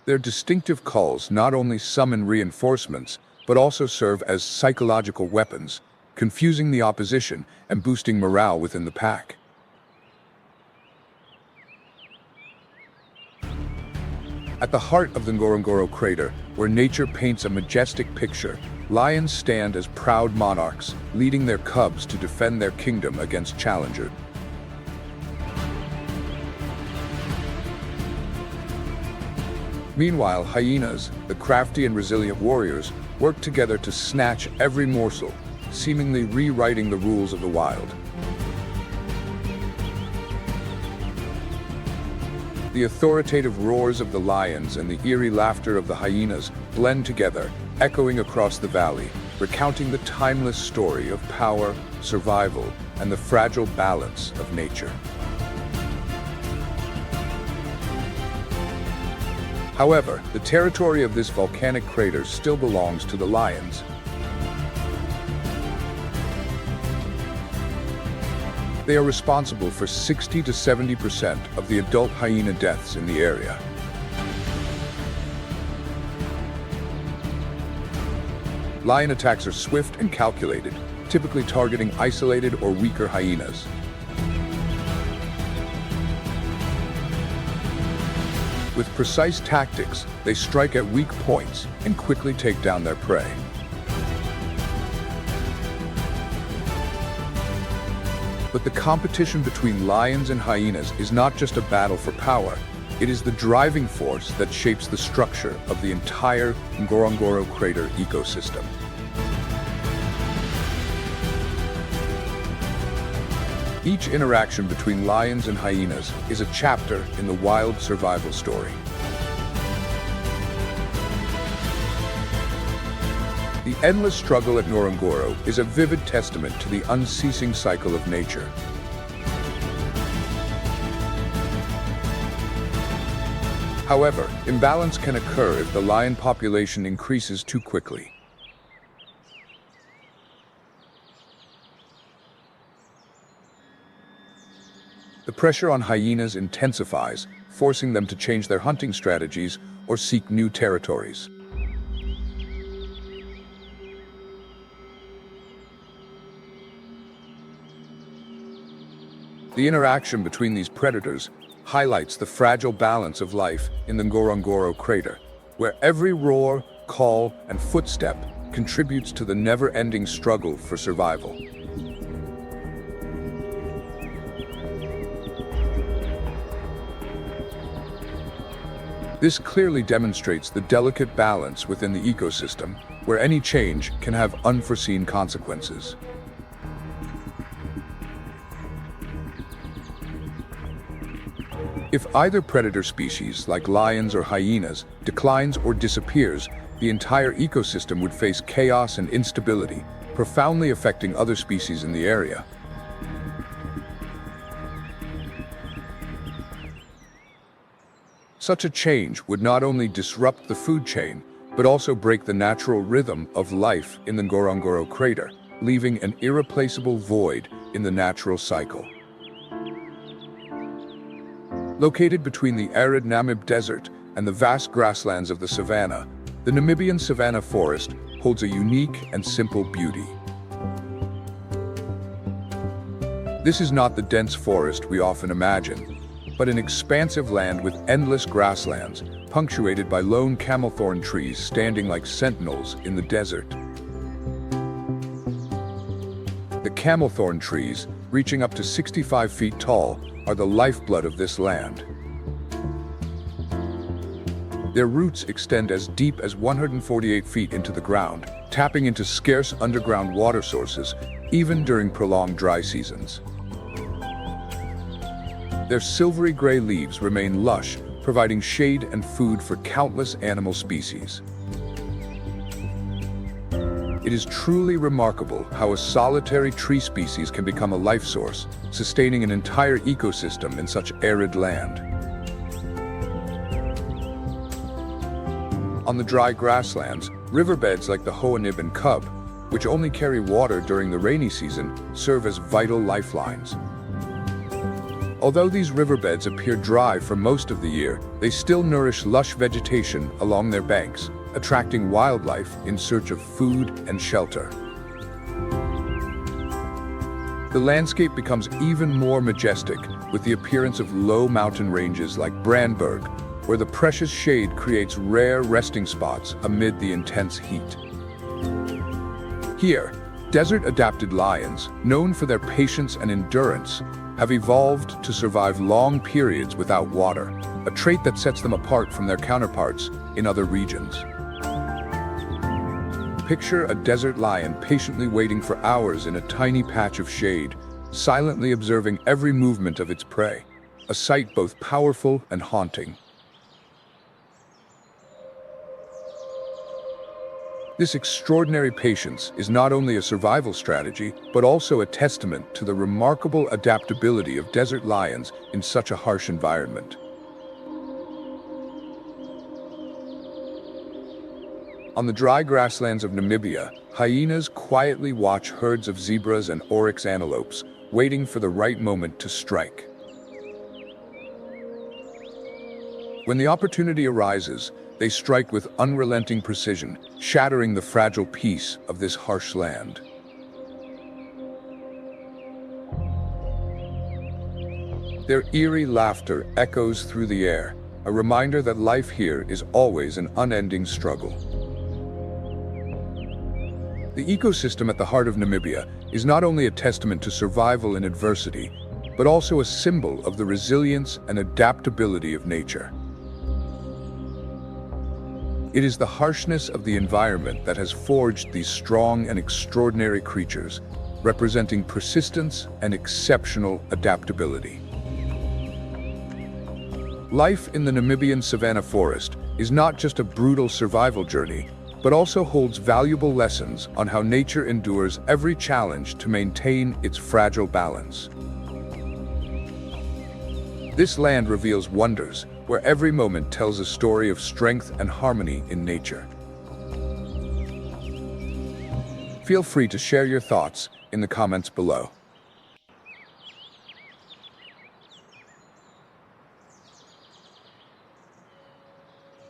Their distinctive calls not only summon reinforcements, but also serve as psychological weapons, confusing the opposition and boosting morale within the pack. At the heart of the Ngorongoro crater, where nature paints a majestic picture, lions stand as proud monarchs, leading their cubs to defend their kingdom against challengers. Meanwhile, hyenas, the crafty and resilient warriors, work together to snatch every morsel, seemingly rewriting the rules of the wild. The authoritative roars of the lions and the eerie laughter of the hyenas blend together, echoing across the valley, recounting the timeless story of power, survival, and the fragile balance of nature. However, the territory of this volcanic crater still belongs to the lions. They are responsible for 60 to 70% of the adult hyena deaths in the area. Lion attacks are swift and calculated, typically targeting isolated or weaker hyenas. With precise tactics, they strike at weak points and quickly take down their prey. But the competition between lions and hyenas is not just a battle for power. It is the driving force that shapes the structure of the entire Ngorongoro crater ecosystem. Each interaction between lions and hyenas is a chapter in the wild survival story. The endless struggle at Ngorongoro is a vivid testament to the unceasing cycle of nature. However, imbalance can occur if the lion population increases too quickly. The pressure on hyenas intensifies, forcing them to change their hunting strategies or seek new territories. The interaction between these predators highlights the fragile balance of life in the Ngorongoro crater, where every roar, call, and footstep contributes to the never-ending struggle for survival. This clearly demonstrates the delicate balance within the ecosystem, where any change can have unforeseen consequences. If either predator species, like lions or hyenas, declines or disappears, the entire ecosystem would face chaos and instability, profoundly affecting other species in the area. Such a change would not only disrupt the food chain, but also break the natural rhythm of life in the Ngorongoro crater, leaving an irreplaceable void in the natural cycle. Located between the arid Namib Desert and the vast grasslands of the savanna, the Namibian savanna forest holds a unique and simple beauty. This is not the dense forest we often imagine, but an expansive land with endless grasslands, punctuated by lone camelthorn trees standing like sentinels in the desert. The camelthorn trees, reaching up to 65 feet tall, are the lifeblood of this land. Their roots extend as deep as 148 feet into the ground, tapping into scarce underground water sources, even during prolonged dry seasons. Their silvery gray leaves remain lush, providing shade and food for countless animal species. It is truly remarkable how a solitary tree species can become a life source, sustaining an entire ecosystem in such arid land. On the dry grasslands, riverbeds like the Hoanib and Cub, which only carry water during the rainy season, serve as vital lifelines. Although these riverbeds appear dry for most of the year, they still nourish lush vegetation along their banks, attracting wildlife in search of food and shelter. The landscape becomes even more majestic with the appearance of low mountain ranges like Brandberg, where the precious shade creates rare resting spots amid the intense heat. Here, desert-adapted lions, known for their patience and endurance, have evolved to survive long periods without water, a trait that sets them apart from their counterparts in other regions. Picture a desert lion patiently waiting for hours in a tiny patch of shade, silently observing every movement of its prey, a sight both powerful and haunting. This extraordinary patience is not only a survival strategy, but also a testament to the remarkable adaptability of desert lions in such a harsh environment. On the dry grasslands of Namibia, hyenas quietly watch herds of zebras and oryx antelopes, waiting for the right moment to strike. When the opportunity arises, they strike with unrelenting precision, shattering the fragile peace of this harsh land. Their eerie laughter echoes through the air, a reminder that life here is always an unending struggle. The ecosystem at the heart of Namibia is not only a testament to survival in adversity, but also a symbol of the resilience and adaptability of nature. It is the harshness of the environment that has forged these strong and extraordinary creatures, representing persistence and exceptional adaptability. Life in the Namibian savanna forest is not just a brutal survival journey, but also holds valuable lessons on how nature endures every challenge to maintain its fragile balance. This land reveals wonders, where every moment tells a story of strength and harmony in nature. Feel free to share your thoughts in the comments below.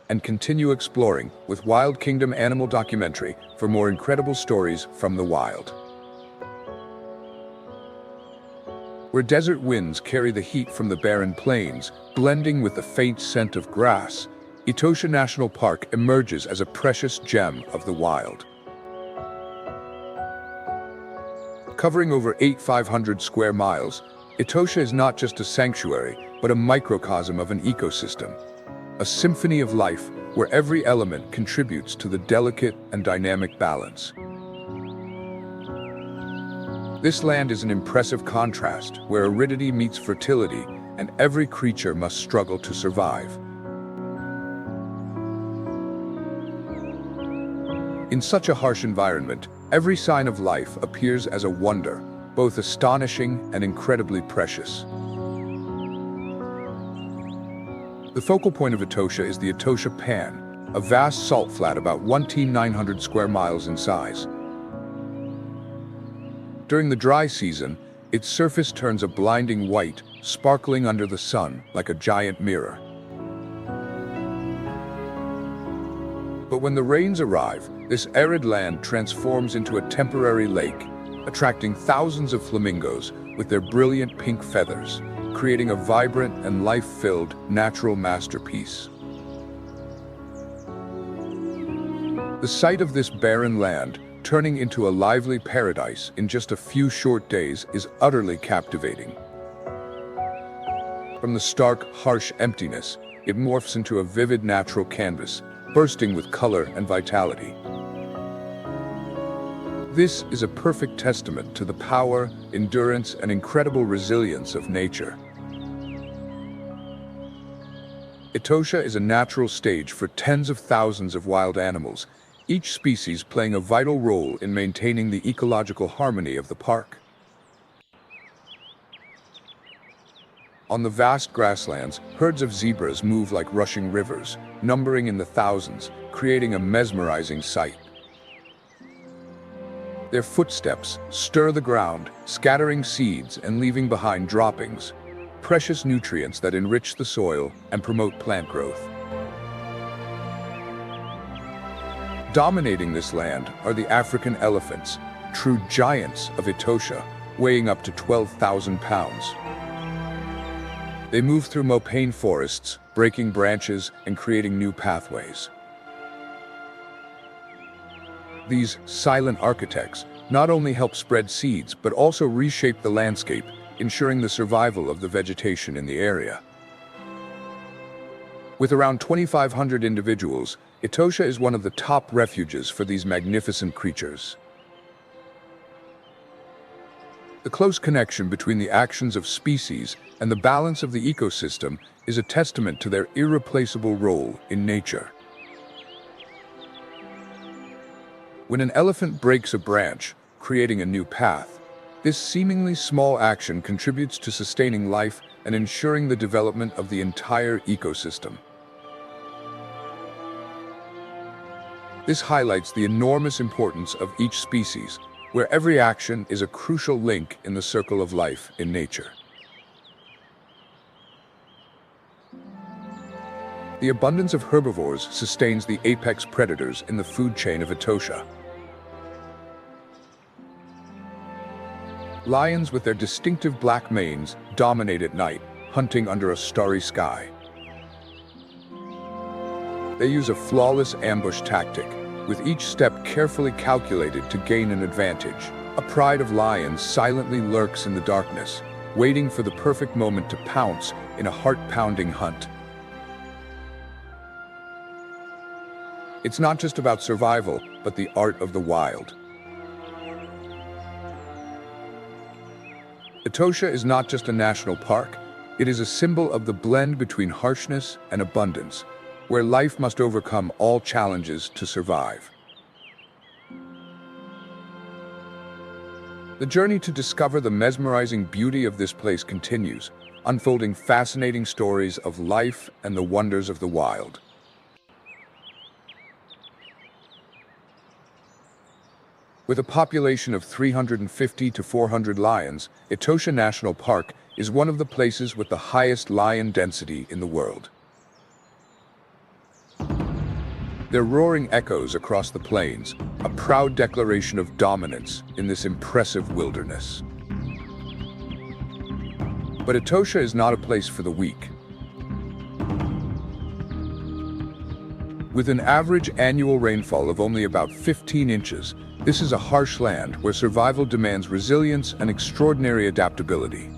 And continue exploring with Wild Kingdom Animal Documentary for more incredible stories from the wild. Where desert winds carry the heat from the barren plains, blending with the faint scent of grass, Etosha National Park emerges as a precious gem of the wild. Covering over 8,500 square miles, Etosha is not just a sanctuary, but a microcosm of an ecosystem. A symphony of life where every element contributes to the delicate and dynamic balance. This land is an impressive contrast where aridity meets fertility and every creature must struggle to survive. In such a harsh environment, every sign of life appears as a wonder, both astonishing and incredibly precious. The focal point of Etosha is the Etosha Pan, a vast salt flat about 1,900 square miles in size. During the dry season, its surface turns a blinding white, sparkling under the sun like a giant mirror. But when the rains arrive, this arid land transforms into a temporary lake, attracting thousands of flamingos with their brilliant pink feathers, creating a vibrant and life-filled natural masterpiece. The sight of this barren land turning into a lively paradise in just a few short days is utterly captivating. From the stark, harsh emptiness, it morphs into a vivid natural canvas, bursting with color and vitality. This is a perfect testament to the power, endurance, and incredible resilience of nature. Etosha is a natural stage for tens of thousands of wild animals, each species playing a vital role in maintaining the ecological harmony of the park. On the vast grasslands, herds of zebras move like rushing rivers, numbering in the thousands, creating a mesmerizing sight. Their footsteps stir the ground, scattering seeds and leaving behind droppings, precious nutrients that enrich the soil and promote plant growth. Dominating this land are the African elephants, true giants of Etosha, weighing up to 12,000 pounds. They move through mopaine forests, breaking branches and creating new pathways. These silent architects not only help spread seeds, but also reshape the landscape, ensuring the survival of the vegetation in the area. With around 2,500 individuals, Etosha is one of the top refuges for these magnificent creatures. The close connection between the actions of species and the balance of the ecosystem is a testament to their irreplaceable role in nature. When an elephant breaks a branch, creating a new path, this seemingly small action contributes to sustaining life and ensuring the development of the entire ecosystem. This highlights the enormous importance of each species, where every action is a crucial link in the circle of life in nature. The abundance of herbivores sustains the apex predators in the food chain of Etosha. Lions with their distinctive black manes dominate at night, hunting under a starry sky. They use a flawless ambush tactic, with each step carefully calculated to gain an advantage. A pride of lions silently lurks in the darkness, waiting for the perfect moment to pounce in a heart-pounding hunt. It's not just about survival, but the art of the wild. Etosha is not just a national park, it is a symbol of the blend between harshness and abundance, where life must overcome all challenges to survive. The journey to discover the mesmerizing beauty of this place continues, unfolding fascinating stories of life and the wonders of the wild. With a population of 350 to 400 lions, Etosha National Park is one of the places with the highest lion density in the world. Their roaring echoes across the plains, a proud declaration of dominance in this impressive wilderness. But Etosha is not a place for the weak. With an average annual rainfall of only about 15 inches, this is a harsh land where survival demands resilience and extraordinary adaptability.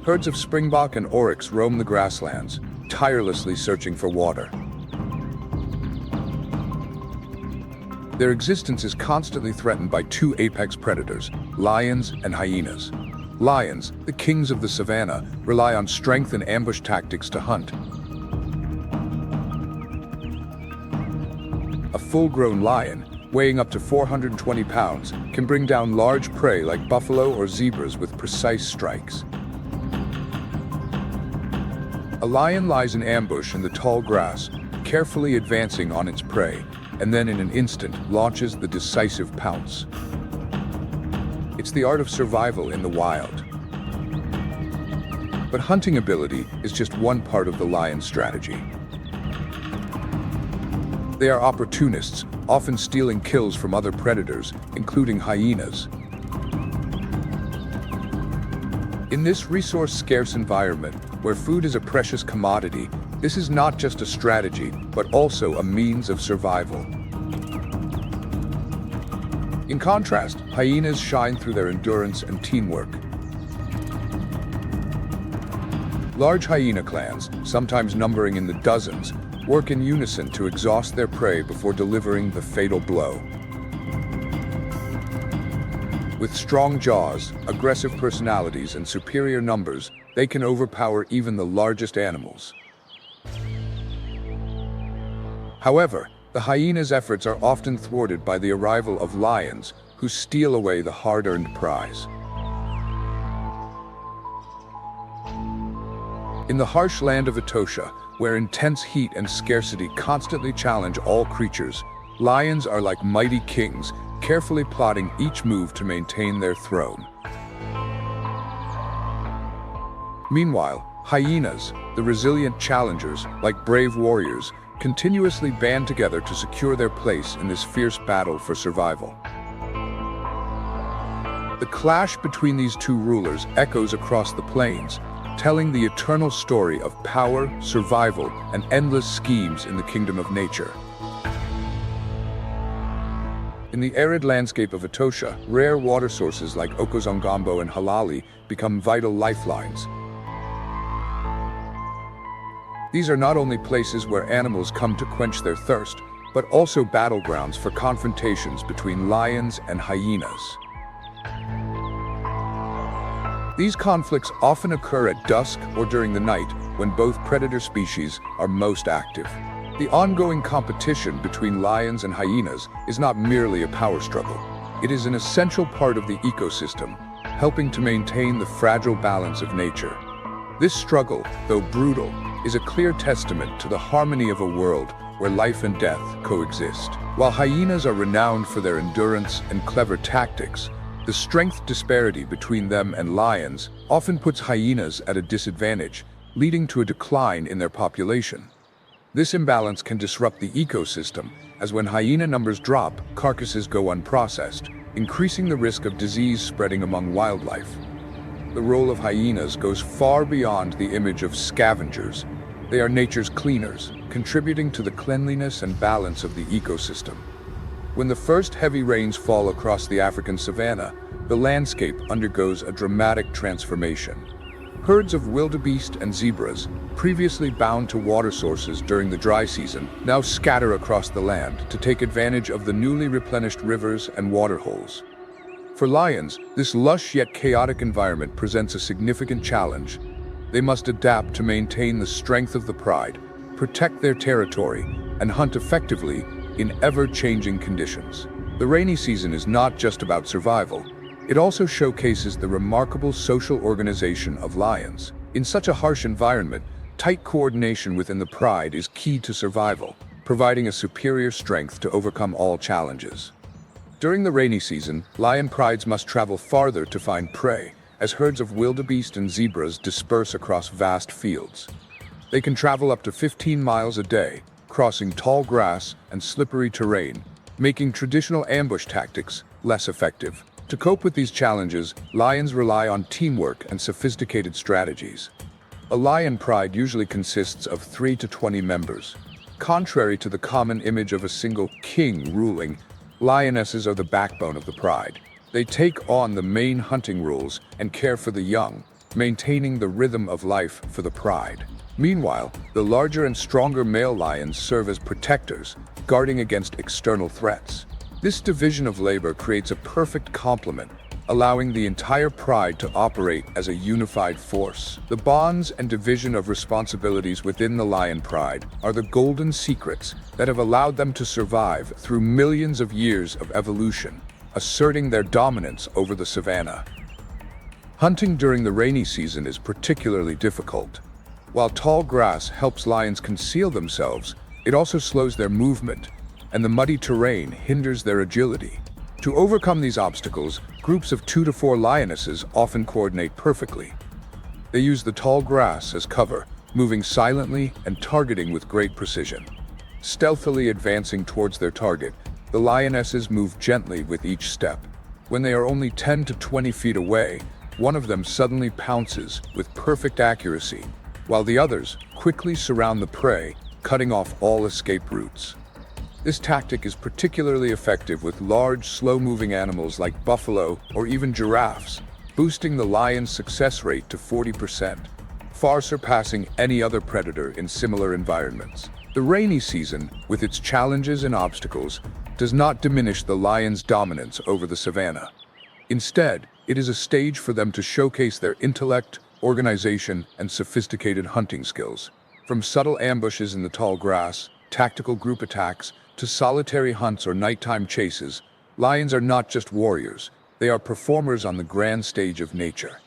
Herds of springbok and oryx roam the grasslands, tirelessly searching for water. Their existence is constantly threatened by two apex predators, lions and hyenas. Lions, the kings of the savanna, rely on strength and ambush tactics to hunt. A full-grown lion, weighing up to 420 pounds, can bring down large prey like buffalo or zebras with precise strikes. A lion lies in ambush in the tall grass, carefully advancing on its prey, and then in an instant launches the decisive pounce. It's the art of survival in the wild. But hunting ability is just one part of the lion's strategy. They are opportunists, often stealing kills from other predators, including hyenas. In this resource-scarce environment, where food is a precious commodity, this is not just a strategy, but also a means of survival. In contrast, hyenas shine through their endurance and teamwork. Large hyena clans, sometimes numbering in the dozens, work in unison to exhaust their prey before delivering the fatal blow. With strong jaws, aggressive personalities, and superior numbers, they can overpower even the largest animals. However, the hyena's efforts are often thwarted by the arrival of lions, who steal away the hard-earned prize. In the harsh land of Etosha, where intense heat and scarcity constantly challenge all creatures, lions are like mighty kings, carefully plotting each move to maintain their throne. Meanwhile, hyenas, the resilient challengers, like brave warriors, continuously band together to secure their place in this fierce battle for survival. The clash between these two rulers echoes across the plains, telling the eternal story of power, survival, and endless schemes in the kingdom of nature. In the arid landscape of Etosha, rare water sources like Okozongombo and Halali become vital lifelines. These are not only places where animals come to quench their thirst, but also battlegrounds for confrontations between lions and hyenas. These conflicts often occur at dusk or during the night, when both predator species are most active. The ongoing competition between lions and hyenas is not merely a power struggle. It is an essential part of the ecosystem, helping to maintain the fragile balance of nature. This struggle, though brutal, is a clear testament to the harmony of a world where life and death coexist. While hyenas are renowned for their endurance and clever tactics, the strength disparity between them and lions often puts hyenas at a disadvantage, leading to a decline in their population. This imbalance can disrupt the ecosystem, as when hyena numbers drop, carcasses go unprocessed, increasing the risk of disease spreading among wildlife. The role of hyenas goes far beyond the image of scavengers. They are nature's cleaners, contributing to the cleanliness and balance of the ecosystem. When the first heavy rains fall across the African savanna, the landscape undergoes a dramatic transformation. Herds of wildebeest and zebras, previously bound to water sources during the dry season, now scatter across the land to take advantage of the newly replenished rivers and waterholes. For lions, this lush yet chaotic environment presents a significant challenge. They must adapt to maintain the strength of the pride, protect their territory, and hunt effectively in ever-changing conditions. The rainy season is not just about survival. It also showcases the remarkable social organization of lions. In such a harsh environment, tight coordination within the pride is key to survival, providing a superior strength to overcome all challenges. During the rainy season, lion prides must travel farther to find prey, as herds of wildebeest and zebras disperse across vast fields. They can travel up to 15 miles a day, crossing tall grass and slippery terrain, making traditional ambush tactics less effective. To cope with these challenges, lions rely on teamwork and sophisticated strategies. A lion pride usually consists of 3 to 20 members. Contrary to the common image of a single king ruling, lionesses are the backbone of the pride. They take on the main hunting rules and care for the young, maintaining the rhythm of life for the pride. Meanwhile, the larger and stronger male lions serve as protectors, guarding against external threats. This division of labor creates a perfect complement, allowing the entire pride to operate as a unified force. The bonds and division of responsibilities within the lion pride are the golden secrets that have allowed them to survive through millions of years of evolution, asserting their dominance over the savanna. Hunting during the rainy season is particularly difficult. While tall grass helps lions conceal themselves, it also slows their movement, and the muddy terrain hinders their agility. To overcome these obstacles, groups of 2 to 4 lionesses often coordinate perfectly. They use the tall grass as cover, moving silently and targeting with great precision. Stealthily advancing towards their target, the lionesses move gently with each step. When they are only 10 to 20 feet away, one of them suddenly pounces with perfect accuracy, while the others quickly surround the prey, cutting off all escape routes. This tactic is particularly effective with large, slow-moving animals like buffalo or even giraffes, boosting the lion's success rate to 40%, far surpassing any other predator in similar environments. The rainy season, with its challenges and obstacles, does not diminish the lion's dominance over the savanna. Instead, it is a stage for them to showcase their intellect, organization, and sophisticated hunting skills. From subtle ambushes in the tall grass, tactical group attacks, to solitary hunts or nighttime chases, lions are not just warriors, they are performers on the grand stage of nature.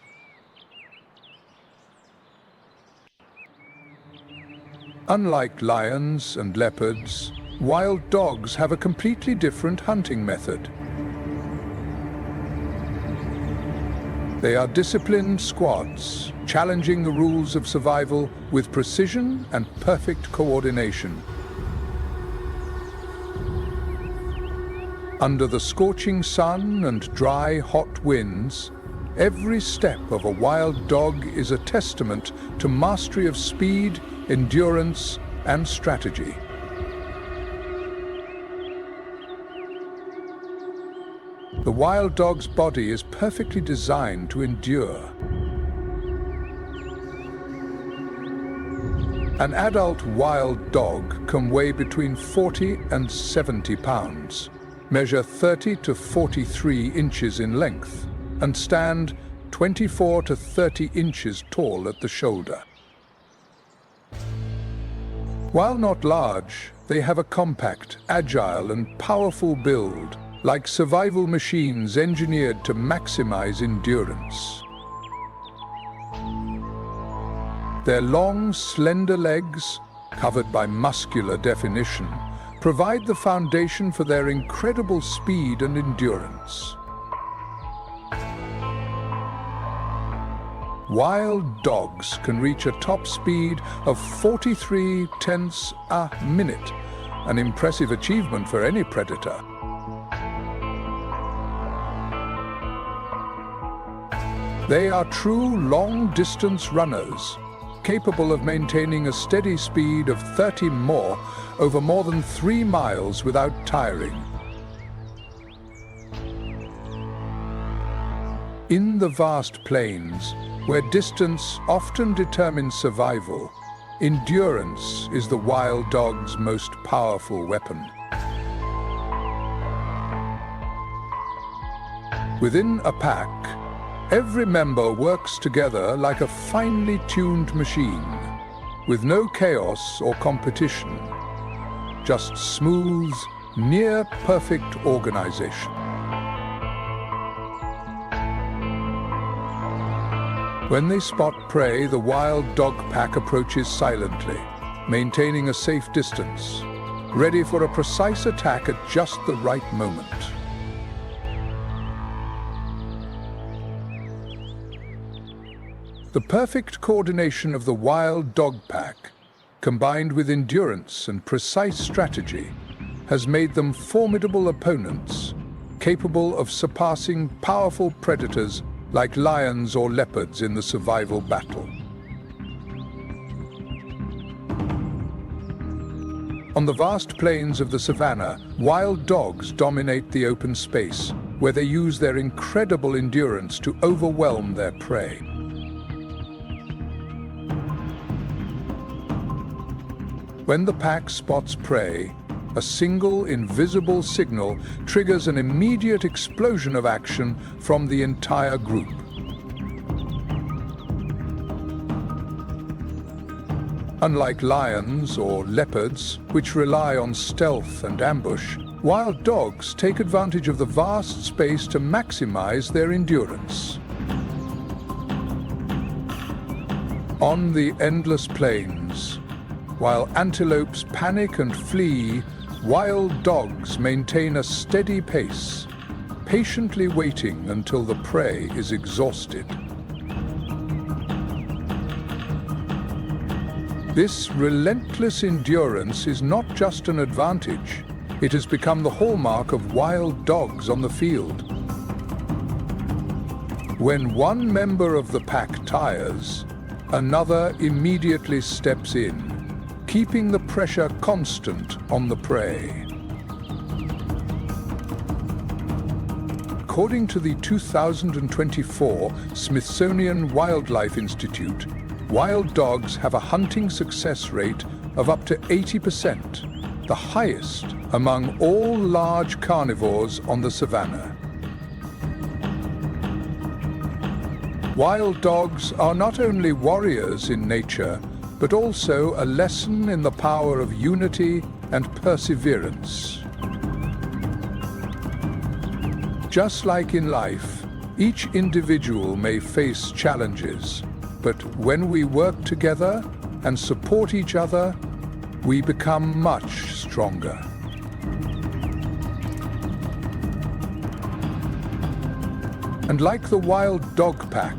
Unlike lions and leopards, wild dogs have a completely different hunting method. They are disciplined squads, challenging the rules of survival with precision and perfect coordination. Under the scorching sun and dry, hot winds, every step of a wild dog is a testament to mastery of speed, endurance, and strategy. The wild dog's body is perfectly designed to endure. An adult wild dog can weigh between 40 and 70 pounds, measure 30 to 43 inches in length, and stand 24 to 30 inches tall at the shoulder. While not large, they have a compact, agile, and powerful build, like survival machines engineered to maximize endurance. Their long, slender legs, covered by muscular definition, provide the foundation for their incredible speed and endurance. Wild dogs can reach a top speed of 43 tenths a minute, an impressive achievement for any predator. They are true long-distance runners, capable of maintaining a steady speed of 30 more over more than 3 miles without tiring. In the vast plains, where distance often determines survival, endurance is the wild dog's most powerful weapon. Within a pack, every member works together like a finely tuned machine, with no chaos or competition, just smooth, near-perfect organization. When they spot prey, the wild dog pack approaches silently, maintaining a safe distance, ready for a precise attack at just the right moment. The perfect coordination of the wild dog pack, combined with endurance and precise strategy, has made them formidable opponents, capable of surpassing powerful predators like lions or leopards in the survival battle. On the vast plains of the savannah, wild dogs dominate the open space, where they use their incredible endurance to overwhelm their prey. When the pack spots prey, a single invisible signal triggers an immediate explosion of action from the entire group. Unlike lions or leopards, which rely on stealth and ambush, wild dogs take advantage of the vast space to maximize their endurance. On the endless plains, while antelopes panic and flee, wild dogs maintain a steady pace, patiently waiting until the prey is exhausted. This relentless endurance is not just an advantage, it has become the hallmark of wild dogs on the field. When one member of the pack tires, another immediately steps in, keeping the pressure constant on the prey. According to the 2024 Smithsonian Wildlife Institute, wild dogs have a hunting success rate of up to 80%, the highest among all large carnivores on the savannah. Wild dogs are not only warriors in nature, but also a lesson in the power of unity and perseverance. Just like in life, each individual may face challenges, but when we work together and support each other, we become much stronger. And like the wild dog pack,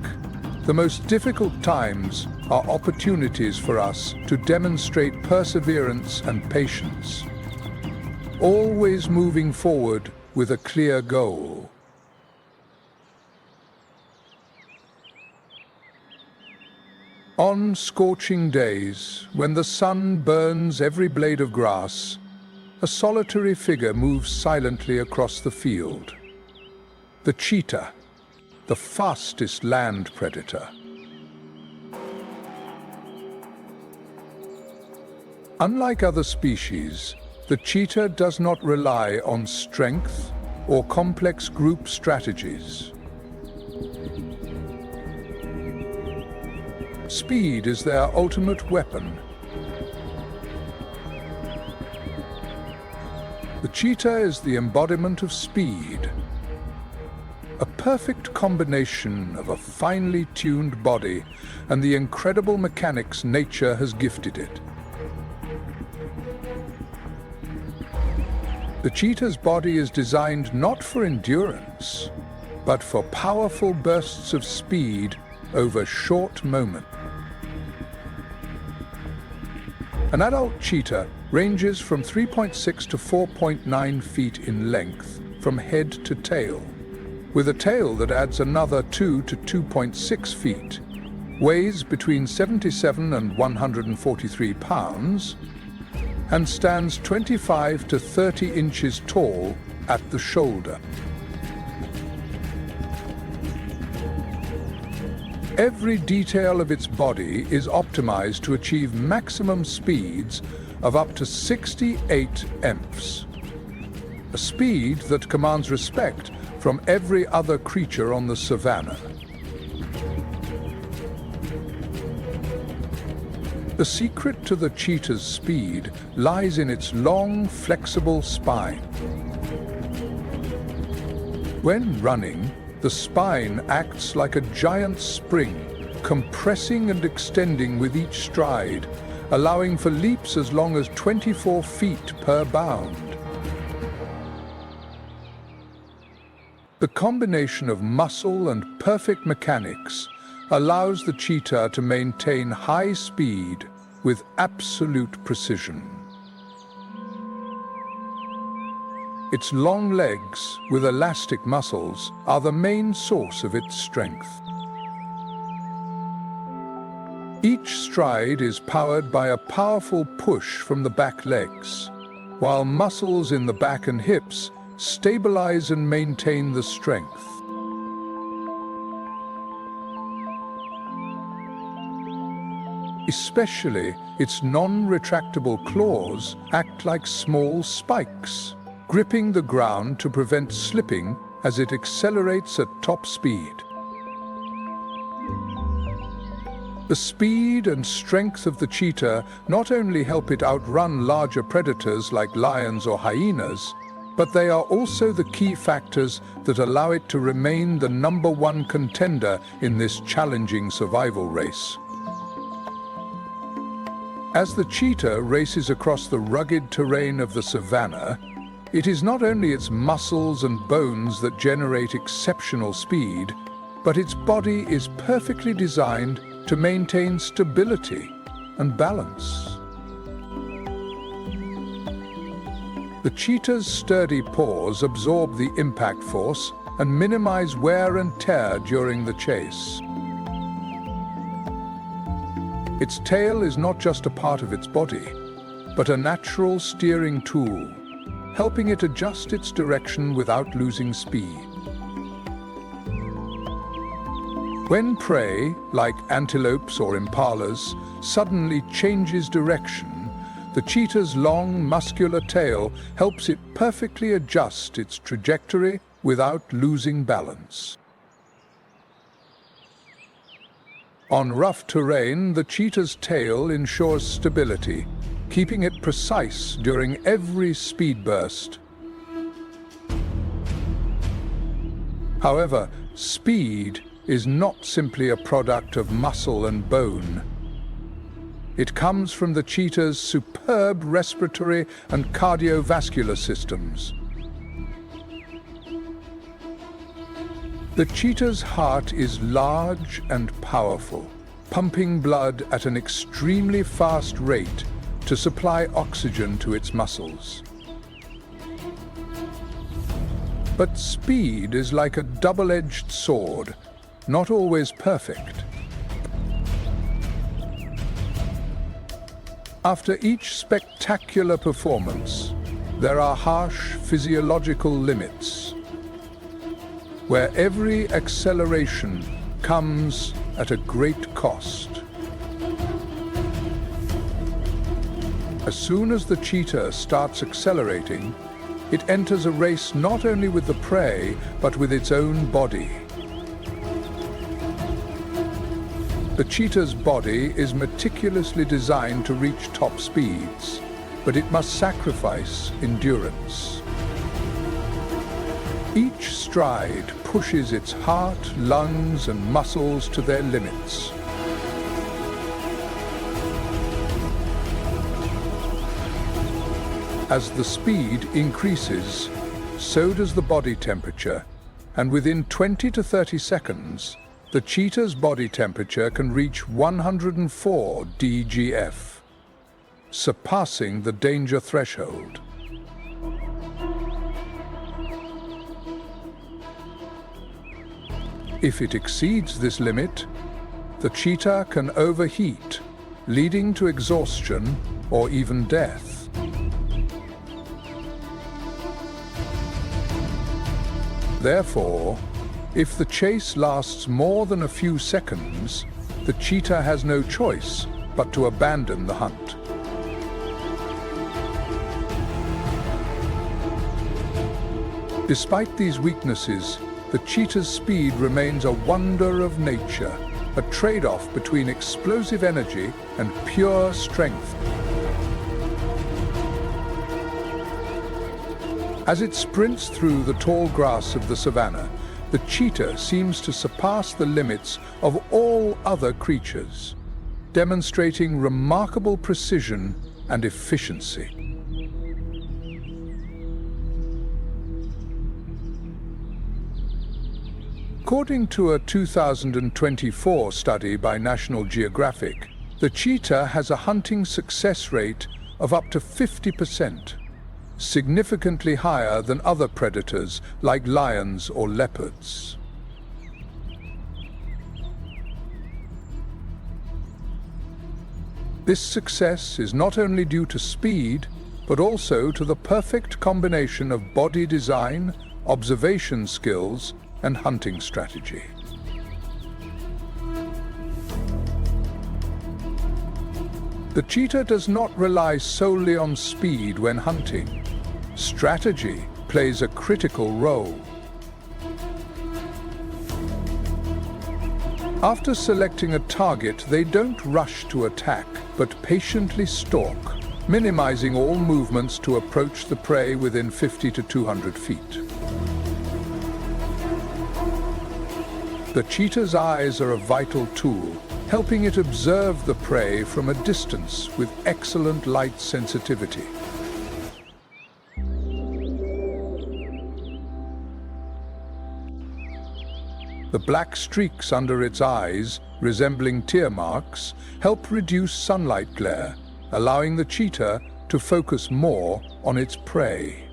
the most difficult times are opportunities for us to demonstrate perseverance and patience. Always moving forward with a clear goal. On scorching days, when the sun burns every blade of grass, a solitary figure moves silently across the field. The cheetah, the fastest land predator. Unlike other species, the cheetah does not rely on strength or complex group strategies. Speed is their ultimate weapon. The cheetah is the embodiment of speed, a perfect combination of a finely tuned body and the incredible mechanics nature has gifted it. The cheetah's body is designed not for endurance, but for powerful bursts of speed over short moments. An adult cheetah ranges from 3.6 to 4.9 feet in length from head to tail, with a tail that adds another 2 to 2.6 feet, weighs between 77 and 143 pounds, and stands 25 to 30 inches tall at the shoulder. Every detail of its body is optimized to achieve maximum speeds of up to 68 mph, a speed that commands respect from every other creature on the savanna. The secret to the cheetah's speed lies in its long, flexible spine. When running, the spine acts like a giant spring, compressing and extending with each stride, allowing for leaps as long as 24 feet per bound. The combination of muscle and perfect mechanics allows the cheetah to maintain high speed with absolute precision. Its long legs, with elastic muscles, are the main source of its strength. Each stride is powered by a powerful push from the back legs, while muscles in the back and hips stabilize and maintain the strength. Especially, its non-retractable claws act like small spikes, gripping the ground to prevent slipping as it accelerates at top speed. The speed and strength of the cheetah not only help it outrun larger predators like lions or hyenas, but they are also the key factors that allow it to remain the #1 contender in this challenging survival race. As the cheetah races across the rugged terrain of the savanna, it is not only its muscles and bones that generate exceptional speed, but its body is perfectly designed to maintain stability and balance. The cheetah's sturdy paws absorb the impact force and minimize wear and tear during the chase. Its tail is not just a part of its body, but a natural steering tool, helping it adjust its direction without losing speed. When prey, like antelopes or impalas, suddenly changes direction, the cheetah's long, muscular tail helps it perfectly adjust its trajectory without losing balance. On rough terrain, the cheetah's tail ensures stability, keeping it precise during every speed burst. However, speed is not simply a product of muscle and bone. It comes from the cheetah's superb respiratory and cardiovascular systems. The cheetah's heart is large and powerful, pumping blood at an extremely fast rate to supply oxygen to its muscles. But speed is like a double-edged sword, not always perfect. After each spectacular performance, there are harsh physiological limits, where every acceleration comes at a great cost. As soon as the cheetah starts accelerating, it enters a race not only with the prey, but with its own body. The cheetah's body is meticulously designed to reach top speeds, but it must sacrifice endurance. Each stride pushes its heart, lungs, and muscles to their limits. As the speed increases, so does the body temperature, and within 20 to 30 seconds, the cheetah's body temperature can reach 104 DGF, surpassing the danger threshold. If it exceeds this limit, the cheetah can overheat, leading to exhaustion or even death. Therefore, if the chase lasts more than a few seconds, the cheetah has no choice but to abandon the hunt. Despite these weaknesses, the cheetah's speed remains a wonder of nature, a trade-off between explosive energy and pure strength. As it sprints through the tall grass of the savannah, the cheetah seems to surpass the limits of all other creatures, demonstrating remarkable precision and efficiency. According to a 2024 study by National Geographic, the cheetah has a hunting success rate of up to 50%. Significantly higher than other predators like lions or leopards. This success is not only due to speed, but also to the perfect combination of body design, observation skills, and hunting strategy. The cheetah does not rely solely on speed when hunting. Strategy plays a critical role. After selecting a target, they don't rush to attack, but patiently stalk, minimizing all movements to approach the prey within 50 to 200 feet. The cheetah's eyes are a vital tool, helping it observe the prey from a distance with excellent light sensitivity. The black streaks under its eyes, resembling tear marks, help reduce sunlight glare, allowing the cheetah to focus more on its prey.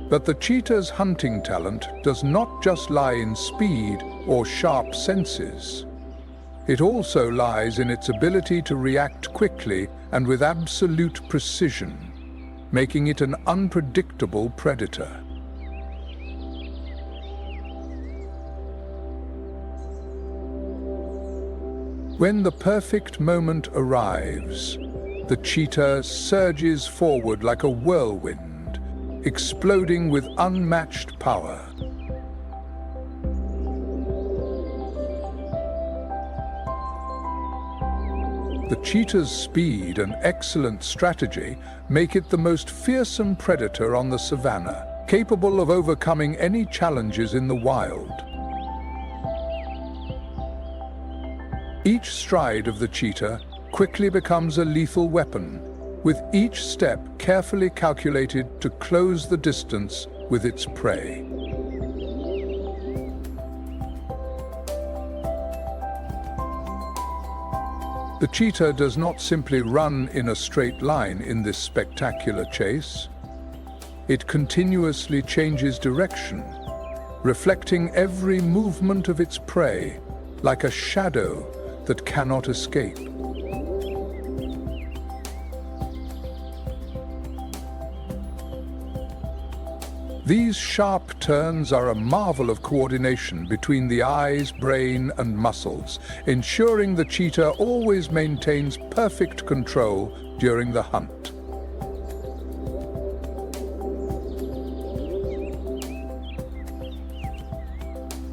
But the cheetah's hunting talent does not just lie in speed or sharp senses. It also lies in its ability to react quickly and with absolute precision, making it an unpredictable predator. When the perfect moment arrives, the cheetah surges forward like a whirlwind, exploding with unmatched power. The cheetah's speed and excellent strategy make it the most fearsome predator on the savannah, capable of overcoming any challenges in the wild. Each stride of the cheetah quickly becomes a lethal weapon, with each step carefully calculated to close the distance with its prey. The cheetah does not simply run in a straight line in this spectacular chase. It continuously changes direction, reflecting every movement of its prey, like a shadow that cannot escape. These sharp turns are a marvel of coordination between the eyes, brain, and muscles, ensuring the cheetah always maintains perfect control during the hunt.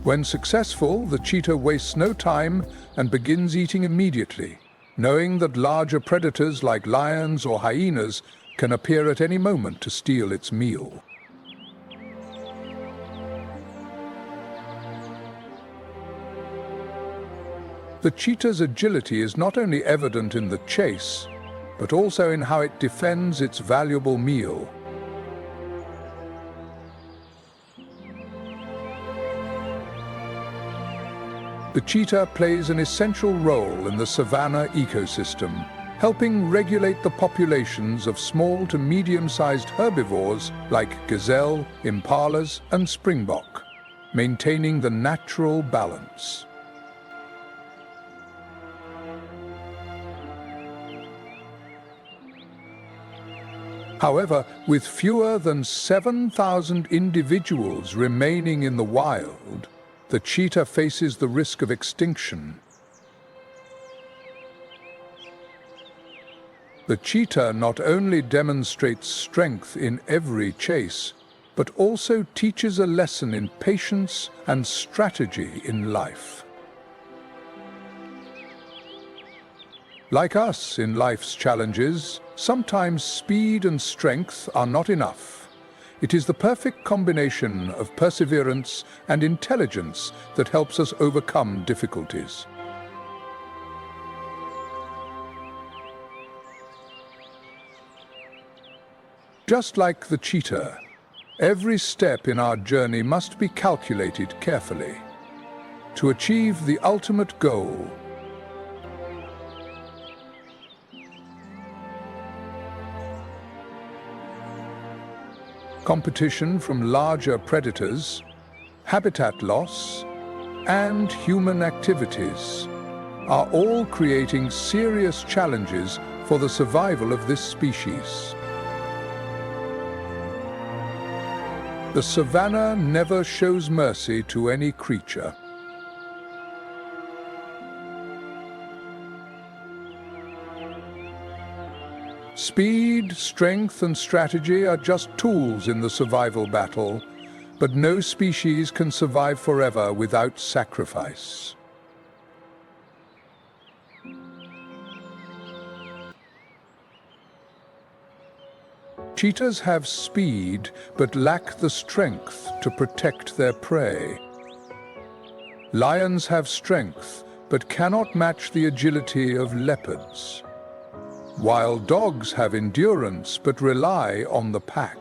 When successful, the cheetah wastes no time and begins eating immediately, knowing that larger predators like lions or hyenas can appear at any moment to steal its meal. The cheetah's agility is not only evident in the chase, but also in how it defends its valuable meal. The cheetah plays an essential role in the savanna ecosystem, helping regulate the populations of small to medium-sized herbivores like gazelle, impalas, and springbok, maintaining the natural balance. However, with fewer than 7,000 individuals remaining in the wild, the cheetah faces the risk of extinction. The cheetah not only demonstrates strength in every chase, but also teaches a lesson in patience and strategy in life. Like us in life's challenges, sometimes speed and strength are not enough. It is the perfect combination of perseverance and intelligence that helps us overcome difficulties. Just like the cheetah, every step in our journey must be calculated carefully to achieve the ultimate goal. Competition from larger predators, habitat loss, and human activities are all creating serious challenges for the survival of this species. The savanna never shows mercy to any creature. Speed, strength, and strategy are just tools in the survival battle, but no species can survive forever without sacrifice. Cheetahs have speed, but lack the strength to protect their prey. Lions have strength, but cannot match the agility of leopards. Wild dogs have endurance, but rely on the pack.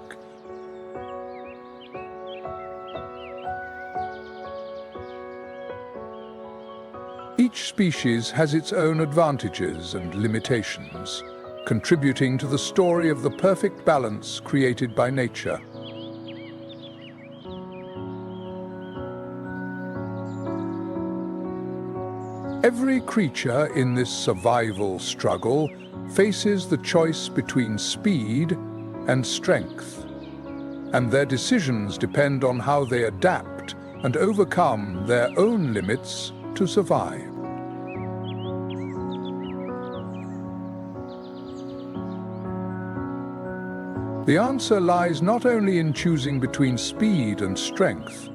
Each species has its own advantages and limitations, contributing to the story of the perfect balance created by nature. Every creature in this survival struggle faces the choice between speed and strength, and their decisions depend on how they adapt and overcome their own limits to survive. The answer lies not only in choosing between speed and strength,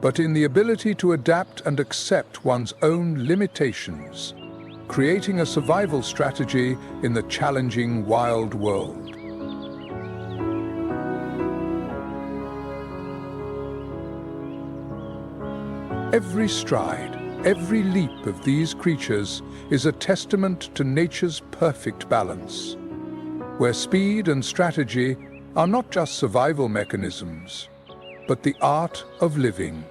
but in the ability to adapt and accept one's own limitations, creating a survival strategy in the challenging wild world. Every stride, every leap of these creatures is a testament to nature's perfect balance, where speed and strategy are not just survival mechanisms, but the art of living.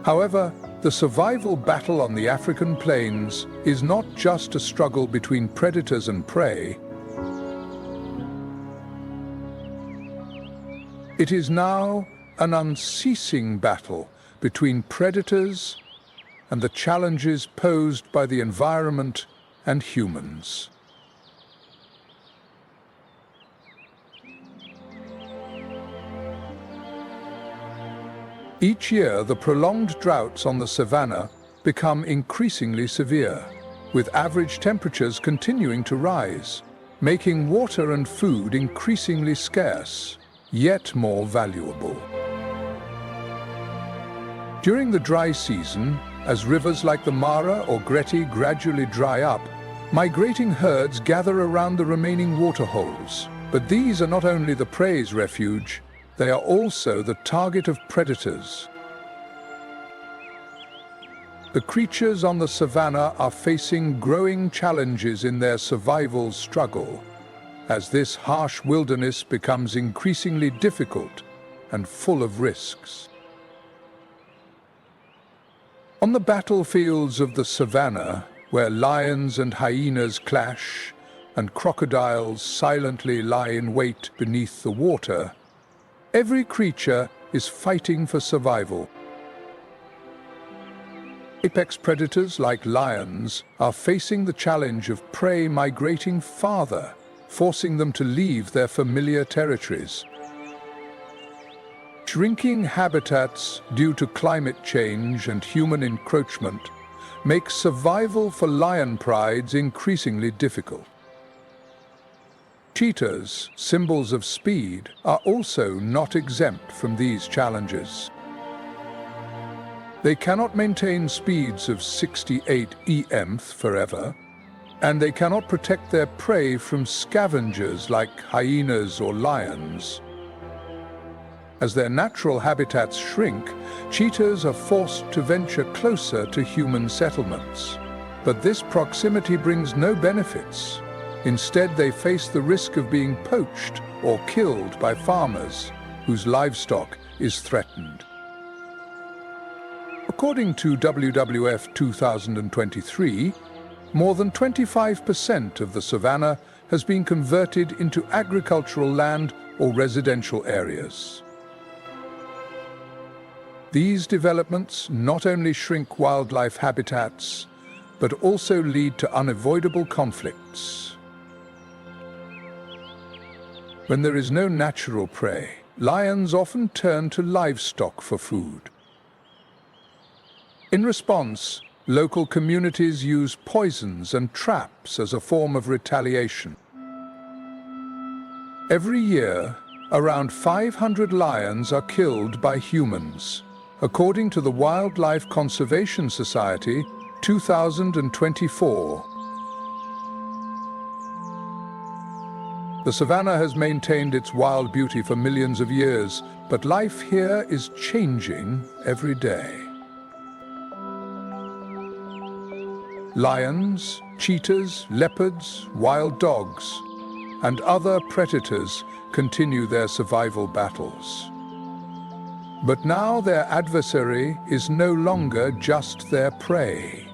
However, The survival battle on the African plains is not just a struggle between predators and prey. It is now an unceasing battle between predators and the challenges posed by the environment and humans. Each year, the prolonged droughts on the savanna become increasingly severe, with average temperatures continuing to rise, making water and food increasingly scarce, yet more valuable. During the dry season, as rivers like the Mara or Greti gradually dry up, migrating herds gather around the remaining waterholes. But these are not only the prey's refuge, they are also the target of predators. The creatures on the savanna are facing growing challenges in their survival struggle, as this harsh wilderness becomes increasingly difficult and full of risks. On the battlefields of the savanna, where lions and hyenas clash and crocodiles silently lie in wait beneath the water, every creature is fighting for survival. Apex predators like lions are facing the challenge of prey migrating farther, forcing them to leave their familiar territories. Shrinking habitats due to climate change and human encroachment make survival for lion prides increasingly difficult. Cheetahs, symbols of speed, are also not exempt from these challenges. They cannot maintain speeds of 68 EMF forever, and they cannot protect their prey from scavengers like hyenas or lions. As their natural habitats shrink, cheetahs are forced to venture closer to human settlements. But this proximity brings no benefits. Instead, they face the risk of being poached or killed by farmers whose livestock is threatened. According to WWF 2023, more than 25% of the savanna has been converted into agricultural land or residential areas. These developments not only shrink wildlife habitats, but also lead to unavoidable conflicts. When there is no natural prey, lions often turn to livestock for food. In response, local communities use poisons and traps as a form of retaliation. Every year, around 500 lions are killed by humans, according to the Wildlife Conservation Society 2024. The savanna has maintained its wild beauty for millions of years, but life here is changing every day. Lions, cheetahs, leopards, wild dogs, and other predators continue their survival battles. But now their adversary is no longer just their prey.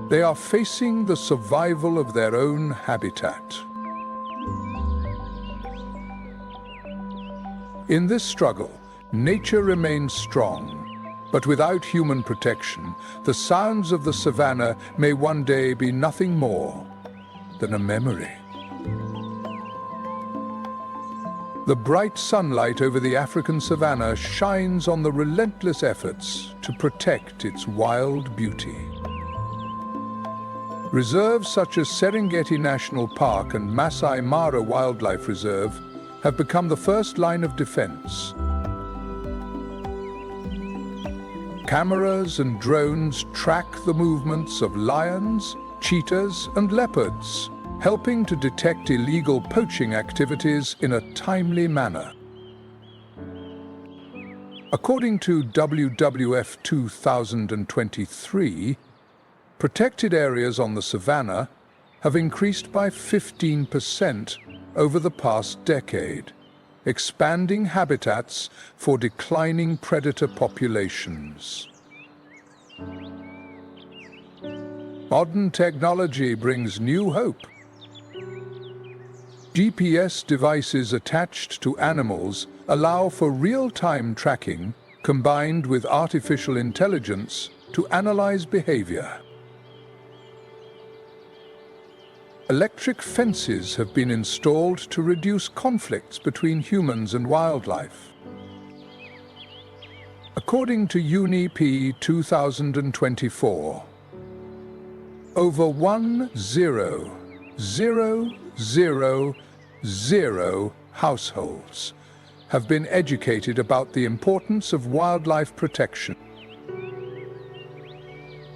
They are facing the survival of their own habitat. In this struggle, nature remains strong. But without human protection, the sounds of the savanna may one day be nothing more than a memory. The bright sunlight over the African savanna shines on the relentless efforts to protect its wild beauty. Reserves such as Serengeti National Park and Masai Mara Wildlife Reserve have become the first line of defense. Cameras and drones track the movements of lions, cheetahs, and leopards, helping to detect illegal poaching activities in a timely manner. According to WWF 2023, protected areas on the savanna have increased by 15% over the past decade, expanding habitats for declining predator populations. Modern technology brings new hope. GPS devices attached to animals allow for real-time tracking combined with artificial intelligence to analyze behavior. Electric fences have been installed to reduce conflicts between humans and wildlife. According to UNEP 2024, over 1,000,000 households have been educated about the importance of wildlife protection.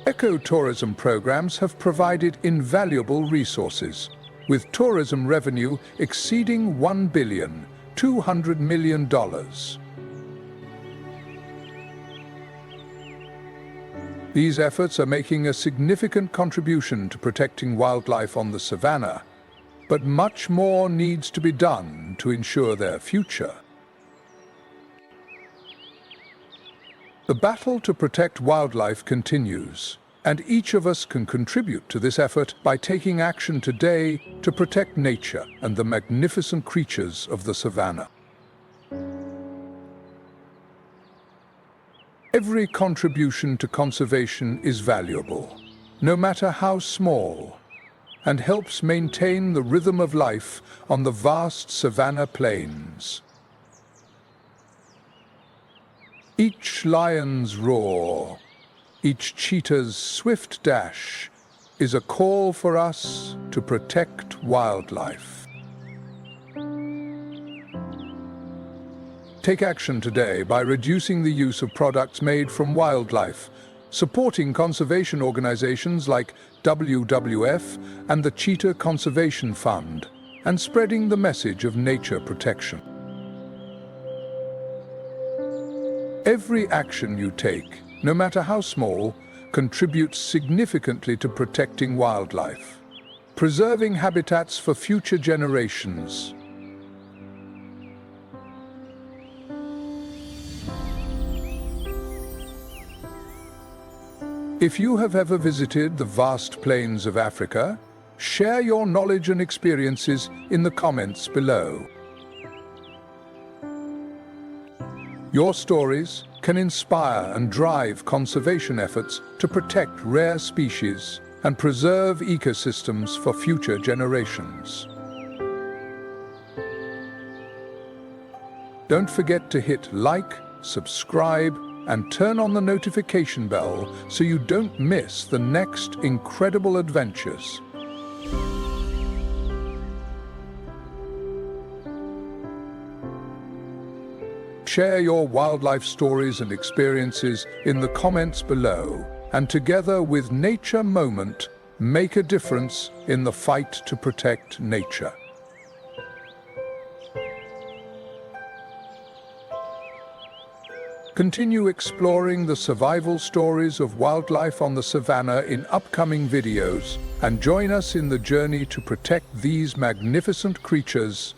Ecotourism programs have provided invaluable resources, with tourism revenue exceeding $1,200 million. These efforts are making a significant contribution to protecting wildlife on the savanna, but much more needs to be done to ensure their future. The battle to protect wildlife continues, and each of us can contribute to this effort by taking action today to protect nature and the magnificent creatures of the savanna. Every contribution to conservation is valuable, no matter how small, and helps maintain the rhythm of life on the vast savanna plains. Each lion's roar, each cheetah's swift dash is a call for us to protect wildlife. Take action today by reducing the use of products made from wildlife, supporting conservation organizations like WWF and the Cheetah Conservation Fund, and spreading the message of nature protection. Every action you take, no matter how small, contributes significantly to protecting wildlife, preserving habitats for future generations. If you have ever visited the vast plains of Africa, share your knowledge and experiences in the comments below. Your stories can inspire and drive conservation efforts to protect rare species and preserve ecosystems for future generations. Don't forget to hit like, subscribe, and turn on the notification bell so you don't miss the next incredible adventures. Share your wildlife stories and experiences in the comments below, and together with Nature Moment, make a difference in the fight to protect nature. Continue exploring the survival stories of wildlife on the savanna in upcoming videos, and join us in the journey to protect these magnificent creatures